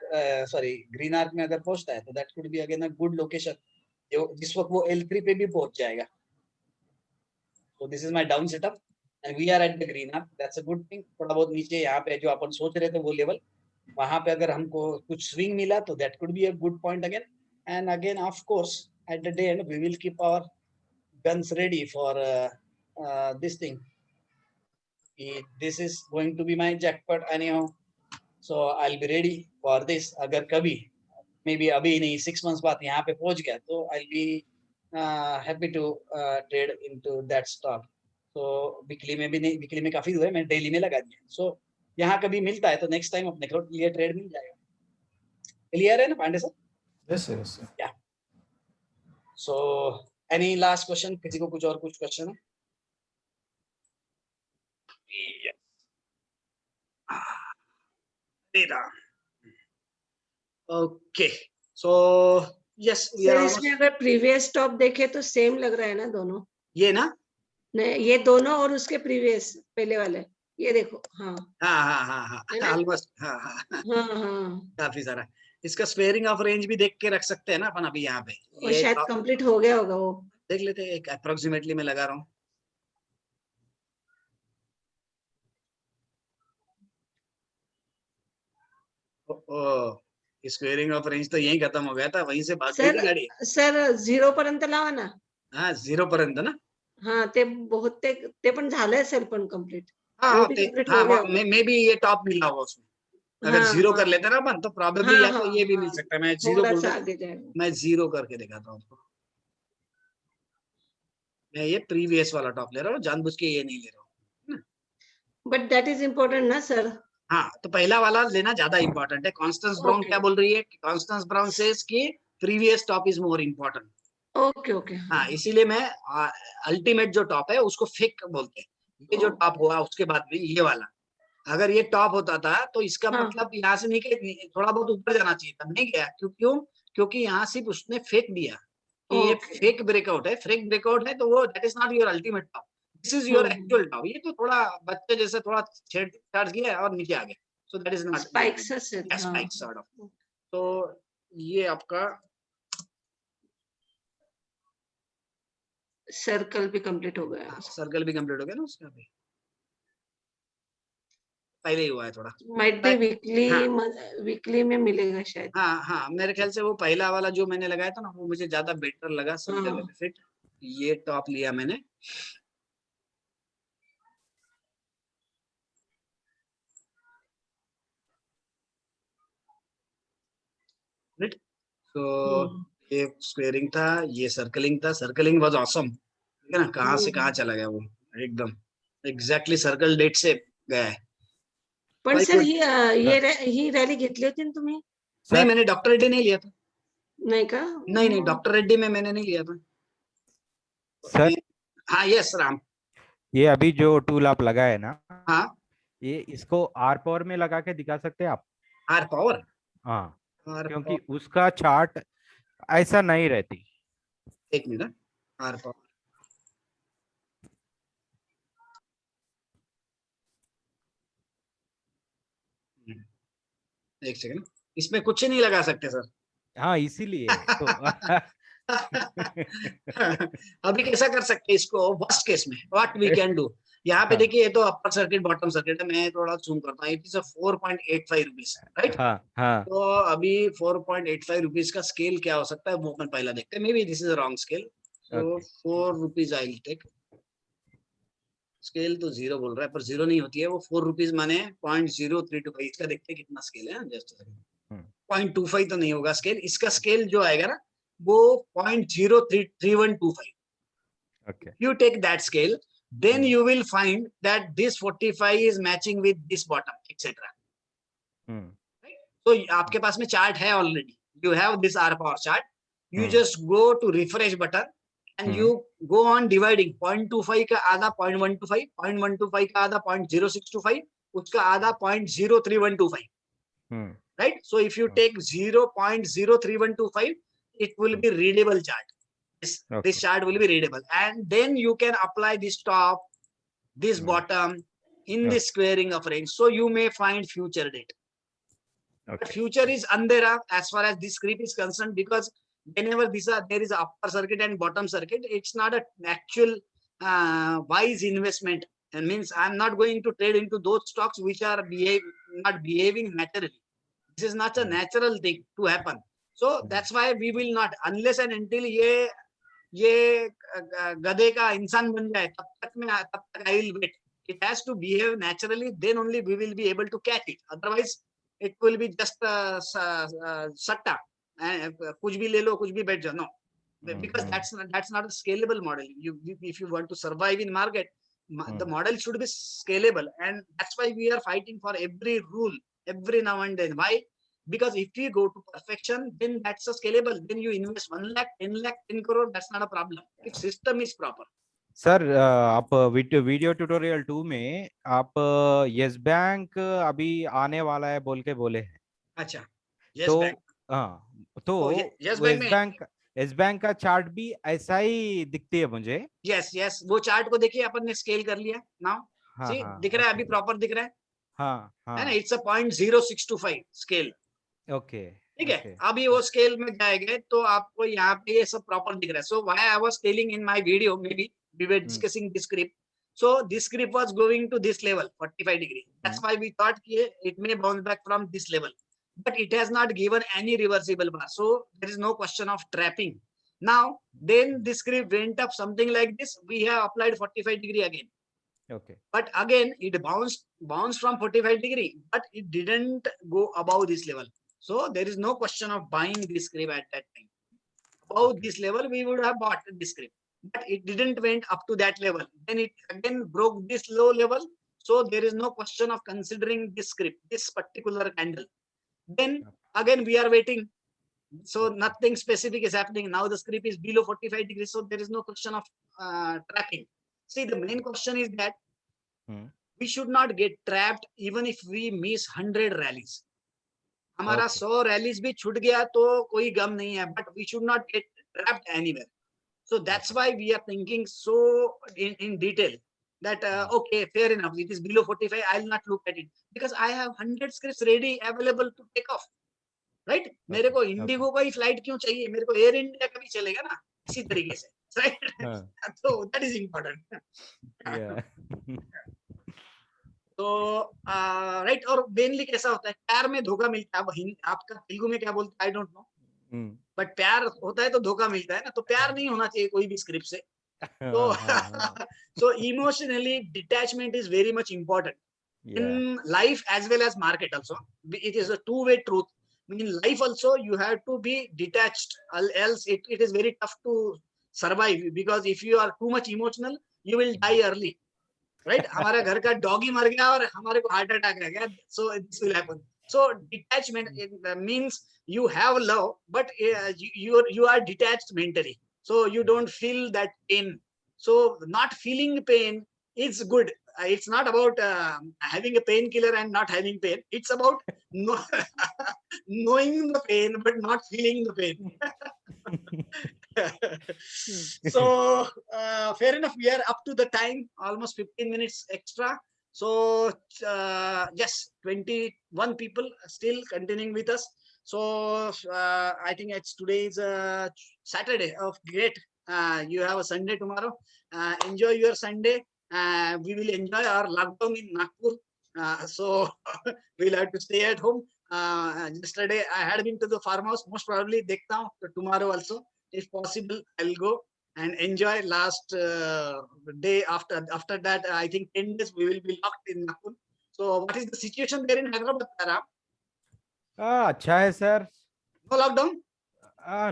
sorry green arc में अगर पहुंचता है तो that could be again a good location, जिस वक्त वो L3 पे भी पहुंच जाएगा. तो this is my down setup and we are at the green arc. That's a good thing. थोड़ा बहुत नीचे यहाँ पे जो अपन सोच रहे थे वो लेवल, वहां पे अगर हमको कुछ स्विंग मिला तो that could be a good point again. And again of course at the day end we will keep our guns ready for this thing. This is going to be my jackpot anyhow, so I'll be ready for this. अगर कभी maybe अभी नहीं 6 months बाद यहाँ पे पहुंच गया तो I'll be happy to trade into that stock. So weekly में भी नहीं, वीकली में काफी हुआ है, मैं डेली में लगा दिया. So यहाँ कभी मिलता है तो नेक्स्ट टाइम अपने को लिए ट्रेड मिल जाएगा. क्लियर है ना Pandey sir? Yes, sir. Yes, sir. Yeah. So any last question? किसी को कुछ और कुछ क्वेश्चन है? Okay, so yes we are. इसमें अगर प्रीवियस टॉप देखे तो सेम लग रहा है ना दोनों? ये ना, नहीं ये दोनों और उसके प्रीवियस पहले वाले, ये देखो. हाँ ऑलमोस्ट. काफी सारा. इसका स्पेयरिंग ऑफ रेंज भी देख के रख सकते हैं ना अपन अभी यहाँ पे. वो शायद कंप्लीट हो गया होगा, वो देख लेते हैं. एक अप्रोक्सीमेटली मैं लगा रहा हूँ. स्क्वेअरिंग ऑफ रेंज तो यही खत्म हो गया था, वहीं से भाग गई गाडी. सर 0 पर्यंत लावा ना. हाँ 0 पर्यंत ना. हाँ ते बहुत ते पण झालं असेल पण कंप्लीट. मे बी ये टॉप मिला होगा उसमें. अगर 0 कर लेते ना अपन तो प्रॉबेबली या तो ये भी मिल सकता है. मैं 0 करके दिखाता हूँ आपको. मैं ये प्रीवियस वाला टॉप ले रहा हूँ, जानबूझ के ये नहीं ले रहा हूँ. बट दैट इज इम्पोर्टेंट ना सर. हाँ तो पहला वाला लेना ज्यादा इंपॉर्टेंट है. कॉन्स्टेंस ब्राउन क्या बोल रही है? कॉन्स्टेंस ब्राउन सेज कि previous top is more important. Okay. हाँ इसीलिए मैं अल्टीमेट जो टॉप है उसको फेक बोलते हैं. ये जो टॉप हुआ उसके बाद में ये वाला, अगर ये टॉप होता था तो इसका मतलब यहाँ से निकले थोड़ा बहुत ऊपर जाना चाहिए था, नहीं गया. क्योंकि यहाँ सिर्फ उसने फेक दिया कि ये फेक ब्रेकआउट है. फेक ब्रेकआउट है तो वो that is not your ultimate top. This is your actual top. ये तो थोड़ा बच्चे जैसे थोड़ा छेड़छाड़ किया और नीचे आ गया. So that is not spike sort of. तो ये आपका सर्कल भी कंप्लीट हो गया. सर्कल भी कंप्लीट हो गया ना उसका भी. पहले ही हुआ है थोड़ा. माइट बी वीकली में मिलेगा शायद. हाँ मेरे ख्याल से वो पहला वाला जो मैंने लगाया था ना वो मुझे ज्यादा बेटर लगा सब जगह पे फिट. ये टॉप लिया मैंने. तो ये स्क्वेयरिंग था, ये सर्कलिंग था. सर्कलिंग वाज ऑसम, ठीक है ना. कहाँ से कहाँ चला गया वो, एकदम एग्जैक्टली सर्कल डेट से गया है. पण सर ही रॅली घेतली होती ना तुम्ही? नहीं मैंने डॉक्टर रेड्डी नहीं लिया था. नहीं का? नहीं डॉक्टर रेड्डी में मैंने नहीं लिया था सर. हाँ यस राम. ये अभी जो टूल आप लगाए ना, हाँ ये इसको आर पावर में लगा के दिखा सकते हैं आप? R power? हाँ क्योंकि उसका चार्ट ऐसा नहीं रहती. एक मिनट. आर पावर एक सेकंड. इसमें कुछ नहीं लगा सकते सर. हाँ इसीलिए तो अभी कैसा कर सकते हैं इसको वर्स्ट केस में, व्हाट वी कैन डू। यहाँ पे देखिए, ये तो अपर सर्किट बॉटम सर्किट है, मैं थोड़ा जूम करता हूँ, इट इज 4.85 रुपीज, राइट। हाँ हाँ तो अभी 4.85 रुपीज का स्केल क्या हो सकता है वो अपन पहला देखते हैं। Maybe this is wrong scale, so 4 rupees I will take. Scale तो 0 बोल रहा है, पर 0 नहीं होती है वो, 4 रुपीज माने 0.0325। इसका देखते हैं कितना स्केल है, जस्ट 0.25 तो नहीं होगा स्केल। इसका स्केल जो आएगा ना वो 0.033125। okay You take that scale, then you will find that this 45 is matching with this bottom, etc. Right? So आपके पास में चार्ट है already, you have this R power chart. You just go to refresh button and you go on dividing. 0.25 का आधा 0.125, 0.125 का आधा 0.0625, उसका आधा 0.03125. Right? So if you take 0.03125, it will be readable chart. This chart will be readable, and then you can apply this top, this bottom in the squaring of range. So you may find future date. But future is andhera as far as this script is concerned, because whenever there is upper circuit and bottom circuit, it's not an actual wise investment. And means I'm not going to trade into those stocks which are not behaving naturally. This is not a natural thing to happen. So that's why we will not, unless and until ये गधे का इंसान बन जाए, तब तक I will wait. It has to behave naturally, then only we will be able to catch it. Otherwise, it will be just सट्टा, कुछ भी ले लो, कुछ भी बैठ जाओ. No, because that's not a scalable model. If you want to survive in market, the model should be scalable, and that's why we are fighting for every rule every now and then. Why? Because if we go to perfection, then that's a scalable. Then you invest 1 lakh, 10 lakh, 10 crore. That's not a problem if system is proper. Sir आप video tutorial 2 में आप yes bank अभी आने वाला है बोल के बोले हैं। अच्छा, यस तो बैंक, हाँ, तो यस बैंक का चार्ट भी ऐसा ही दिखती है मुझे। यस वो चार्ट को देखिए, अपन ने स्केल कर लिया नाउ। सी दिख रहा है, अभी प्रॉपर दिख रहा है। हाँ है ना, इट्स अ 0.0625 स्केल। ओके, ठीक है, अभी वो स्केल में जाएंगे तो आपको यहाँ पे ये सब प्रॉपर दिख रहा है। So why I was telling in my video, may be we were discussing this script. So this script was going to this level, 45 degree. That's why we thought it may bounce back from this level, but it has not given any reversible bar. So there is no question of trapping. Now then this script went up something like this. We have applied 45 degree again. Okay. But again it bounced from 45 degree, but it didn't go above this level. So there is no question of buying this script at that time. Above this level we would have bought this script. But it didn't went up to that level. Then it again broke this low level. So there is no question of considering this script, this particular candle. Then again we are waiting. So nothing specific is happening. Now the script is below 45 degrees. So there is no question of tracking. See, the main question is that we should not get trapped even if we miss 100 rallies. हमारा 100 rallies भी छूट गया तो कोई गम नहीं है. But we should not get trapped anywhere. So that's why we are thinking so in detail that okay, fair enough, it is below 45, I'll not look at it because I have 100 scripts ready available to take off, right? मेरे को Indigo का ही flight क्यों चाहिए, मेरे को air India का भी चलेगा ना इसी तरीके से, right? So that is important. तो राइट, और मेनली कैसा होता है, प्यार में धोखा मिलता है। आपका तेलुगु में क्या बोलते हैं आई डोंट नो, बट प्यार होता है तो धोखा मिलता है ना, तो प्यार नहीं होना चाहिए कोई भी स्क्रिप्ट से। तो so emotionally detachment is very much important in life as well as market also. It is a two-way truth. In life also you have to be detached, else it is very tough to survive, because if you are too much emotional you will die early, right? हमारा घर का doggy मर गया और हमारे को heart attack आ गया, so this will happen. So detachment means you have love, but you are detached mentally, so you don't feel that pain. So not feeling pain is good. It's not about having a painkiller and not having pain. It's about knowing the pain but not feeling the pain. So fair enough, we are up to the time, almost 15 minutes extra. So yes, 21 people still continuing with us. So I think it's today is Saturday. Oh, great. You have a Sunday tomorrow. Enjoy your Sunday. We will enjoy our lockdown in Nagpur. So we'll have to stay at home. Yesterday I had been to the farmhouse. Most probably dekhta hu tomorrow also, if possible. I'll go and enjoy last day. After that, I think 10 days we will be locked in Nagpur. So what is the situation there in Hyderabad, Ram? अच्छा है sir. No lockdown?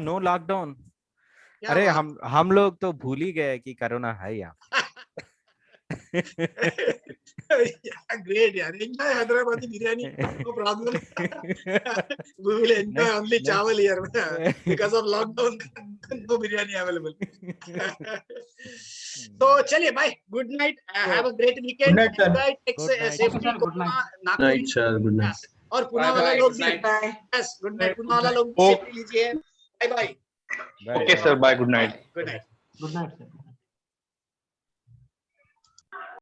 No lockdown. क्या अरे बात? हम लोग तो भूल ही गए कि कोरोना है यहाँ. Great, yeah. Enjoy Hyderabadi biryani. No problem. We will enjoy only chawal here because of lockdown. No biryani available. So, chaliye, bye. Good night. Have a great weekend. Good night, sir. Bye. Take Good night. safety. Okay, sir. Good night. Nagpur. Night, sir. Good night. Yes. और पुणे वाला Bye, लोग good भी. night. Bye. Yes. Good night. Pune वाला लोग Oh. Safety लीजिए. Bye bye. Bye. Okay, sir. Bye. Good night. Good night. Good night, sir.